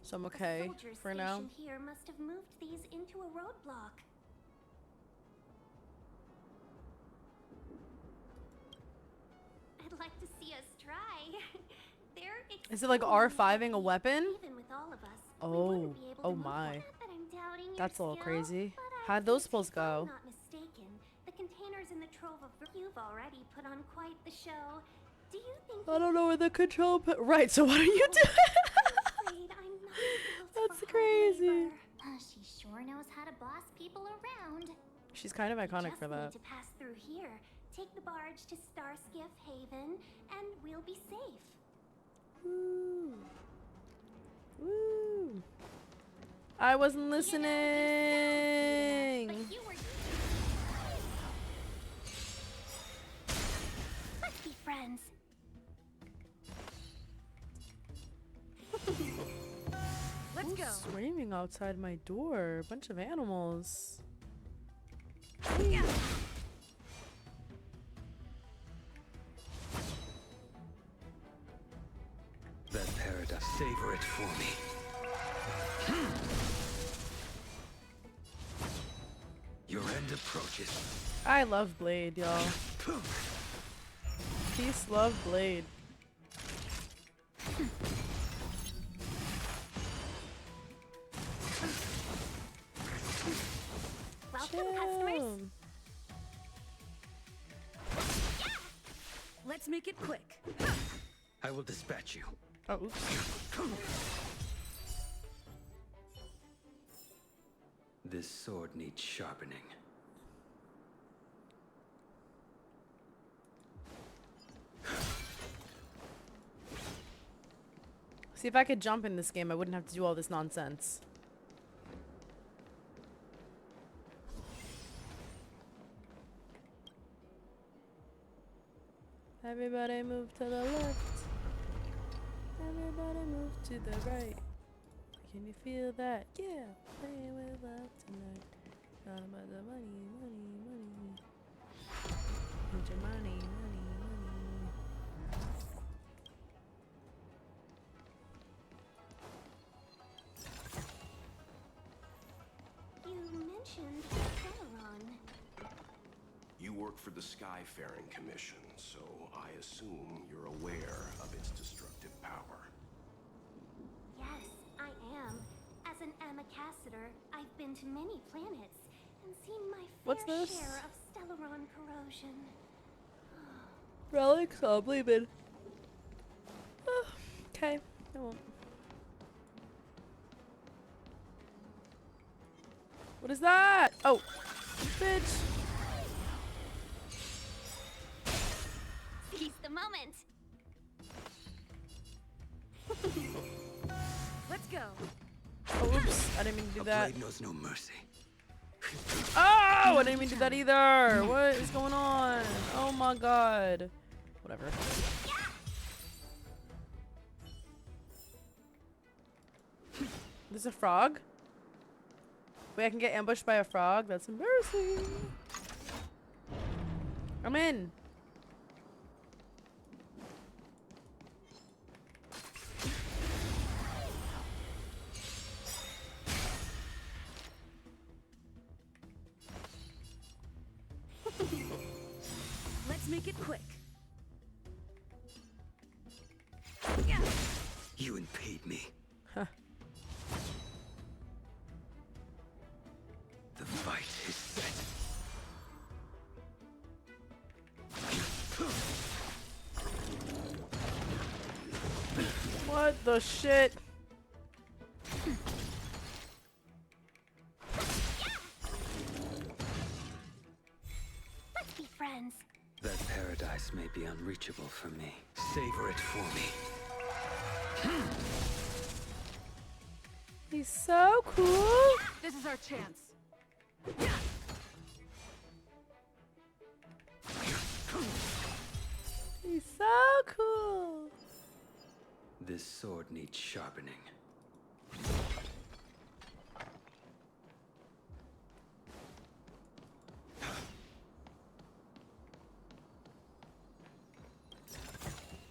So I'm okay The soldiers for now. stationed here must have moved these into a roadblock. I'd like to see us try. They're Is it like R5ing a weapon? even with all of us. Oh, oh my. Not that I'm doubting your That's a little skill, crazy. but I How'd those think spells if go? I'm not mistaken, the containers in the trove of you've already put on quite the show. Do you think I don't know where the control right, so what are you doing? That's crazy. She sure knows how to boss people around. She's kind of iconic for Just that. need to pass through here. Take the barge to Starskiff Haven, and we'll be safe. Woo. Woo. I wasn't listening. Let's be friends. Let's go. Screaming outside my door. A bunch of animals. That paradise, savor it for me. Your end approaches. I love Blade, y'all. Peace, love, Blade. Welcome, customers. Let's make it quick. I will dispatch you. Oh, oops. This sword needs sharpening. See, if I could jump in this game, I wouldn't have to do all this nonsense. Everybody move to the left. Everybody Everybody move to the right. Can you feel that? Yeah. Playing with love tonight. All about the money, money, money. Get your money, money, money. You mentioned Celeron. You work for the Skyfaring Commission, so I assume you're aware of its destructive power. Yes, I am. As an Amicassator, I've been to many planets and seen my What's fair this? share of Stellaron corrosion. Relics? I'll believe it. Okay, I won't. What is that? Oh, bitch. Seize the moment. Let's go. Oh, oops. I didn't mean to do that. Blade knows no mercy. Oh, I didn't mean to do that either. What is going on? Oh my god. Whatever. There's a frog? Wait, I can get ambushed by a frog? That's embarrassing. I'm in. Let's make it quick. You impede me. Huh. The fight is set. What the shit? Let's be friends. That paradise may be unreachable for me. Savor it for me. He's so cool. This is our chance. He's so cool. This sword needs sharpening.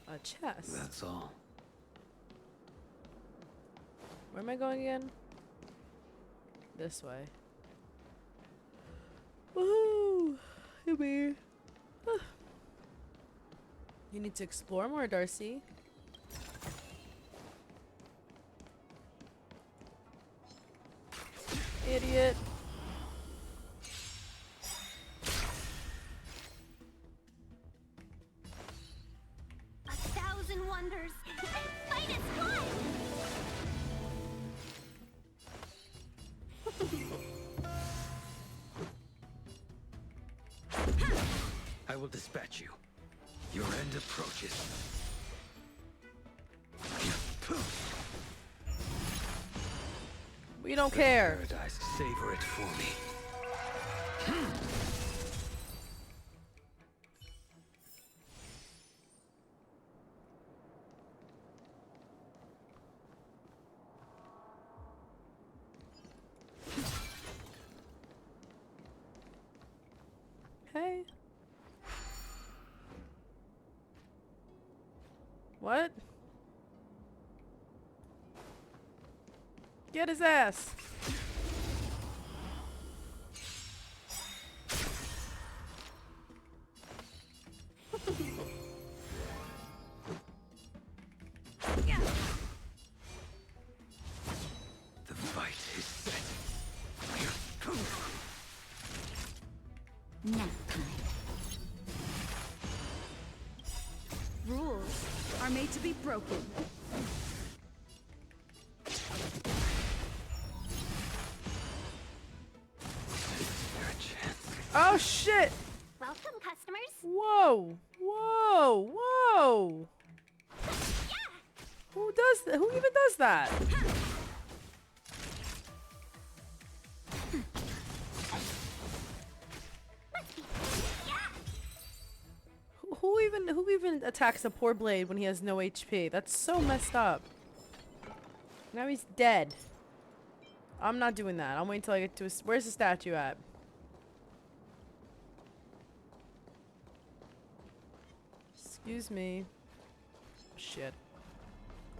A chest. That's all. Where am I going again? This way. Woohoo! Yippee. You need to explore more, Darcy. Idiot. A thousand wonders. Fight is fun. I will dispatch you. Your end approaches. We don't care. Paradise, savor it for me. Hey. What? Get his ass. The fight is set. Nap time. Rules are made to be broken. Oh shit! Welcome, customers. Whoa! Whoa! Whoa! Who does that? Who even does that? Who even attacks a poor blade when he has no HP? That's so messed up. Now he's dead. I'm not doing that. I'm waiting till I get to a... Where's the statue at? Excuse me. Shit.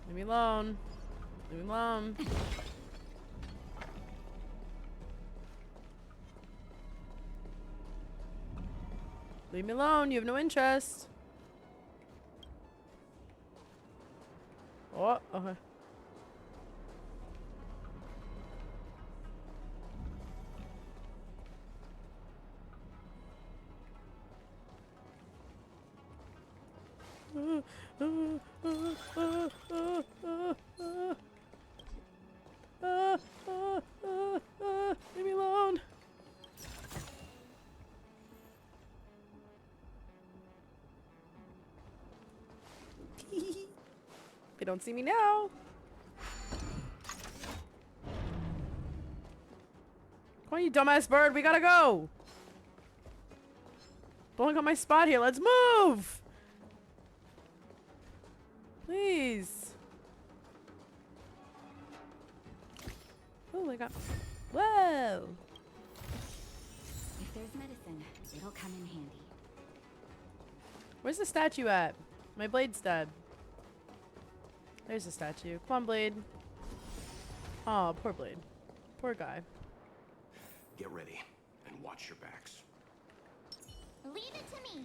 Leave me alone. Leave me alone. Leave me alone. You have no interest. Oh, okay. Leave me alone. They don't see me now. Come on, you dumbass bird. We gotta go. Blowing up my spot here. Let's move. Please. Oh my god. Whoa. If there's medicine, it'll come in handy. Where's the statue at? My blade's dead. There's the statue. Come on, Blade. Aw, poor Blade. Poor guy. Get ready and watch your backs. Leave it to me.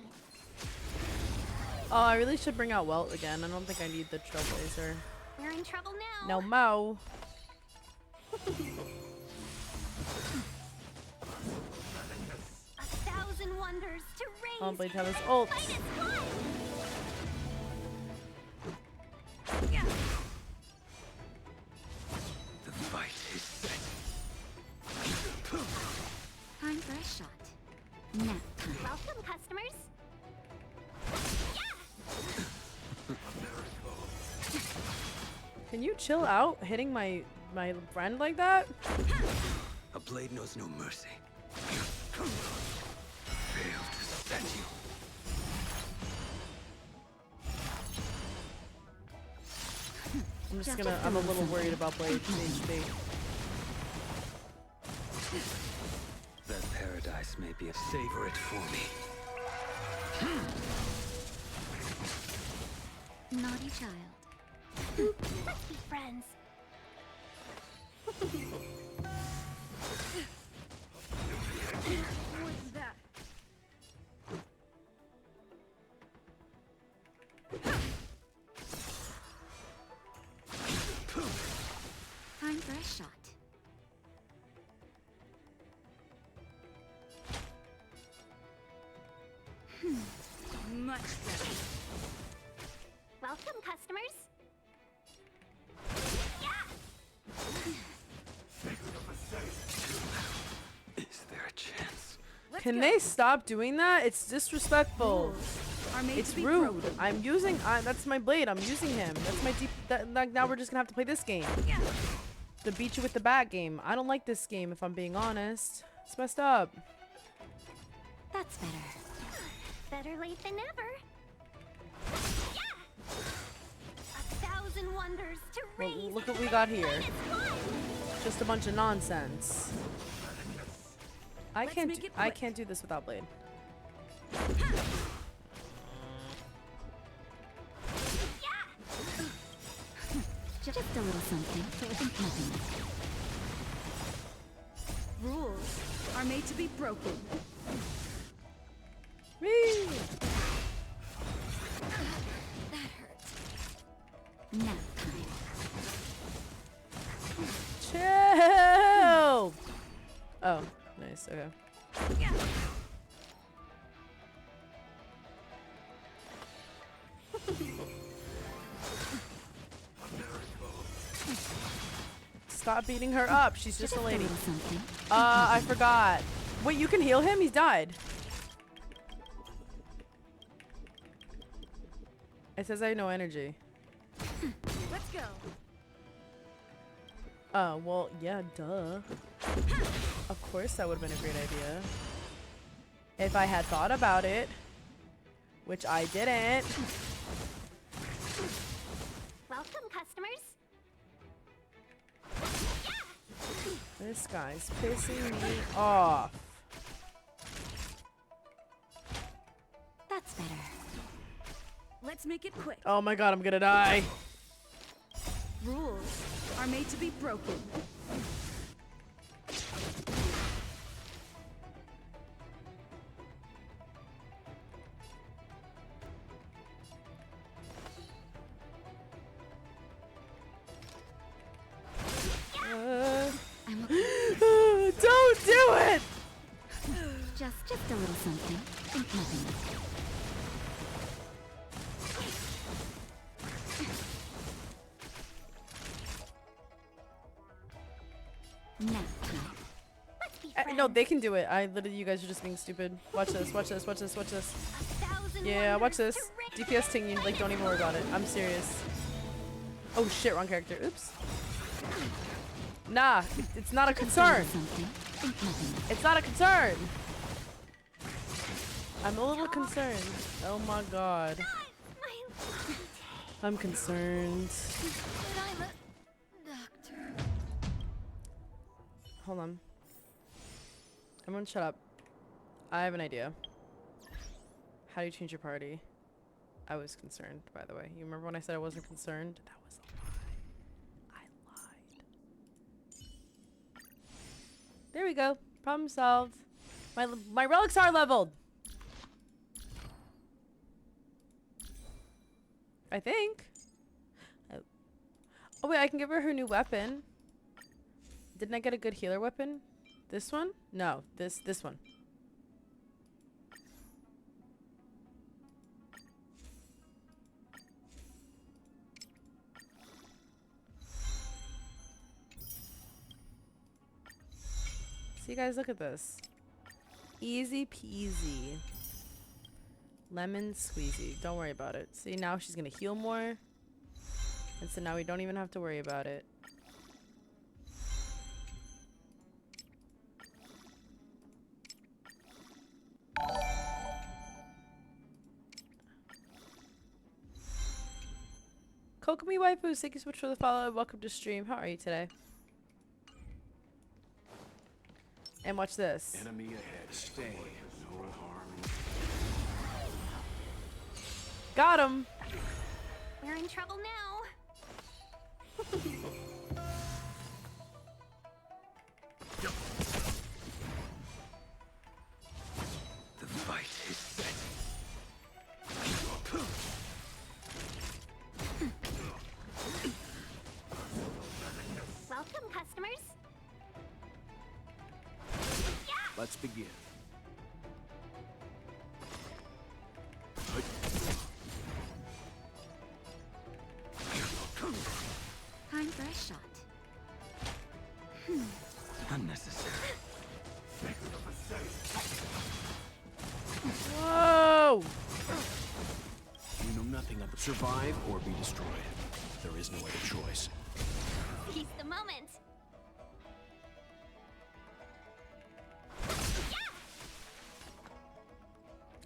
Oh, I really should bring out Welt again. I don't think I need the Trailblazer. We're in trouble now. No mo. 1,000 wonders to raise. Oh, Blade have his ult. The fight is set. Time for a shot. Nap time. Welcome, customers. Can you chill out hitting my friend like that? A blade knows no mercy. Failed to set you. I'm a little worried about Blade's HP. That paradise may be a savor it for me. Naughty child. Let's be friends. What's that? Time for a shot. Much better. Welcome, customers. Is there a chance? Can they stop doing that? It's disrespectful. It's rude. I'm using. That's my blade. I'm using him. That's my deep. Now we're just gonna have to play this game. The beat you with the bat game. I don't like this game, if I'm being honest. It's messed up. That's better. Better late than never. 1,000 wonders to raise. Well, look what we got here. Just a bunch of nonsense. I can't do this without Blade. Just a little something. Nothing. Rules are made to be broken. Whee! That hurt. Nap time. Chill! Oh, nice. Okay. Stop beating her up. She's just a lady. I forgot. Wait, you can heal him? He's died. It says I have no energy. Let's go. Oh, well, yeah, duh. Of course that would have been a great idea. If I had thought about it. Which I didn't. Welcome, customers. This guy's pissing me off. That's better. Let's make it quick. Oh my god, I'm gonna die. Rules are made to be broken. Don't do it! Just a little something. Think nothing of it. No, they can do it. You guys are just being stupid. Watch this, watch this, watch this, watch this. Yeah, watch this. DPS ting, you like don't even worry about it. I'm serious. Oh shit, wrong character. Oops. Nah, it's not a concern. It's not a concern. I'm a little concerned. Oh my god. I'm concerned. Hold on. Everyone shut up. I have an idea. How do you change your party? I was concerned, by the way. You remember when I said I wasn't concerned? That was a lie. I lied. There we go. Problem solved. My relics are leveled. I think. Oh wait, I can give her her new weapon. Didn't I get a good healer weapon? This one? No, this one. See, guys, look at this. Easy peasy. Lemon squeezy. Don't worry about it. See, now she's gonna heal more. And so now we don't even have to worry about it. Kokomi Waifu, thank you so much for the follow. Welcome to stream. How are you today? And watch this. Enemy ahead. Stay. No harm. Got him. We're in trouble now. The fight is set. Welcome, customers. Let's begin. Time for a shot. Unnecessary. Whoa! You know nothing of survive or be destroyed. There is no other choice. Seize the moment.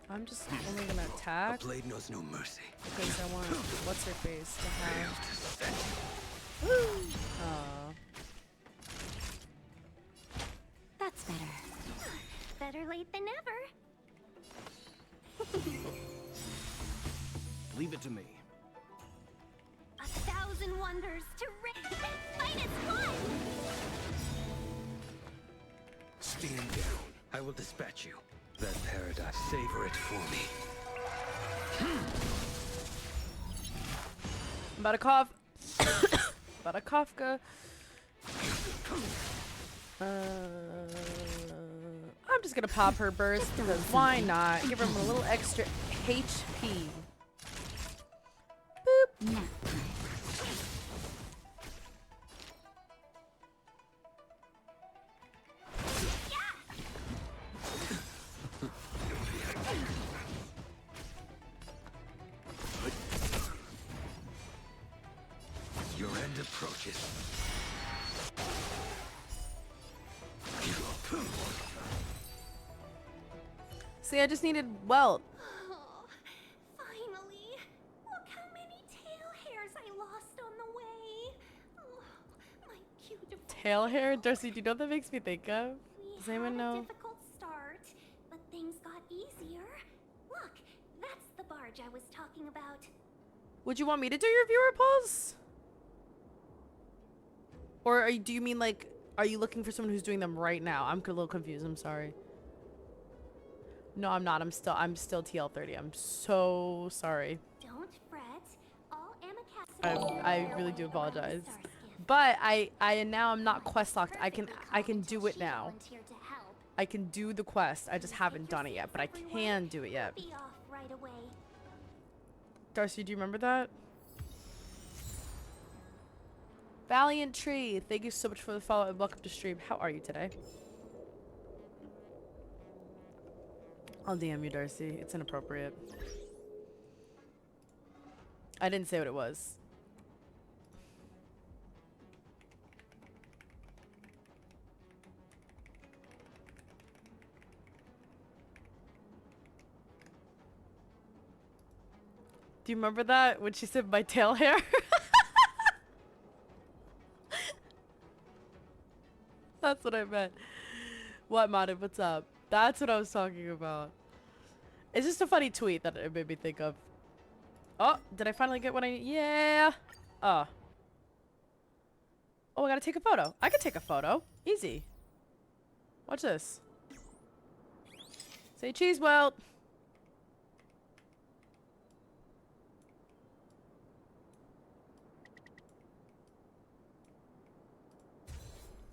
I'm just only gonna attack. A blade knows no mercy. Because I want what's her face to have. Aww. That's better. Better late than never. Leave it to me. 1,000 wonders to fight as one. Stand down. I will dispatch you. That paradise. Savor it for me. I'm about to cough. About a Kafka. I'm just gonna pop her burst because why not? Give her a little extra HP. Boop. Your end approaches. See, I just needed welt. Oh, finally. Look how many tail hairs I lost on the way. Oh, my beautiful tail hair? Darcy, do you know what that makes me think of? Does anyone know? Difficult start, but things got easier. Look, that's the barge I was talking about. Would you want me to do your viewer polls? Or do you mean like, are you looking for someone who's doing them right now? I'm a little confused. I'm sorry. No, I'm not. I'm still TL30. I'm so sorry. Don't fret. All Amicats I really do apologize. But now I'm not quest locked. I can do it now. I can do the quest. I just haven't done it yet, but I can do it yet. Be off right away. Darcy, do you remember that? Valiant Tree, thank you so much for the follow and welcome to stream. How are you today? I'll DM you, Darcy. It's inappropriate. I didn't say what it was. Do you remember that when she said my tail hair? That's what I meant. What, Modded? What's up? That's what I was talking about. It's just a funny tweet that it made me think of. Oh, did I finally get what I need? Yeah. Oh, I gotta take a photo. I can take a photo. Easy. Watch this. Say cheese welt.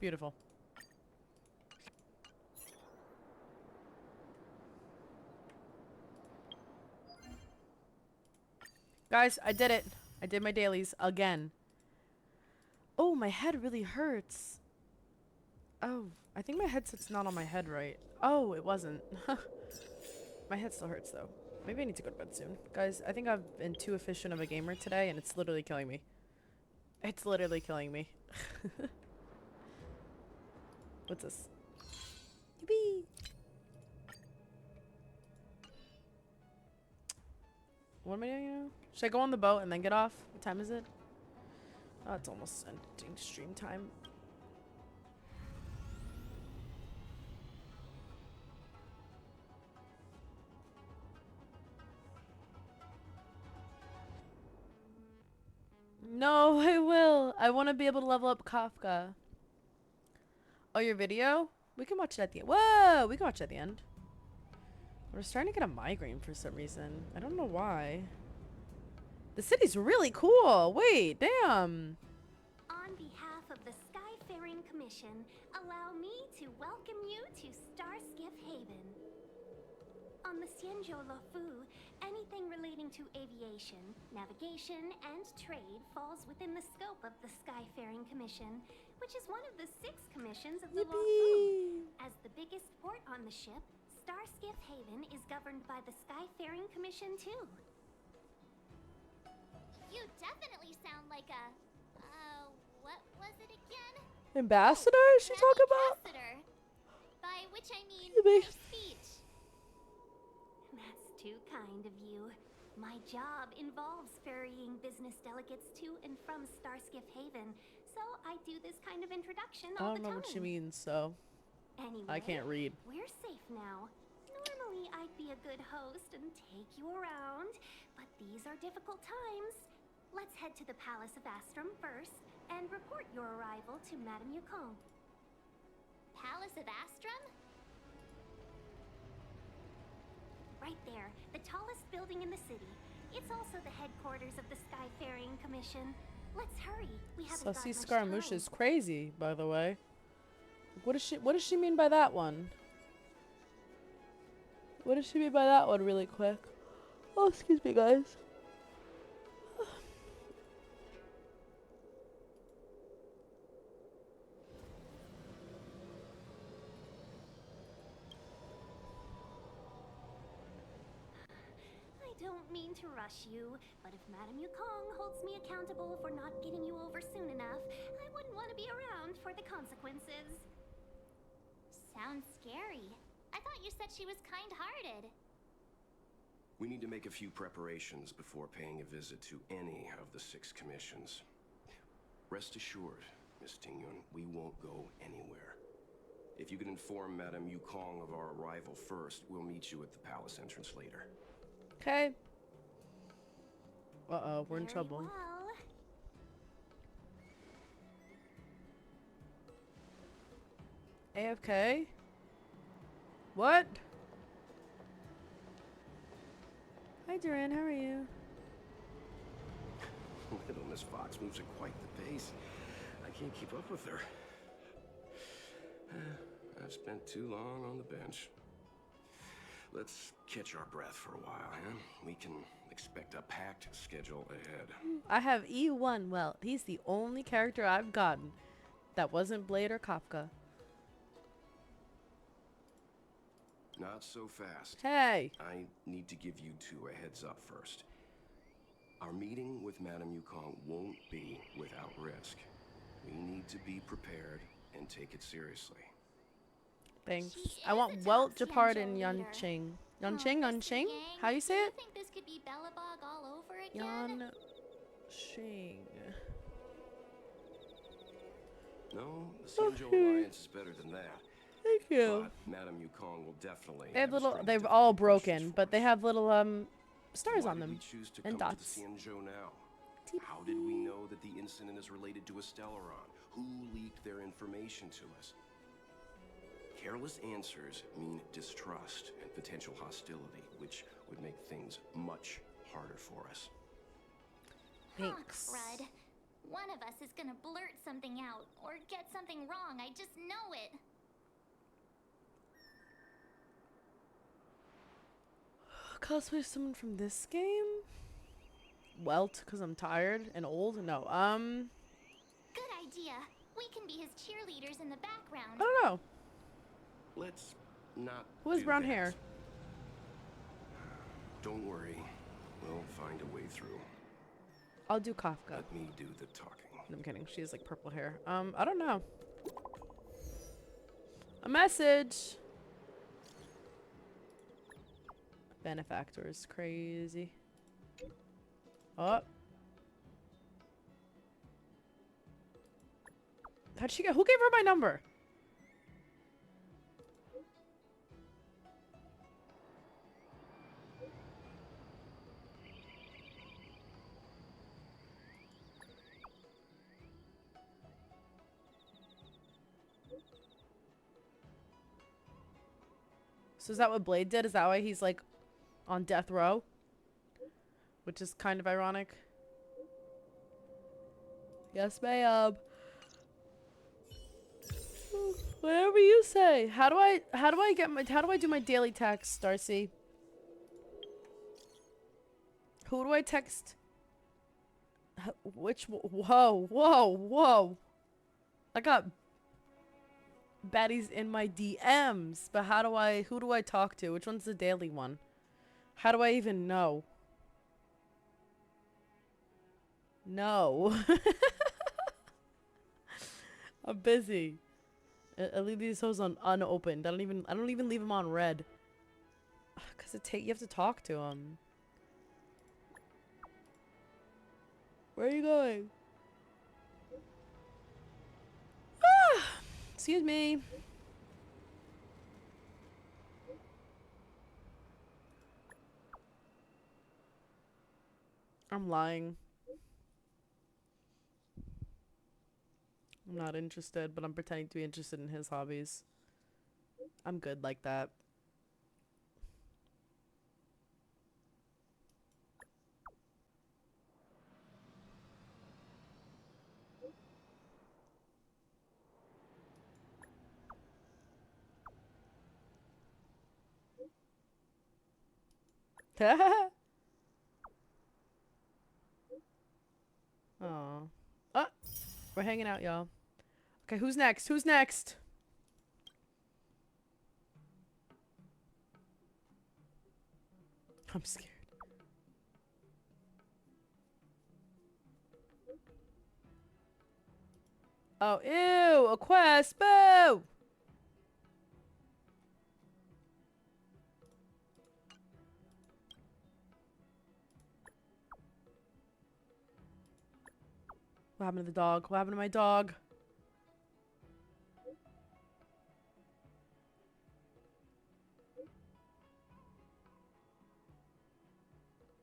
Beautiful. Guys, I did it. I did my dailies again. Oh, my head really hurts. Oh, I think my headset's not on my head right. Oh, it wasn't. My head still hurts though. Maybe I need to go to bed soon. Guys, I think I've been too efficient of a gamer today and it's literally killing me. It's literally killing me. What's this? Yippee! What am I doing now? Should I go on the boat and then get off? What time is it? Oh, it's almost ending stream time. No, I will. I want to be able to level up Kafka. Oh, your video? We can watch it at the end. Whoa! We can watch it at the end. We're starting to get a migraine for some reason. I don't know why. The city's really cool. Wait, damn. On behalf of the Skyfaring Commission, allow me to welcome you to Starskiff Haven. On the Xianzhou Luofu, anything relating to aviation, navigation, and trade falls within the scope of the Skyfaring Commission, which is one of the 6 commissions of the Luofu. As the biggest port on the ship, Starskiff Haven is governed by the Skyfaring Commission too. You definitely sound like a, what was it again? Ambassador? Is she talking about? Ambassador. By which I mean speech. That's too kind of you. My job involves ferrying business delegates to and from Starskiff Haven, so I do this kind of introduction all the time. I don't know what she means, so anyway, I can't read. We're safe now. Normally I'd be a good host and take you around, but these are difficult times. Let's head to the Palace of Astrum first and report your arrival to Madame Yukong. Palace of Astrum? Right there, the tallest building in the city. It's also the headquarters of the Skyfaring Commission. Let's hurry. We haven't got Sussy much Scaramouche time. is crazy, by the way. What does she mean by that one? What does she mean by that one really quick? Oh, excuse me, guys. I don't mean to rush you, but if Madame Yukong holds me accountable for not getting you over soon enough, I wouldn't want to be around for the consequences. Sounds scary. I thought you said she was kind-hearted. We need to make a few preparations before paying a visit to any of the 6 commissions. Rest assured, Miss Tingyun. We won't go anywhere. If you can inform Madame Yukong of our arrival first, we'll meet you at the palace entrance later. Okay. Uh-oh, we're in trouble. AFK? What? Hi, Duran, how are you? Little Miss Fox moves at quite the pace. I can't keep up with her. I've spent too long on the bench. Let's catch our breath for a while, huh? We can expect a packed schedule ahead. I have E1. Well, he's the only character I've gotten that wasn't Blade or Kafka. Not so fast. Hey! I need to give you two a heads up first. Our meeting with Madame Yukong won't be without risk. We need to be prepared and take it seriously. Thanks. I want Welt, Japard, and Yanqing. Yanqing? How you say it? I think this could be Belobog all over again. Yanqing. No, the Xianzhou Alliance is better than that. Thank you. But Madame Yukong will definitely They have little. They're all broken, but they have little stars on them and dots. Xianzhou now? How did we know that the incident is related to a Stellaron? Who leaked their information to us? Careless answers mean distrust and potential hostility, which would make things much harder for us. Thanks. Oh, crud. One of us is gonna blurt something out or get something wrong. I just know it. Cosplay someone from this game? Welt, because I'm tired and old? No, Good idea. We can be his cheerleaders in the background. I don't know. Let's not. Who has brown that. hair? Don't worry. We'll find a way through. I'll do Kafka. Let me do the talking. No, I'm kidding. She has like purple hair. I don't know. A message. Benefactor is crazy. Oh. How'd she get? Who gave her my number? So is that what Blade did? Is that why he's like on death row? Which is kind of ironic. Yes, ma'am. Whatever you say. How do I do my daily text, Darcy? Who do I text? Whoa. I got baddies in my DMs, but who do I talk to? Which one's the daily one? How do I even know? No. I'm busy. I leave these hoes on unopened. I don't even leave them on red. Cause you have to talk to them. Where are you going? Excuse me. I'm lying. I'm not interested, but I'm pretending to be interested in his hobbies. I'm good like that. Aw. Ah! We're hanging out, y'all. Okay, who's next? Who's next? I'm scared. Oh, ew! A quest! Boo! What happened to the dog? What happened to my dog?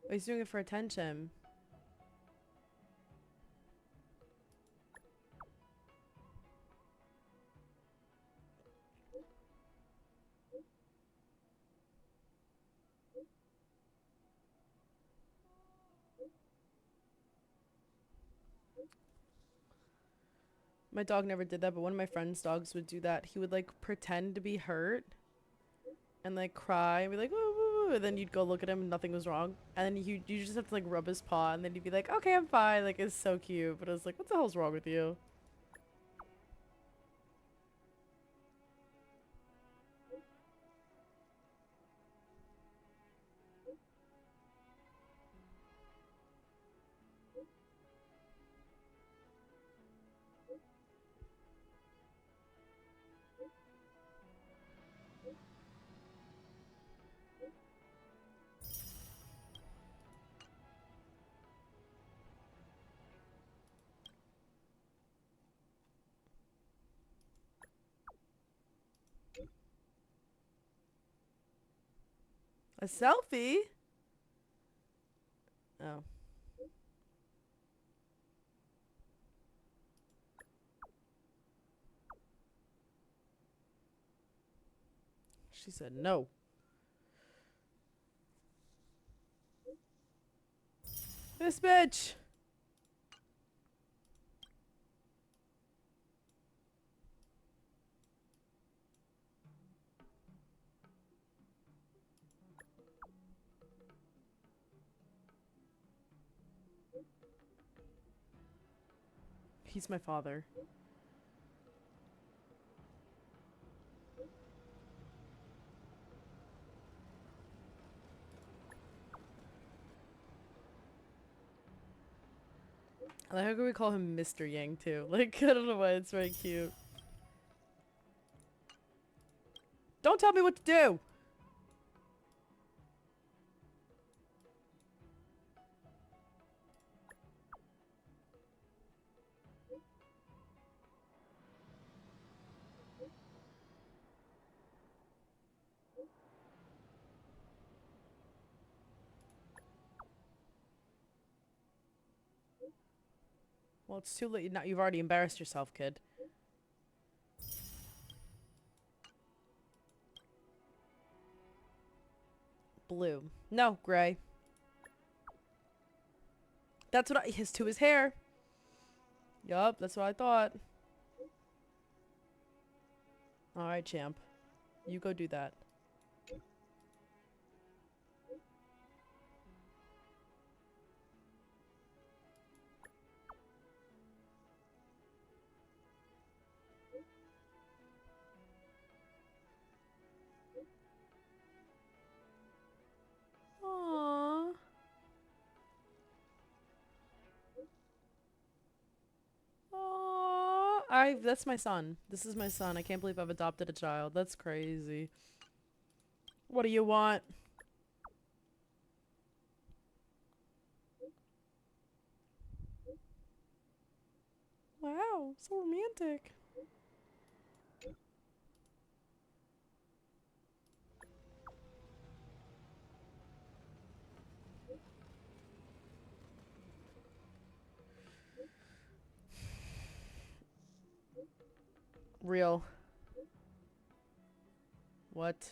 Oh, he's doing it for attention. My dog never did that, but one of my friend's dogs would do that. He would like pretend to be hurt and like cry and be like, woo, woo, woo. And then you'd go look at him and nothing was wrong. And then you just have to like rub his paw and then he'd be like, okay, I'm fine. Like, it's so cute. But I was like, what the hell's wrong with you? A selfie? Oh. She said no. This bitch. He's my father. I like how we call him Mr. Yang too. Like, I don't know why, it's very cute. Don't tell me what to do! Well, it's too late now. You've already embarrassed yourself, kid. Blue. No, gray. That's what his to his hair. Yup, that's what I thought. Alright, champ. You go do that. Aww. Aww. That's my son. This is my son. I can't believe I've adopted a child. That's crazy. What do you want? Wow, so romantic. Real. What?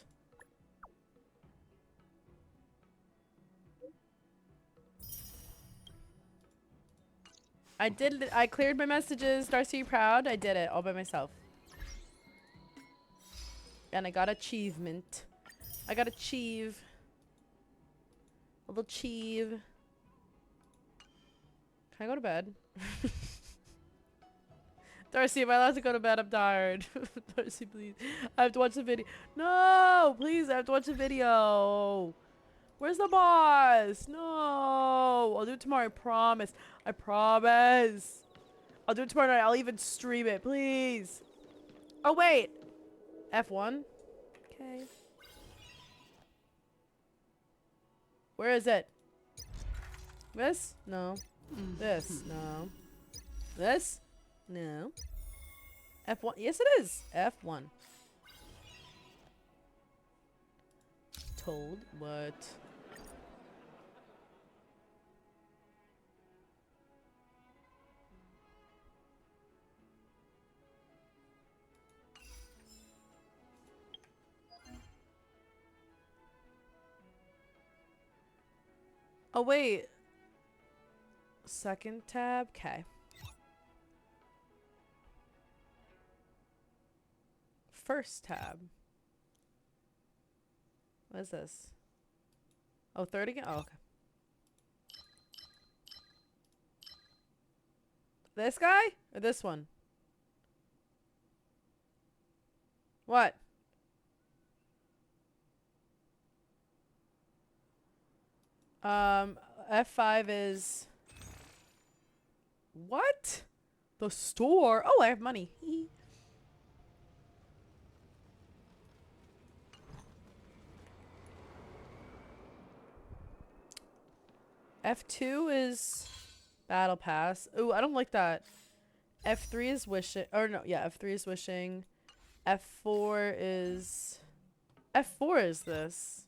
I did it. I cleared my messages. Darcy, you proud? I did it all by myself. And I got achievement. I got achieve. A little achieve. Can I go to bed? Darcy, am I allowed to go to bed? I'm tired. Darcy, please. I have to watch the video. No! Please, I have to watch the video. Where's the boss? No! I'll do it tomorrow, I promise. I promise. I'll do it tomorrow night. I'll even stream it, please. Oh, wait. F1? Okay. Where is it? This? No. This? No. This? No. F1? Yes, it is. F1. Told what? Oh, wait. Second tab. Okay. First tab. What is this? Oh, third again? Oh, okay. This guy? Or this one? What? F5 is... What? The store? Oh, I have money. F2 is battle pass. Ooh, I don't like that. F3 is wishing. Or no, yeah, F3 is wishing. F4 is... F4 is this.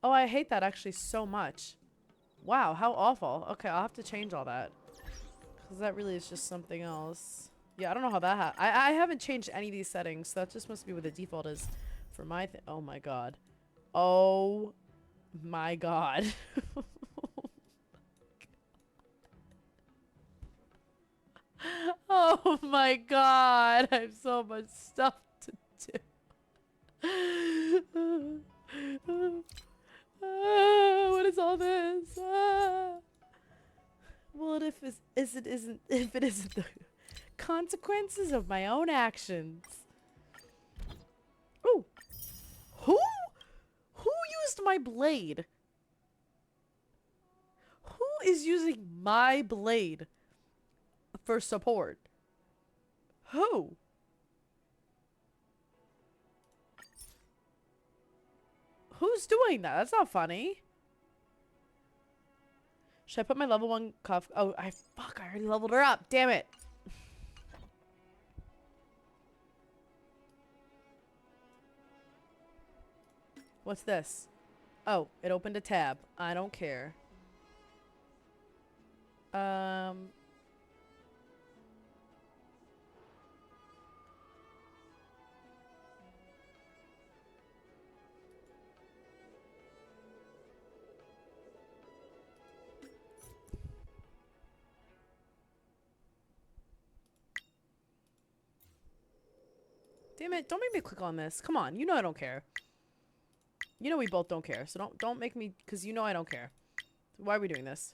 Oh, I hate that actually so much. Wow, how awful. Okay, I'll have to change all that. Because that really is just something else. Yeah, I don't know how that I haven't changed any of these settings, so that just must be what the default is for my thing. Oh my god. Oh my god. Oh my god. I have so much stuff to do. What is all this? What if it isn't the consequences of my own actions? Ooh. Who used my blade? Who is using my blade for support? Who? Who's doing that? That's not funny. Should I put my level 1 Kafka? Oh, I already leveled her up. Damn it. What's this? Oh, it opened a tab. I don't care. Damn it, don't make me click on this. Come on, you know I don't care. You know we both don't care, so don't make me, because you know I don't care. Why are we doing this?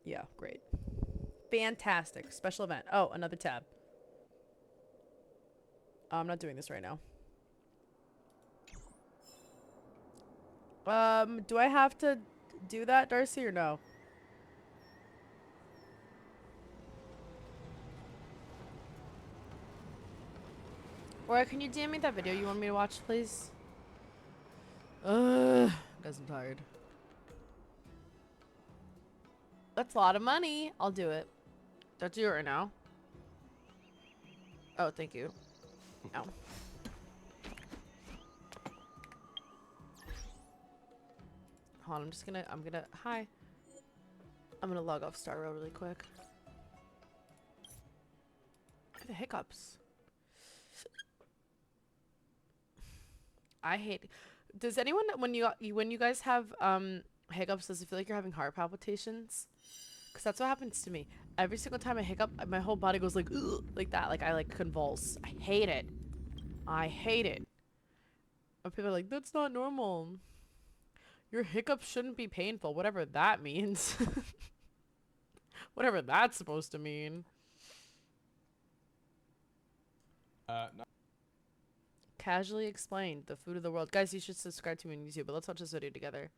Yeah, great. Fantastic. Special event. Oh, another tab. I'm not doing this right now. Do I have to do that, Darcy, or no? Or can you DM me that video you want me to watch, please? Guys, I'm tired. That's a lot of money. I'll do it. Don't do it right now. Oh, thank you. Oh. Hold on, hi. I'm gonna log off StarRail really quick. The hiccups. I hate. Does anyone when you guys have hiccups, does it feel like you're having heart palpitations? Because that's what happens to me. Every single time I hiccup, my whole body goes like ugh, like that. Like I like convulse. I hate it. I hate it. But people are like, that's not normal. Your hiccups shouldn't be painful. Whatever that means. Whatever that's supposed to mean. No. Casually explained. The food of the world. Guys, you should subscribe to me on YouTube, but let's watch this video together.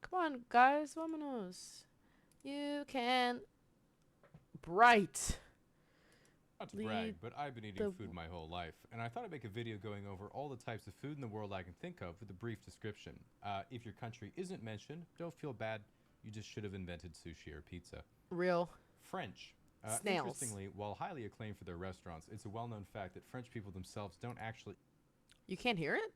Come on, guys. Vámonos. You can. Bright. Not to brag, but I've been eating food my whole life, and I thought I'd make a video going over all the types of food in the world I can think of with a brief description. If your country isn't mentioned, don't feel bad. You just should have invented sushi or pizza. Real. French. Snails. Interestingly, while highly acclaimed for their restaurants, it's a well-known fact that French people themselves don't actually... You can't hear it?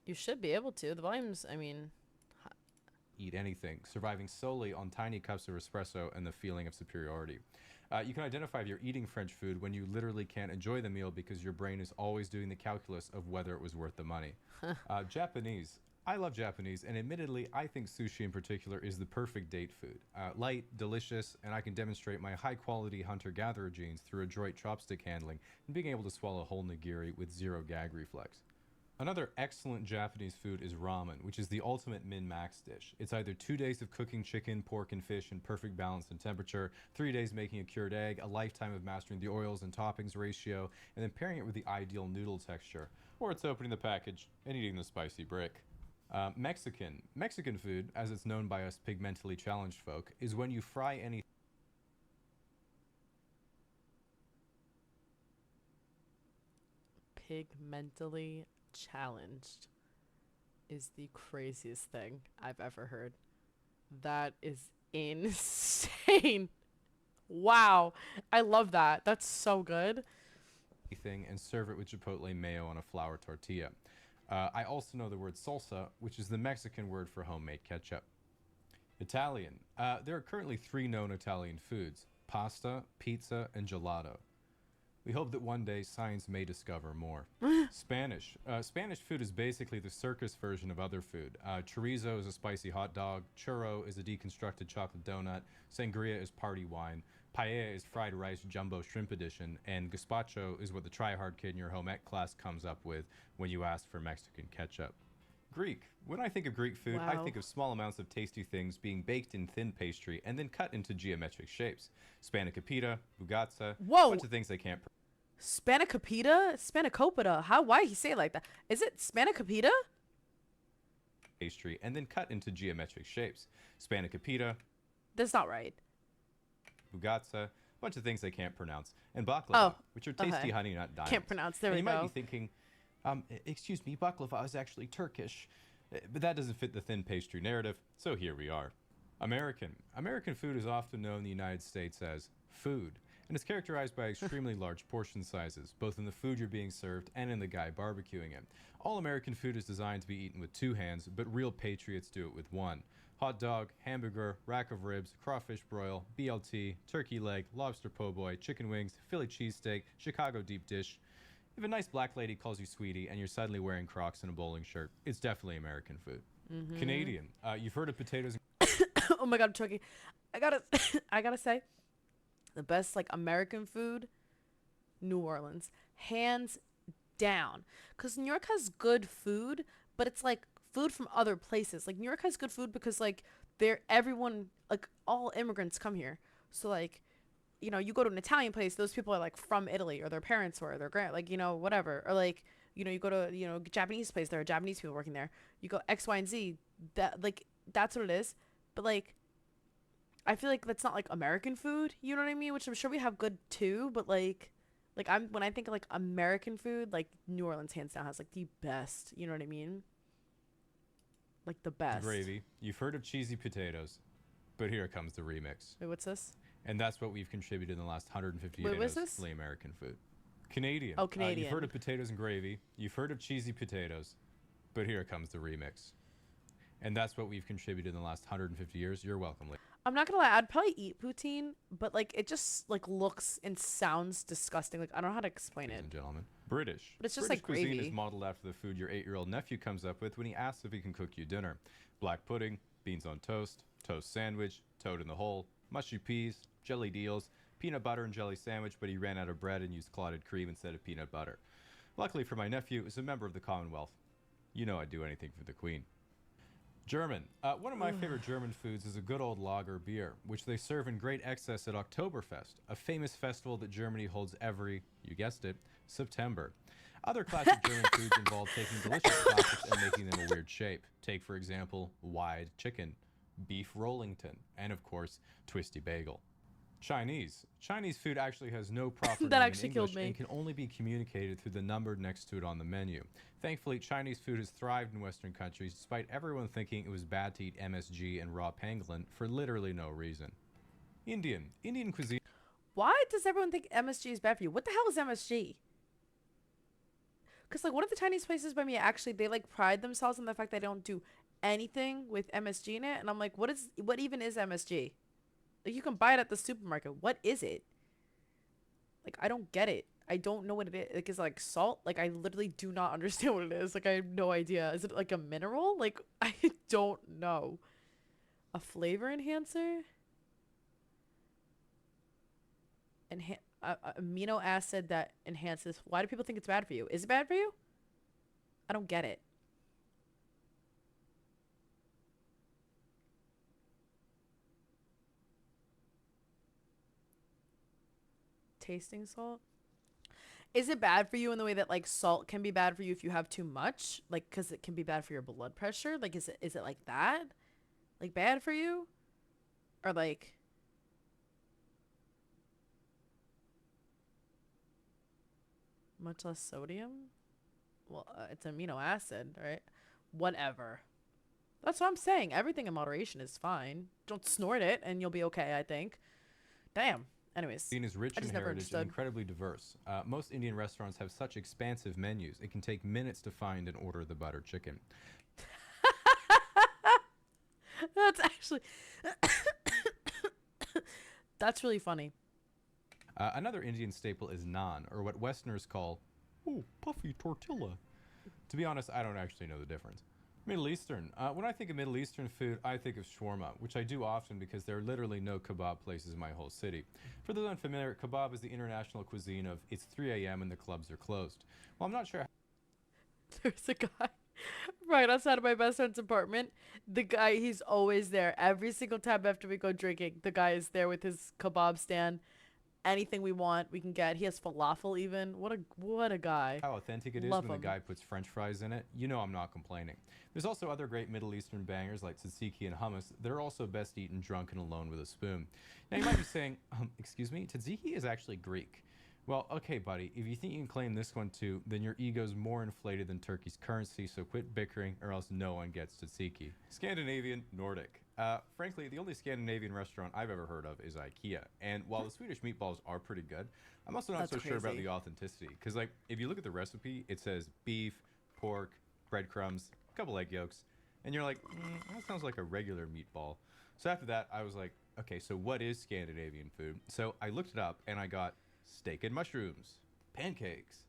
You should be able to. The volume's, I mean... eat anything, surviving solely on tiny cups of espresso and the feeling of superiority. You can identify if you're eating French food when you literally can't enjoy the meal because your brain is always doing the calculus of whether it was worth the money. Japanese. I love Japanese, and admittedly, I think sushi in particular is the perfect date food. Light, delicious, and I can demonstrate my high-quality hunter-gatherer genes through adroit chopstick handling and being able to swallow a whole nigiri with zero gag reflex. Another excellent Japanese food is ramen, which is the ultimate min-max dish. It's either 2 days of cooking chicken, pork, and fish in perfect balance and temperature, 3 days making a cured egg, a lifetime of mastering the oils and toppings ratio, and then pairing it with the ideal noodle texture. Or it's opening the package and eating the spicy brick. Mexican food, as it's known by us pigmentally challenged folk, is when you fry any Pigmentally challenged is the craziest thing I've ever heard. That is insane. Wow. I love that. That's so good. thing and serve it with chipotle mayo on a flour tortilla. I also know the word salsa, which is the Mexican word for homemade ketchup. Italian. There are currently 3 known Italian foods: pasta, pizza, and gelato. We hope that one day science may discover more. Spanish. Spanish food is basically the circus version of other food. Chorizo is a spicy hot dog. Churro is a deconstructed chocolate donut. Sangria is party wine. Paella is fried rice jumbo shrimp edition. And gazpacho is what the try-hard kid in your home ec class comes up with when you ask for Mexican ketchup. Greek. When I think of Greek food, I think of small amounts of tasty things being baked in thin pastry and then cut into geometric shapes. Spanakopita, bugatsa, a bunch of things I can't Spanakopita? Spanakopita. Why he say it like that? Is it Spanakopita? Pastry and then cut into geometric shapes. Spanakopita. That's not right. Bugatsa, a bunch of things I can't pronounce. And baklava, which are tasty honey nut diamonds. Can't pronounce. There and we you go. might be thinking, excuse me, baklava is actually Turkish. But that doesn't fit the thin pastry narrative, so here we are. American. American food is often known in the United States as food, and it's characterized by extremely large portion sizes, both in the food you're being served and in the guy barbecuing it. All American food is designed to be eaten with 2 hands, but real patriots do it with 1. Hot dog, hamburger, rack of ribs, crawfish broil, BLT, turkey leg, lobster po' boy, chicken wings, Philly cheesesteak, Chicago deep dish. If a nice black lady calls you sweetie and you're suddenly wearing Crocs and a bowling shirt, it's definitely American food. Canadian. You've heard of potatoes. Oh my god, I'm choking. I gotta say, the best like American food, New Orleans, hands down. Cause New York has good food, but it's like food from other places. Like New York has good food because like everyone, like all immigrants come here. So like, you know, you go to an Italian place, those people are like from Italy, or their parents were, their like, you know, whatever. Or like, you know, you go to, you know, Japanese place, there are Japanese people working there. You go X, Y, and Z. That like that's what it is. But like, I feel like that's not like American food, you know what I mean? Which I'm sure we have good too, but like when I think of like American food, like New Orleans hands down has like the best, you know what I mean? Like the best. Gravy. You've heard of cheesy potatoes, but here comes the remix. Wait, what's this? And that's what we've contributed in the last 150 years. Wait, what's this? To American food. Canadian. Oh, Canadian. You've heard of potatoes and gravy. You've heard of cheesy potatoes, but here comes the remix. And that's what we've contributed in the last 150 years. You're welcome, lady. I'm not gonna lie, I'd probably eat poutine, but like it just like looks and sounds disgusting. Like I don't know how to explain Ladies it. and gentlemen. British. But it's just British like gravy. cuisine is modeled after the food your 8-year-old nephew comes up with when he asks if he can cook you dinner. Black pudding, beans on toast, toast sandwich, toad in the hole, mushy peas, jelly deals, peanut butter and jelly sandwich, but he ran out of bread and used clotted cream instead of peanut butter. Luckily for my nephew, is a member of the Commonwealth. You know I'd do anything for the Queen. German. One of my favorite German foods is a good old lager beer, which they serve in great excess at Oktoberfest, a famous festival that Germany holds every, you guessed it, September. Other classic German foods involve taking delicious classics and making them a weird shape. Take, for example, wide chicken, beef Rollington, and of course, twisty bagel. Chinese. Chinese food actually has no proper That name actually in English killed me. and can only be communicated through the number next to it on the menu. Thankfully, Chinese food has thrived in Western countries despite everyone thinking it was bad to eat MSG and raw pangolin for literally no reason. Indian. Indian cuisine. Why does everyone think MSG is bad for you? What the hell is MSG? Because like one of the Chinese places by me, actually they like pride themselves on the fact they don't do anything with MSG in it, and I'm like, what even is MSG? Like you can buy it at the supermarket. What is it? Like, I don't get it. I don't know what it is. Like, is it like salt? Like, I literally do not understand what it is. Like, I have no idea. Is it like a mineral? Like, I don't know. A flavor enhancer? Amino acid that enhances. Why do people think it's bad for you? Is it bad for you? I don't get it. Tasting salt? Is it bad for you in the way that like salt can be bad for you if you have too much? Like, cause it can be bad for your blood pressure? Like, is it like that? Like bad for you? Or like much less sodium? Well, it's amino acid, right? Whatever. That's what I'm saying. Everything in moderation is fine. Don't snort it and you'll be okay, I think. Damn. Anyways, Cuisine is rich I in just never heritage and understood. incredibly diverse. Most Indian restaurants have such expansive menus, it can take minutes to find and order the butter chicken. That's actually that's really funny. Another Indian staple is naan, or what Westerners call, ooh, puffy tortilla. To be honest, I don't actually know the difference. Middle Eastern. When I think of Middle Eastern food, I think of shawarma, which I do often because there are literally no kebab places in my whole city. For those unfamiliar, kebab is the international cuisine of it's 3 a.m. and the clubs are closed. Well, I'm not sure. There's a guy right outside of my best friend's apartment. The guy, he's always there. Every single time after we go drinking, the guy is there with his kebab stand. Anything we want, we can get. He has falafel even. What a guy. How authentic it is Love when him. the guy puts french fries in it. You know I'm not complaining. There's also other great Middle Eastern bangers like tzatziki and hummus that are also best eaten drunk and alone with a spoon. Now you might be saying, excuse me, tzatziki is actually Greek. Well, okay, buddy, if you think you can claim this one too, then your ego's more inflated than Turkey's currency, so quit bickering or else no one gets tzatziki. Scandinavian, Nordic. Frankly, the only Scandinavian restaurant I've ever heard of is IKEA. And while the Swedish meatballs are pretty good, I'm also not That's so sure about crazy. the authenticity. Because, like, if you look at the recipe, it says beef, pork, breadcrumbs, a couple egg yolks, and you're like, that sounds like a regular meatball. So after that, I was like, okay, so what is Scandinavian food? So I looked it up, and I got steak and mushrooms, pancakes.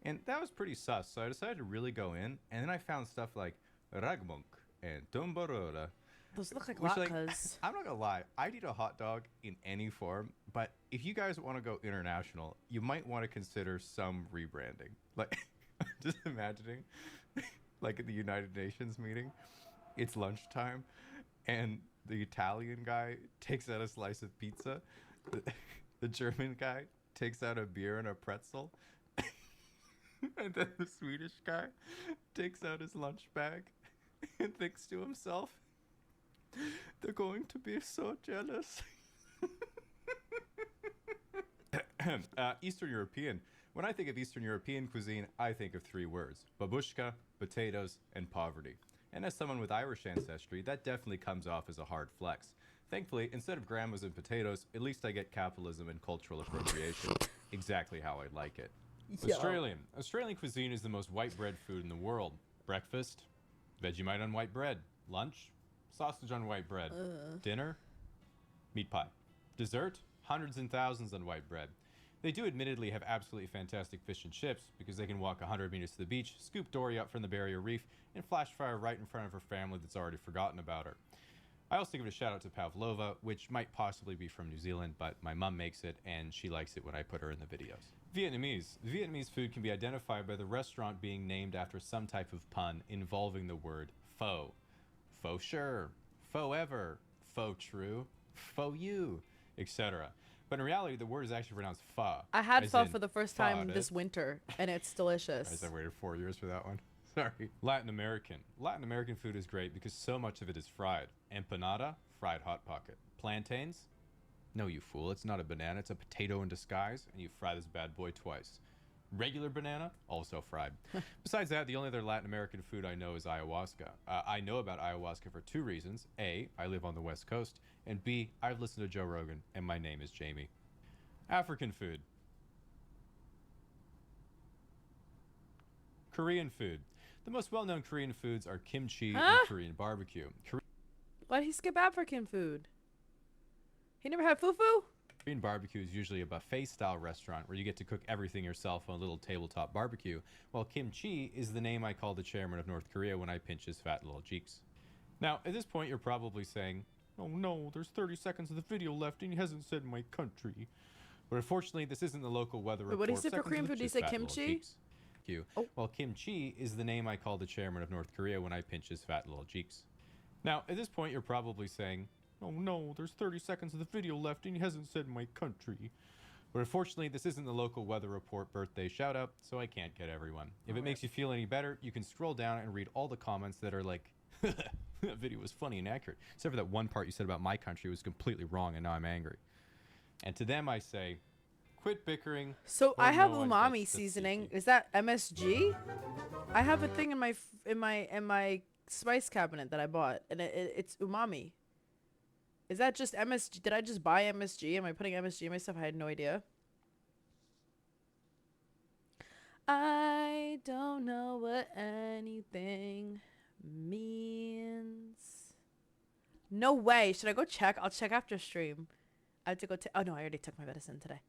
And that was pretty sus, so I decided to really go in, and then I found stuff like ragmunk and tumbarora. Those look like Which, like, latkes. I'm not gonna lie, I'd eat a hot dog in any form, but if you guys want to go international, you might want to consider some rebranding. Like, just imagining, like at the United Nations meeting, it's lunchtime, and the Italian guy takes out a slice of pizza, the German guy takes out a beer and a pretzel, and then the Swedish guy takes out his lunch bag and thinks to himself, they're going to be so jealous. Eastern European. When I think of Eastern European cuisine, I think of 3 words: babushka, potatoes, and poverty. And as someone with Irish ancestry, that definitely comes off as a hard flex. Thankfully, instead of grandmas and potatoes, at least I get capitalism and cultural appropriation. Exactly how I like it. Yo. Australian. Australian cuisine is the most white bread food in the world. Breakfast, Vegemite on white bread. Lunch, sausage on white bread. Dinner, meat pie. Dessert, hundreds and thousands on white bread. They do admittedly have absolutely fantastic fish and chips because they can walk 100 meters to the beach, scoop Dory up from the barrier reef, and flash fire right in front of her family that's already forgotten about her. I also give a shout out to pavlova, which might possibly be from New Zealand, but my mom makes it and she likes it when I put her in the videos. Vietnamese. Vietnamese food can be identified by the restaurant being named after some type of pun involving the word pho. Faux sure, faux ever, faux true, faux you, etc. But in reality, the word is actually pronounced pho. I had as pho in for the first time fade. this winter, and it's delicious. I waited 4 years for that one. Sorry. Latin American. Latin American food is great because so much of it is fried. Empanada, fried hot pocket. Plantains? No, you fool. It's not a banana. It's a potato in disguise, and you fry this bad boy twice. Regular banana, also fried. Besides that, the only other Latin American food I know is ayahuasca. I know about ayahuasca for 2 reasons. A, I live on the West Coast, and B, I've listened to Joe Rogan, and my name is Jamie. African food. Korean food. The most well-known Korean foods are kimchi and Korean barbecue. Why'd he skip African food? He never had fufu? Korean barbecue is usually a buffet-style restaurant where you get to cook everything yourself on a little tabletop barbecue, while kimchi is the name I call the chairman of North Korea when I pinch his fat little cheeks. Now, at this point, you're probably saying, oh no, there's 30 seconds of the video left and he hasn't said my country. But unfortunately, this isn't the local weather report. What did he say for Korean food? Did he say kimchi? Oh. Well, kimchi is the name I call the chairman of North Korea when I pinch his fat little cheeks. Now, at this point, you're probably saying, oh no, there's 30 seconds of the video left and he hasn't said my country. But unfortunately, this isn't the local weather report birthday shout out, so I can't get everyone. If it makes you feel any better, you can scroll down and read all the comments that are like, that video was funny and accurate. Except for that one part you said about my country was completely wrong and now I'm angry. And to them I say, quit bickering. So I have umami seasoning. Is that MSG? I have a thing in my spice cabinet that I bought, and it's umami. Is that just MSG? Did I just buy MSG? Am I putting MSG in my stuff? I had no idea. I don't know what anything means. No way. Should I go check? I'll check after stream. I have to go oh no, I already took my medicine today.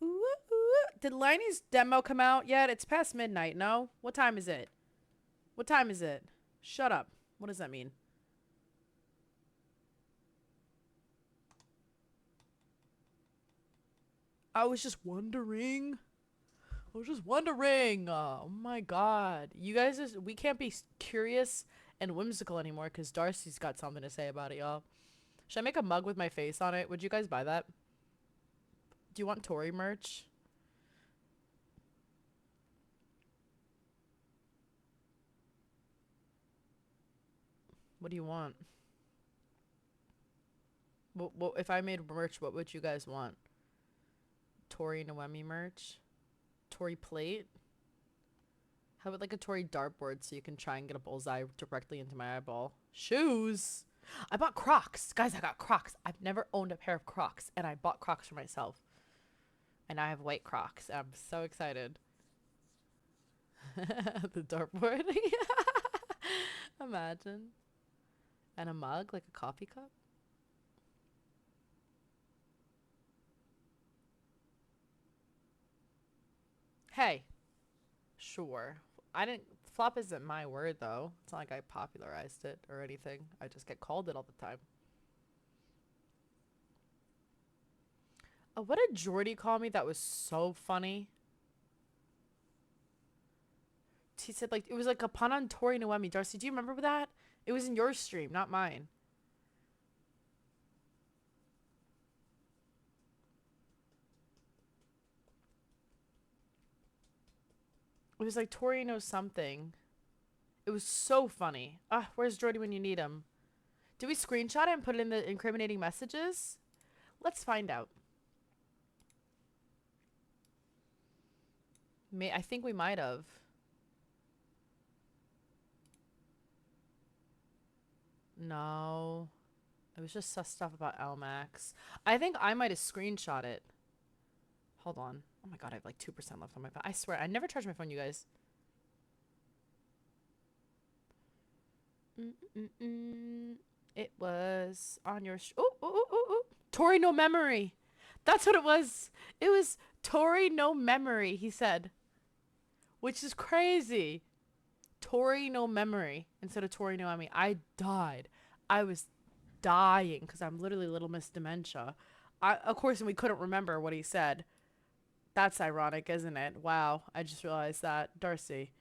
Ooh, ooh. Did Liney's demo come out yet? It's past midnight, no? What time is it? What time is it? Shut up. What does that mean? I was just wondering. Oh my god. You guys we can't be curious and whimsical anymore because Darcy's got something to say about it, y'all. Should I make a mug with my face on it? Would you guys buy that? Do you want Tori merch? What do you want? What if I made merch, what would you guys want? Tori Noemi merch? Tori plate? How about like a Tori dartboard so you can try and get a bullseye directly into my eyeball? Shoes! I bought Crocs. Guys, I got Crocs. I've never owned a pair of Crocs, and I bought Crocs for myself. And I have white Crocs. I'm so excited. The dartboard. Imagine. And a mug, like a coffee cup. Hey. Sure. Flop isn't my word, though. It's not like I popularized it or anything. I just get called it all the time. Oh, what did Jordy call me that was so funny? He said, like, it was like a pun on Tori Noemi. Darcy, do you remember that? It was in your stream, not mine. It was like Tori knows something. It was so funny. Ah, where's Jordy when you need him? Did we screenshot it and put it in the incriminating messages? Let's find out. I think we might have. No. It was just sus stuff about LMAX. I think I might have screenshot it. Hold on. Oh my god, I have like 2% left on my phone. I swear, I never charge my phone, you guys. It was on your... Oh. Tori no memory. That's what it was. It was Tori no memory, he said. Which is crazy. Tori no memory instead of Tori no Emmy. I died. I was dying because I'm literally Little Miss Dementia. Of course, and we couldn't remember what he said. That's ironic, isn't it? Wow, I just realized that. Darcy.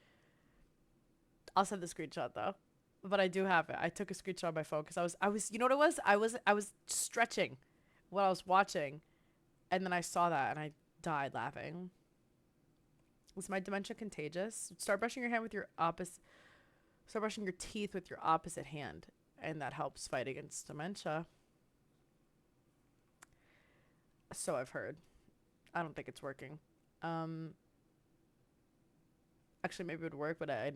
I'll send the screenshot though. But I do have it. I took a screenshot on my phone because I was you know what it was? I was stretching while I was watching, and then I saw that and I died laughing. Is my dementia contagious? Start brushing your teeth with your opposite hand, and that helps fight against dementia. So I've heard. I don't think it's working. Actually, maybe it would work, but I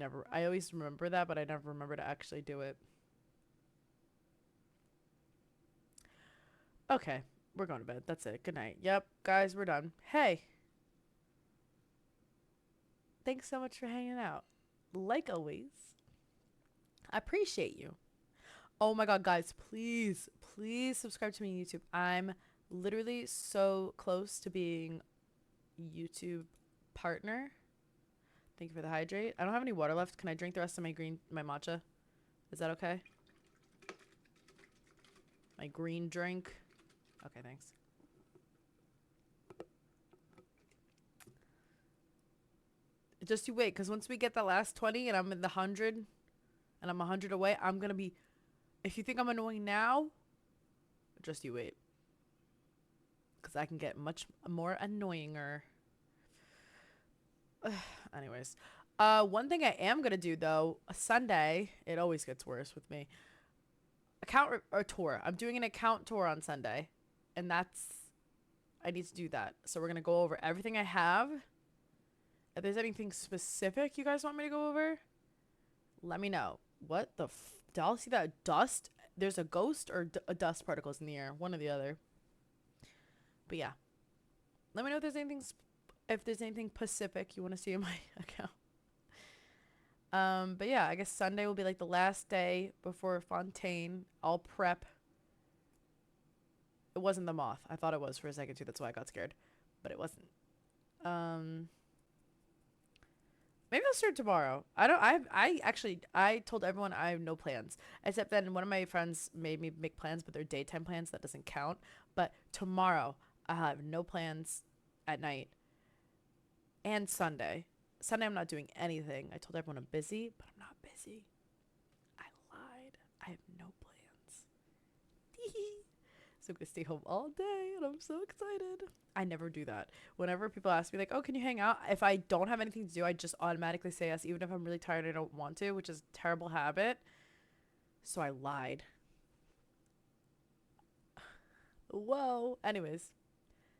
always remember that, but I never remember to actually do it. Okay, we're going to bed. That's it. Good night. Yep, guys, we're done. Hey. Thanks so much for hanging out. Like always. I appreciate you. Oh my god, guys, please please subscribe to me on YouTube. I'm literally so close to being YouTube partner. Thank you for the hydrate. I don't have any water left. Can I drink the rest of my matcha? Is that okay? My green drink. Okay, thanks. Just you wait, because once we get the last 20 and I'm in the 100 and I'm 100 away, I'm going to be... If you think I'm annoying now, just you wait. Because I can get much more annoyinger. Anyways. One thing I am going to do, though, a Sunday, it always gets worse with me. Account or tour. I'm doing an account tour on Sunday. And that's... I need to do that. So we're going to go over everything I have. If there's anything specific you guys want me to go over, let me know. What the did y'all see that dust? There's a ghost or a dust particles in the air. One or the other. But yeah. Let me know if there's anything specific you want to see in my account. But yeah, I guess Sunday will be like the last day before Fontaine. I'll prep. It wasn't the moth. I thought it was for a second too. That's why I got scared. But it wasn't. Maybe I'll start tomorrow. I told everyone I have no plans. Except then one of my friends made me make plans, but they're daytime plans. That doesn't count. But tomorrow, I have no plans at night. And Sunday. Sunday, I'm not doing anything. I told everyone I'm busy, but I'm not busy. I lied. I have no plans. So I'm going to stay home all day, and I'm so excited. I never do that. Whenever people ask me, like, oh, can you hang out? If I don't have anything to do, I just automatically say yes, even if I'm really tired and I don't want to, which is a terrible habit. So I lied. Whoa. Anyways.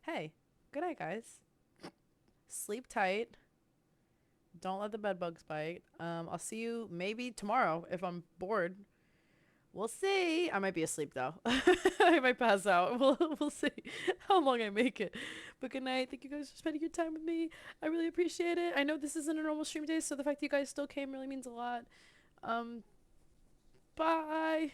Hey. Good night, guys. Sleep tight. Don't let the bed bugs bite. I'll see you maybe tomorrow if I'm bored. We'll see. I might be asleep though. I might pass out. We'll see how long I make it. But good night. Thank you guys for spending your time with me. I really appreciate it. I know this isn't a normal stream day, so the fact that you guys still came really means a lot. Bye.